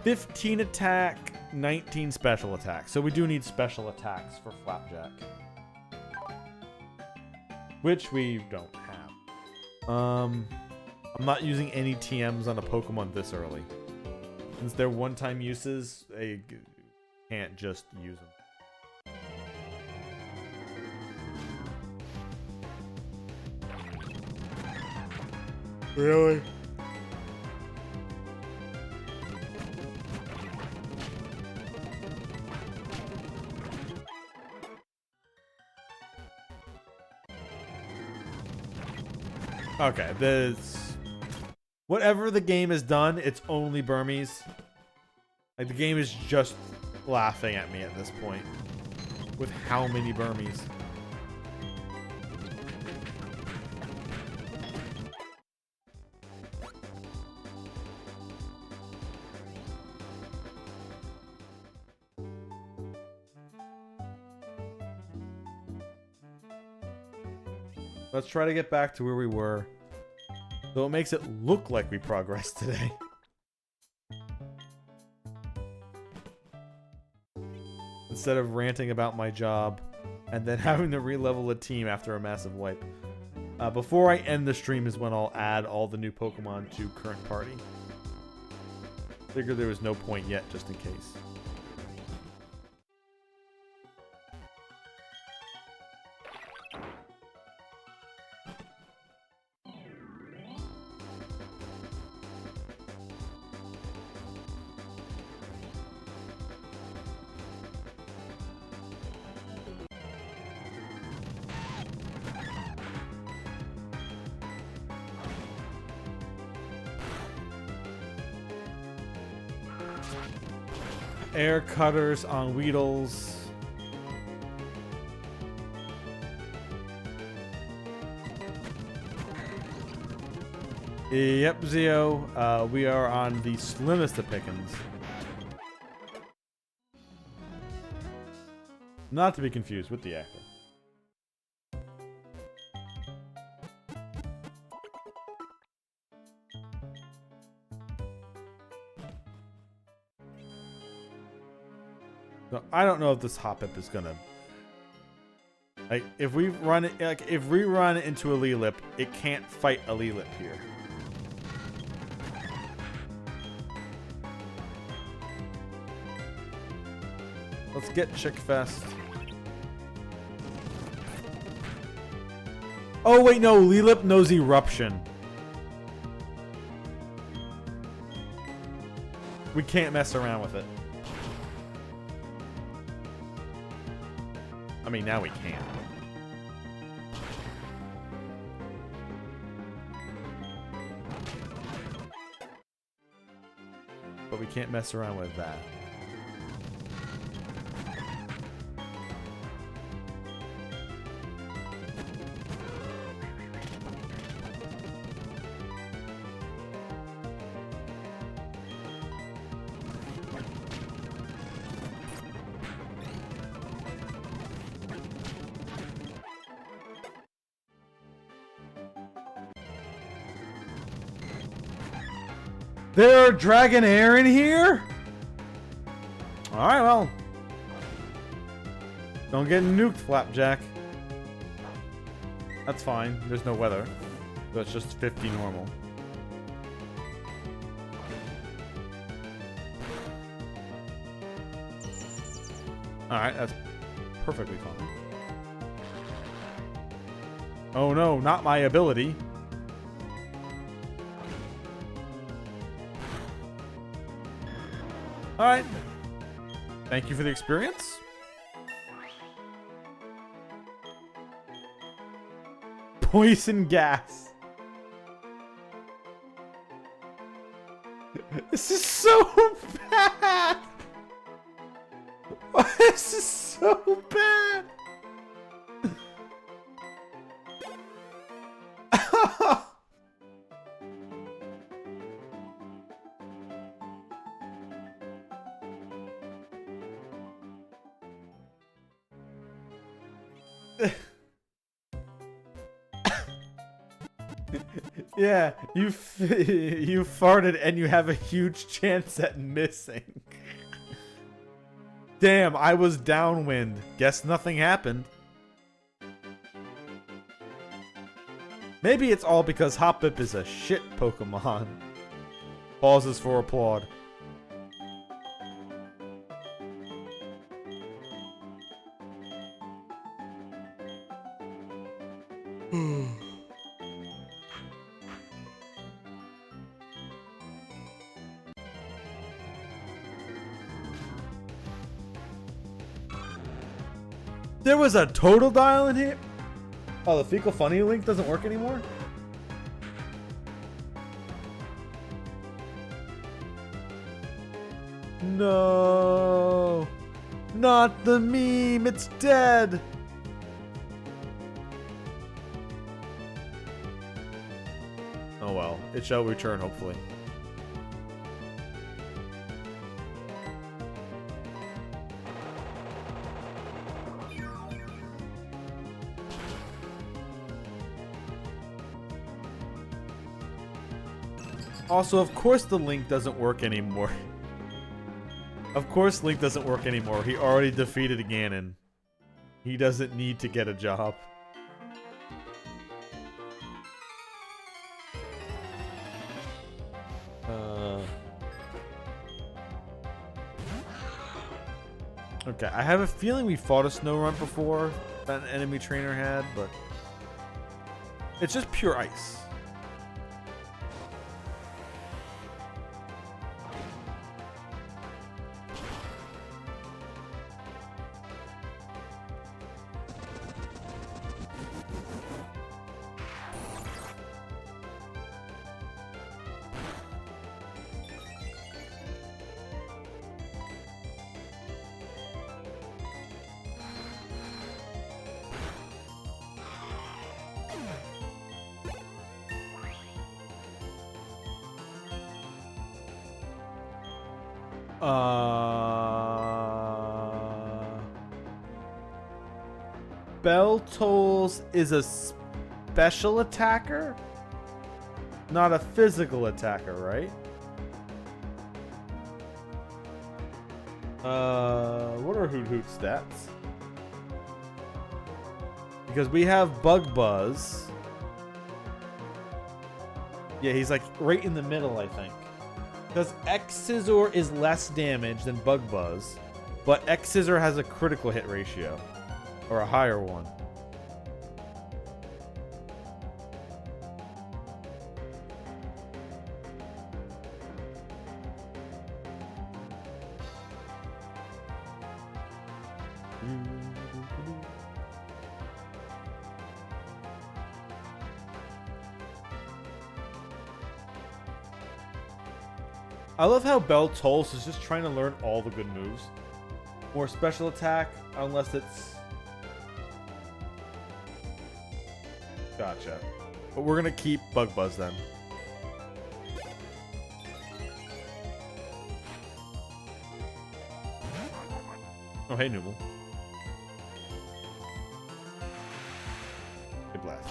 15 attack, 19 special attack. So we do need special attacks for Flapjack. Which we don't have. I'm not using any TMs on a Pokemon this early. Since they're one-time uses, they can't just use them. Really? Okay, this... Whatever the game has done, it's only Burmese. Like, the game is just laughing at me at this point. With how many Burmese. Let's try to get back to where we were. Though it makes it look like we progressed today. Instead of ranting about my job and then having to re-level a team after a massive wipe. Before I end the stream is when I'll add all the new Pokemon to current party. Figured there was no point yet, just in case. Air cutters on Weedles. Yep, Zio. We are on the slimmest of pickings. Not to be confused with the actor. So I don't know if this Hoppip is gonna, like, if we run it, like, if we run into a Lilip, it can't fight a Lilip here. Let's get Chickfest. Oh wait, no, Lilip knows Eruption. We can't mess around with it. I mean, now we can. But we can't mess around with that. There are Dragonair in here? Alright, well. Don't get nuked, Flapjack. That's fine. There's no weather. So it's just 50 normal. Alright, that's perfectly fine. Oh no, not my ability. Alright. Thank you for the experience. Poison gas. This is so bad. This is so bad. Yeah, you farted and you have a huge chance at missing. Damn, I was downwind. Guess nothing happened. Maybe it's all because Hoppip is a shit Pokemon. Pauses for applaud. There was a total dial in here? Oh, the fecal funny link doesn't work anymore? No. Not the meme, it's dead. Oh well, it shall return hopefully. Also, of course the link doesn't work anymore. Of course Link doesn't work anymore. He already defeated Ganon. He doesn't need to get a job. Okay, I have a feeling we fought a snow run before that an enemy trainer had, but it's just pure ice. Bell Tolls is a special attacker, not a physical attacker, right? What are Hoot Hoot stats? Because we have Bug Buzz. Yeah, he's like right in the middle, I think. Because X Scissor is less damage than Bug Buzz, but X Scissor has a critical hit ratio, or a higher one. I love how Bell Tolls is just trying to learn all the good moves. More special attack, unless it's... Gotcha. But we're gonna keep Bug Buzz then. Oh, hey, Nooble. Good blast.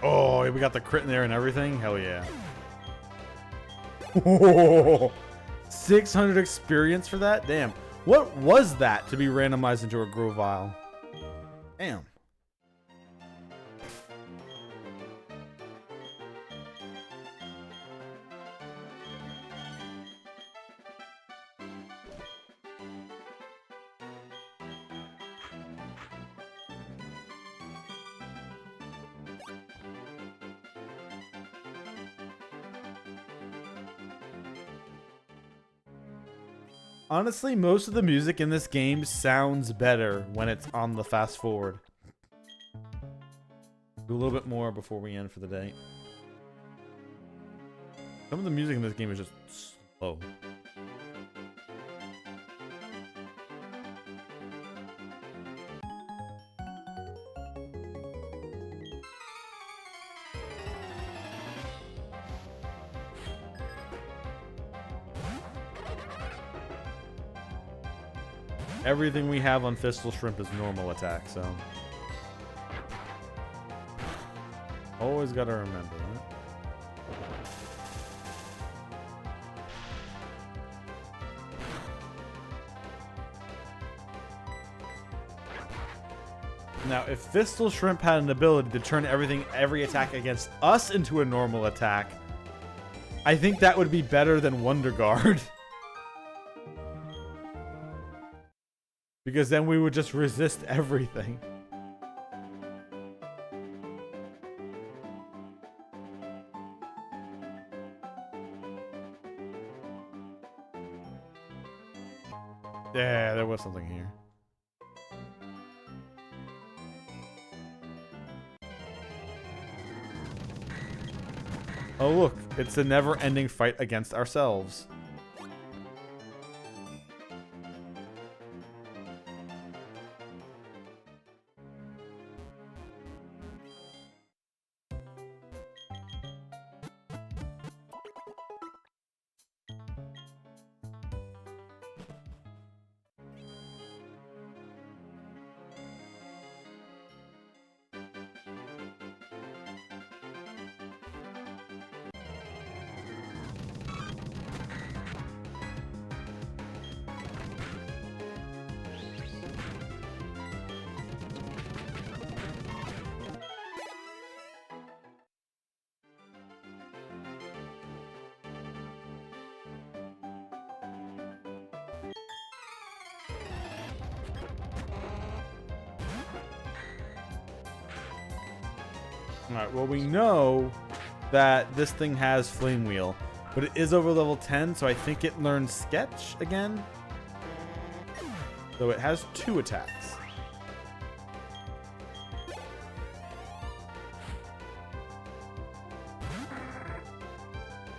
Oh, we got the crit in there and everything? Hell yeah. 600 experience for that? Damn. What was that to be randomized into a Grovyle? Damn. Honestly, most of the music in this game sounds better when it's on the fast forward. Do a little bit more before we end for the day. Some of the music in this game is just slow. Everything we have on Fistal Shrimp is normal attack, so... Always gotta remember that. Now, if Fistal Shrimp had an ability to turn every attack against us into a normal attack, I think that would be better than Wonder Guard. Because then we would just resist everything. Yeah, there was something here. Oh look, it's a never-ending fight against ourselves. Alright, well, we know that this thing has Flame Wheel, but it is over level 10, so I think it learns Sketch again. So it has 2 attacks.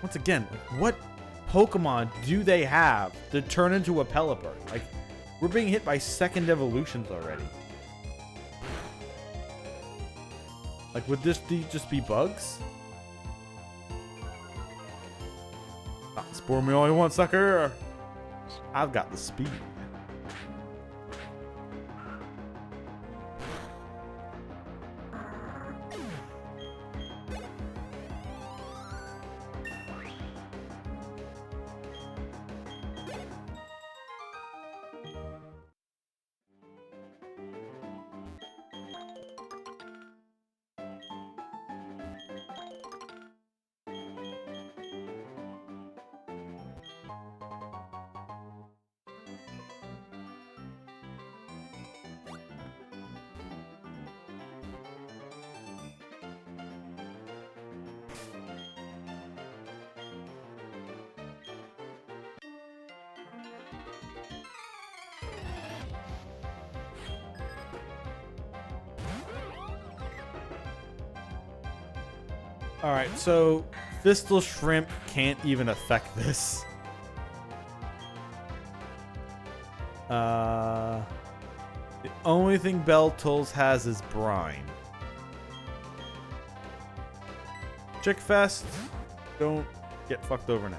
Once again, what Pokemon do they have to turn into a Pelipper? Like, we're being hit by second evolutions already. Like, would this just be bugs? Spore me all you want, sucker. I've got the speed. Alright, so Fistal Shrimp can't even affect this. The only thing Beltol's has is Brine. Chickfest, don't get fucked over now.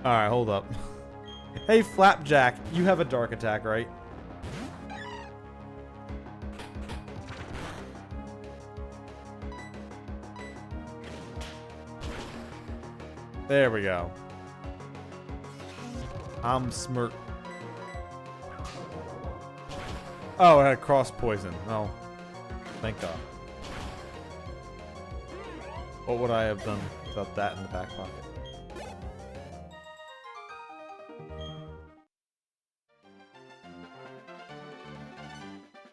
Alright, hold up. Hey, Flapjack, you have a dark attack, right? There we go. I'm smirk. Oh, I had cross poison. Oh, thank God. What would I have done without that in the back pocket?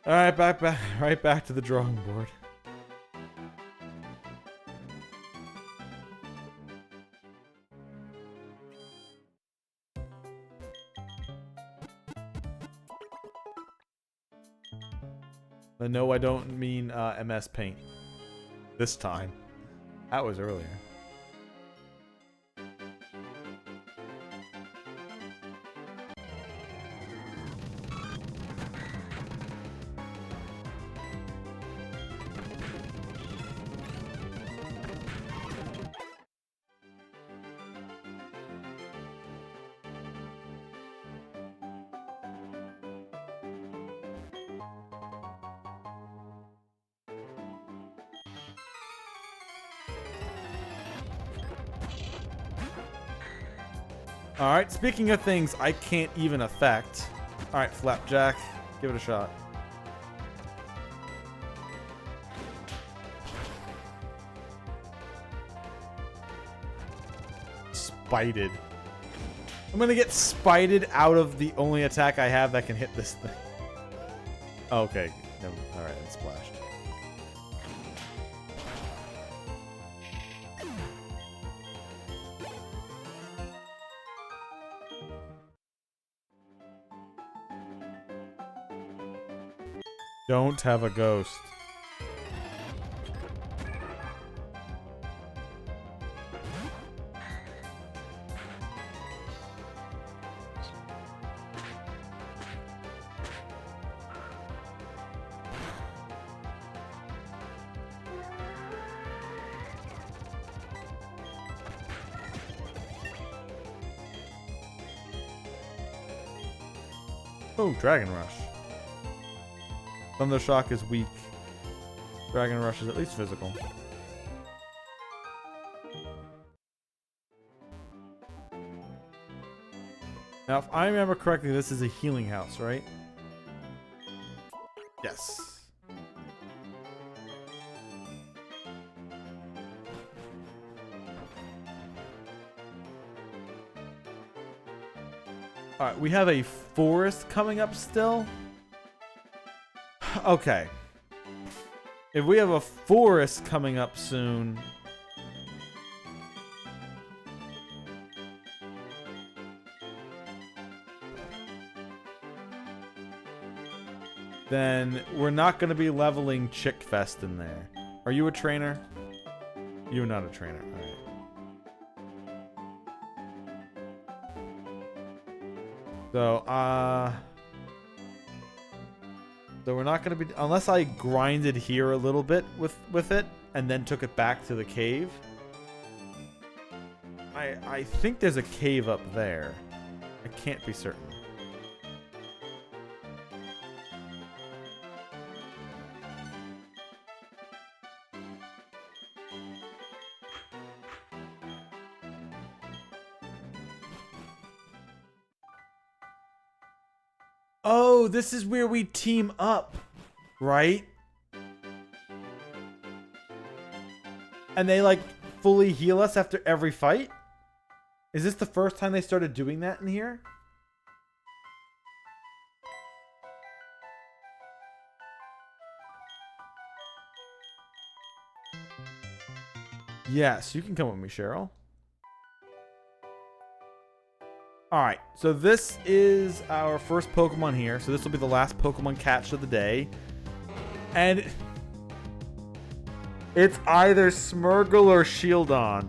Alright, right back to the drawing board. But no, I don't mean MS Paint. This time. That was earlier. Alright, speaking of things I can't even affect. Alright, Flapjack, give it a shot. Spited. I'm gonna get spited out of the only attack I have that can hit this thing. Okay, no, alright, it splashed. Don't have a ghost. Oh, Dragon Rush. Thunder Shock is weak. Dragon Rush is at least physical. Now, if I remember correctly, this is a healing house, right? Yes. Alright, we have a forest coming up still. Okay. If we have a forest coming up soon... then we're not going to be leveling Chick Fest in there. Are you a trainer? You're not a trainer. Alright. So we're not going to be... unless I grinded here a little bit with it and then took it back to the cave. I think there's a cave up there. I can't be certain. Oh, this is where we team up, right? And they like fully heal us after every fight? Is this the first time they started doing that in here? Yes, you can come with me, Cheryl. Alright, so this is our first Pokemon here. So this will be the last Pokemon catch of the day. And it's either Smeargle or Shieldon.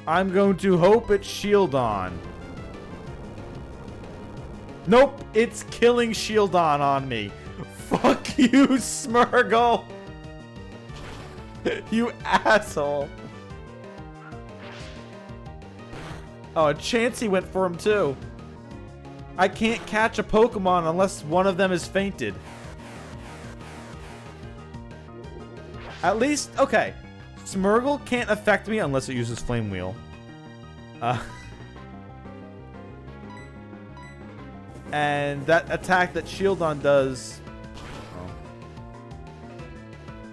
I'm going to hope it's Shieldon. Nope, it's killing Shieldon on me. Fuck you, Smeargle. You asshole. Oh, a Chansey went for him too. I can't catch a Pokemon unless one of them is fainted. At least, okay. Smeargle can't affect me unless it uses Flame Wheel. And that attack that Shieldon does...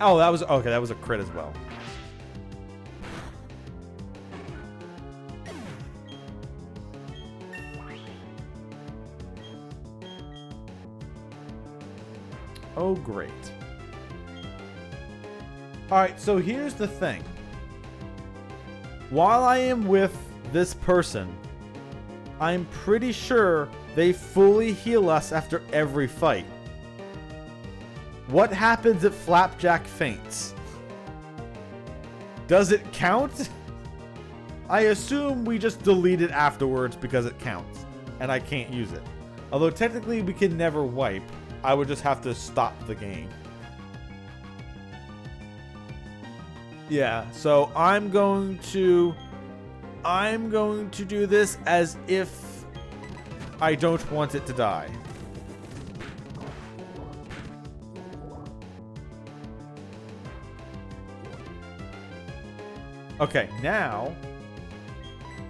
oh, that was... okay, that was a crit as well. Oh, great. Alright, so here's the thing. While I am with this person, I'm pretty sure they fully heal us after every fight. What happens if Flapjack faints? Does it count? I assume we just delete it afterwards because it counts, and I can't use it. Although technically we can never wipe. I would just have to stop the game. Yeah, so I'm going to do this as if I don't want it to die. Okay, now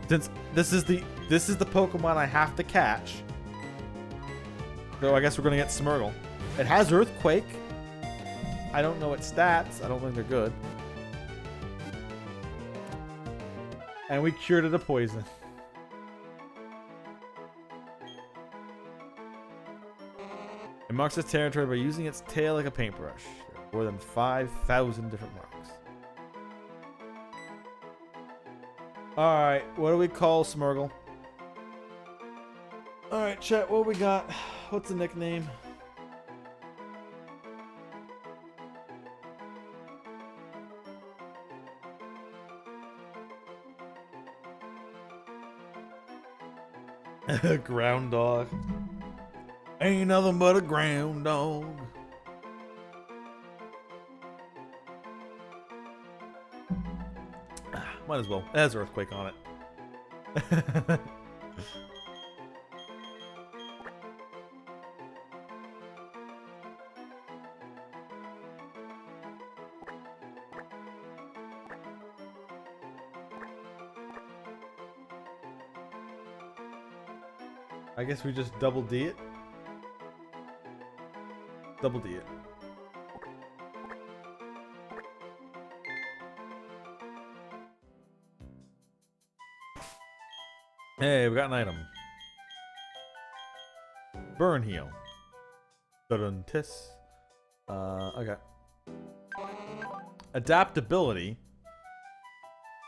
since this is the Pokemon I have to catch. So I guess we're gonna get Smeargle. It has Earthquake. I don't know its stats. I don't think they're good. And we cured it of poison. It marks its territory by using its tail like a paintbrush. There are more than 5,000 different marks. Alright, what do we call Smeargle? Alright, chat, what we got? What's the nickname? Ground dog. Ain't nothing but a ground dog. Might as well. It has Earthquake on it. I guess we just double D it. Double D it. Hey, we got an item. Burn heal. Dun-tis. Okay. Adaptability.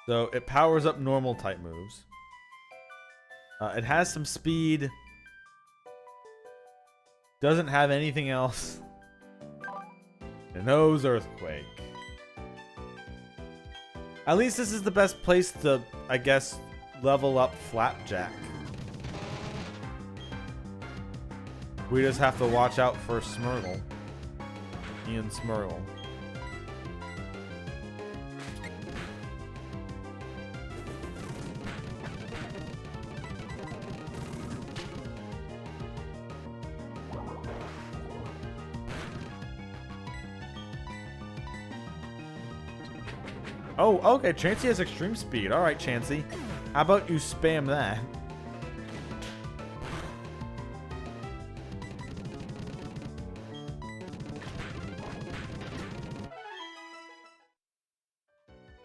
So it powers up normal type moves. It has some speed. Doesn't have anything else. It knows earthquake. At least this is the best place to, I guess, level up Flapjack. We just have to watch out for Smurgle. Ian Smurgle. Oh, okay. Chansey has extreme speed. All right, Chansey. How about you spam that?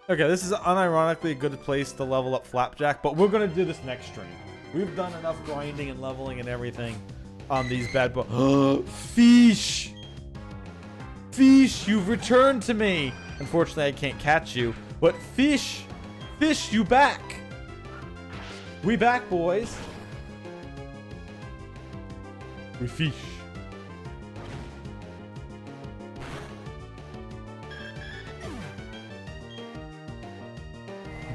Okay, this is unironically a good place to level up Flapjack, but we're going to do this next stream. We've done enough grinding and leveling and everything on these bad boys. Fish! Fish, you've returned to me! Unfortunately, I can't catch you. But Fish! Fish, you back! We back, boys. We fish.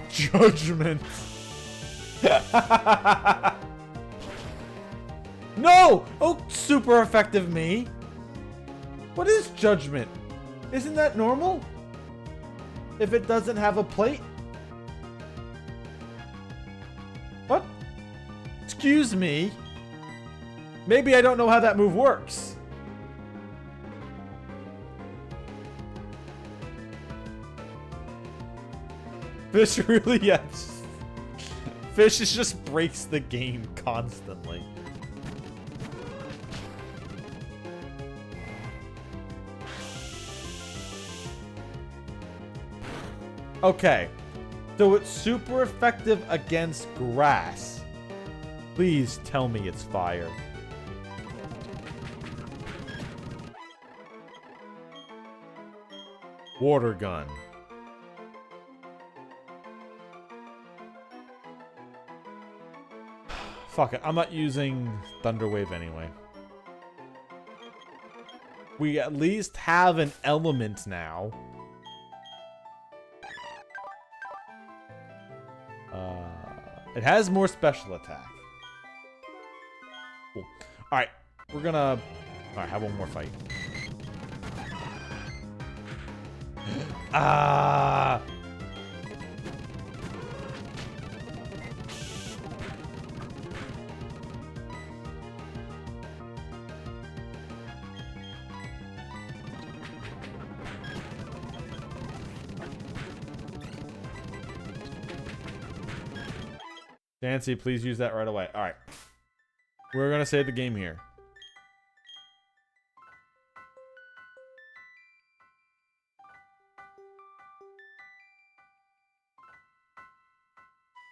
Judgment. No! Oh, super effective me. What is judgment? Isn't that normal? If it doesn't have a plate? What? Excuse me. Maybe I don't know how that move works. Fish really, yes. Fish just breaks the game constantly. Okay. So it's super effective against grass. Please tell me it's fire. Water gun. Fuck it, I'm not using Thunder Wave anyway. We at least have an element now. It has more special attack. Cool. Alright, we're gonna... Alright, have one more fight. Ah! Nancy, please use that right away. All right. We're going to save the game here.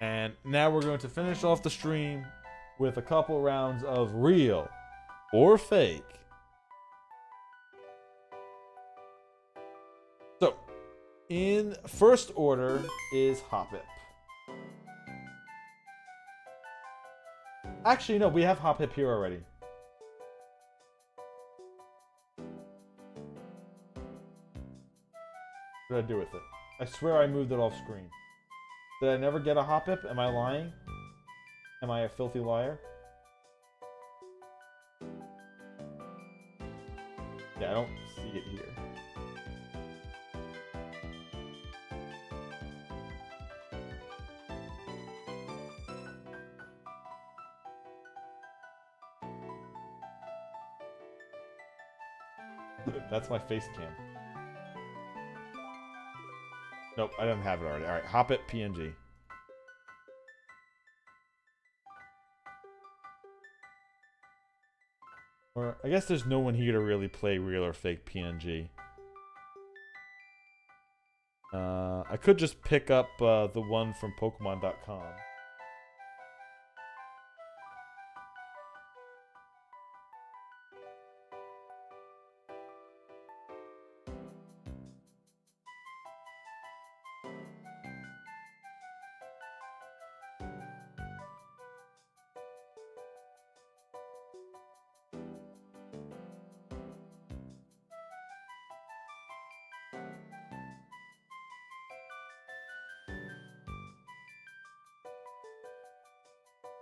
And now we're going to finish off the stream with a couple rounds of real or fake. So, in first order is Hoppip. Actually, no, we have Hoppip here already. What did I do with it? I swear I moved it off screen. Did I never get a Hoppip? Am I lying? Am I a filthy liar? Yeah, I don't see it here. That's my face cam. Nope, I don't have it already. Alright, Hoppip PNG. Or I guess there's no one here to really play real or fake PNG. I could just pick up the one from Pokemon.com.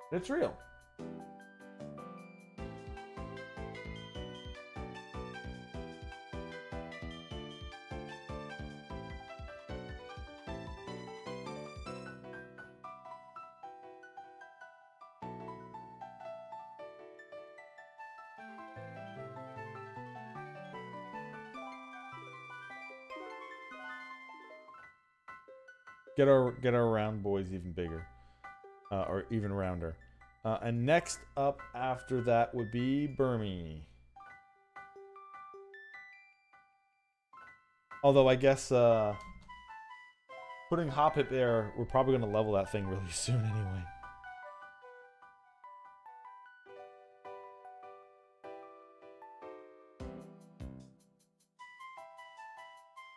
It's real. Get our round boys even bigger, or even rounder. And next up after that would be Burmy. Although I guess putting Hoppip there, we're probably going to level that thing really soon anyway.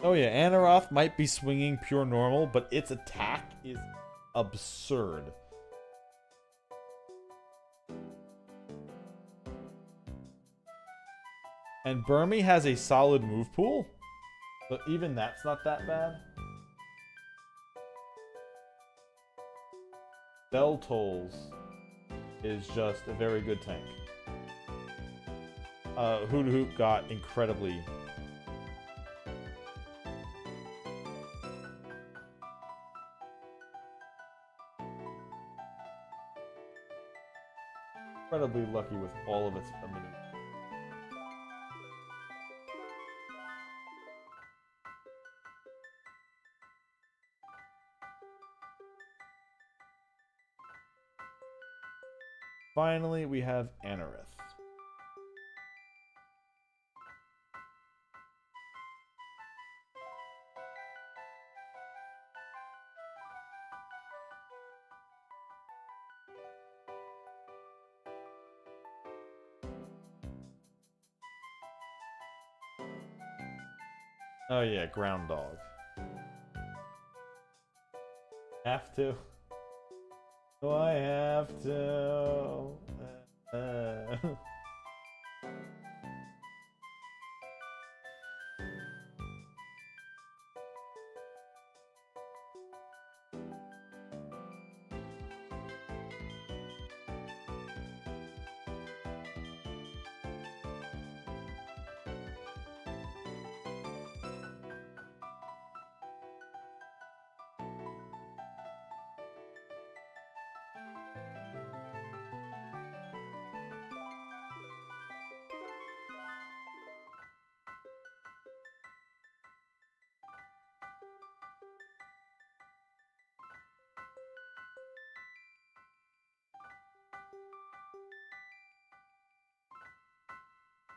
Oh yeah, Anaroth might be swinging pure normal, but its attack is absurd. And Burmy has a solid move pool, so even that's not that bad. Bell Tolls is just a very good tank. Hoot Hoot got incredibly... incredibly lucky with all of its maneuvers. Finally, we have Anorith. Oh yeah, Ground Dog. Have to. Do I have to?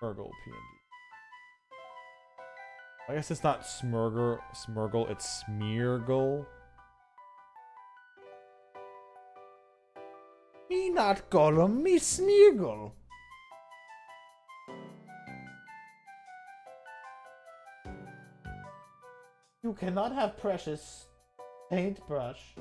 Smurgle PNG. I guess it's not Smurgle, it's Smeargle. Me not Gollum, me Smeargle. You cannot have precious paintbrush.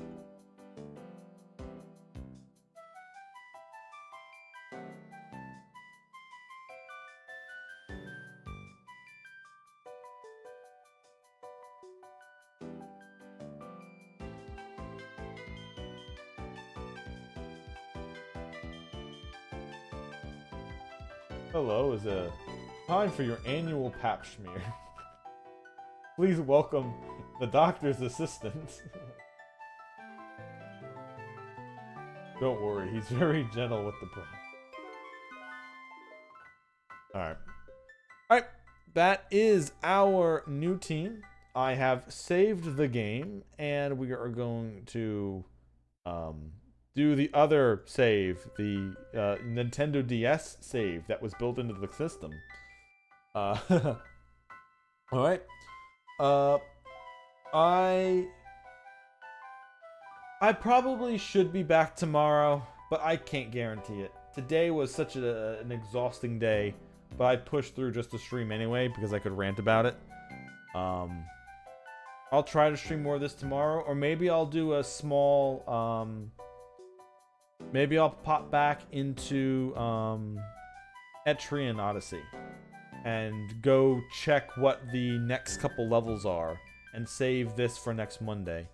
Hello, is a time for your annual pap smear. Please welcome the doctor's assistant. Don't worry, he's very gentle with the brush. Alright. Alright, that is our new team. I have saved the game, and we are going to do the other save, the Nintendo DS save that was built into the system. All right. I probably should be back tomorrow, but I can't guarantee it. Today was such an exhausting day, but I pushed through just to stream anyway because I could rant about it. I'll try to stream more of this tomorrow, or maybe I'll do a small. Maybe I'll pop back into Etrian Odyssey and go check what the next couple levels are and save this for next Monday.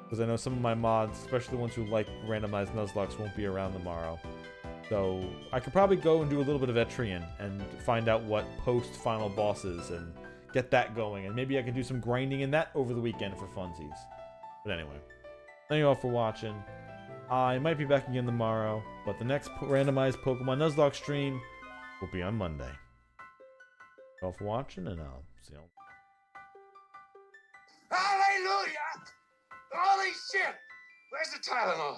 Because I know some of my mods, especially the ones who like randomized nuzlocks, won't be around tomorrow. So I could probably go and do a little bit of Etrian and find out what post-final boss is and get that going. And maybe I can do some grinding in that over the weekend for funsies. But anyway, thank you all for watching. I might be back again tomorrow, but the next randomized Pokemon Nuzlocke stream will be on Monday. Thank you all for watching, and I'll see you all. Hallelujah! Holy shit! Where's the Tylenol?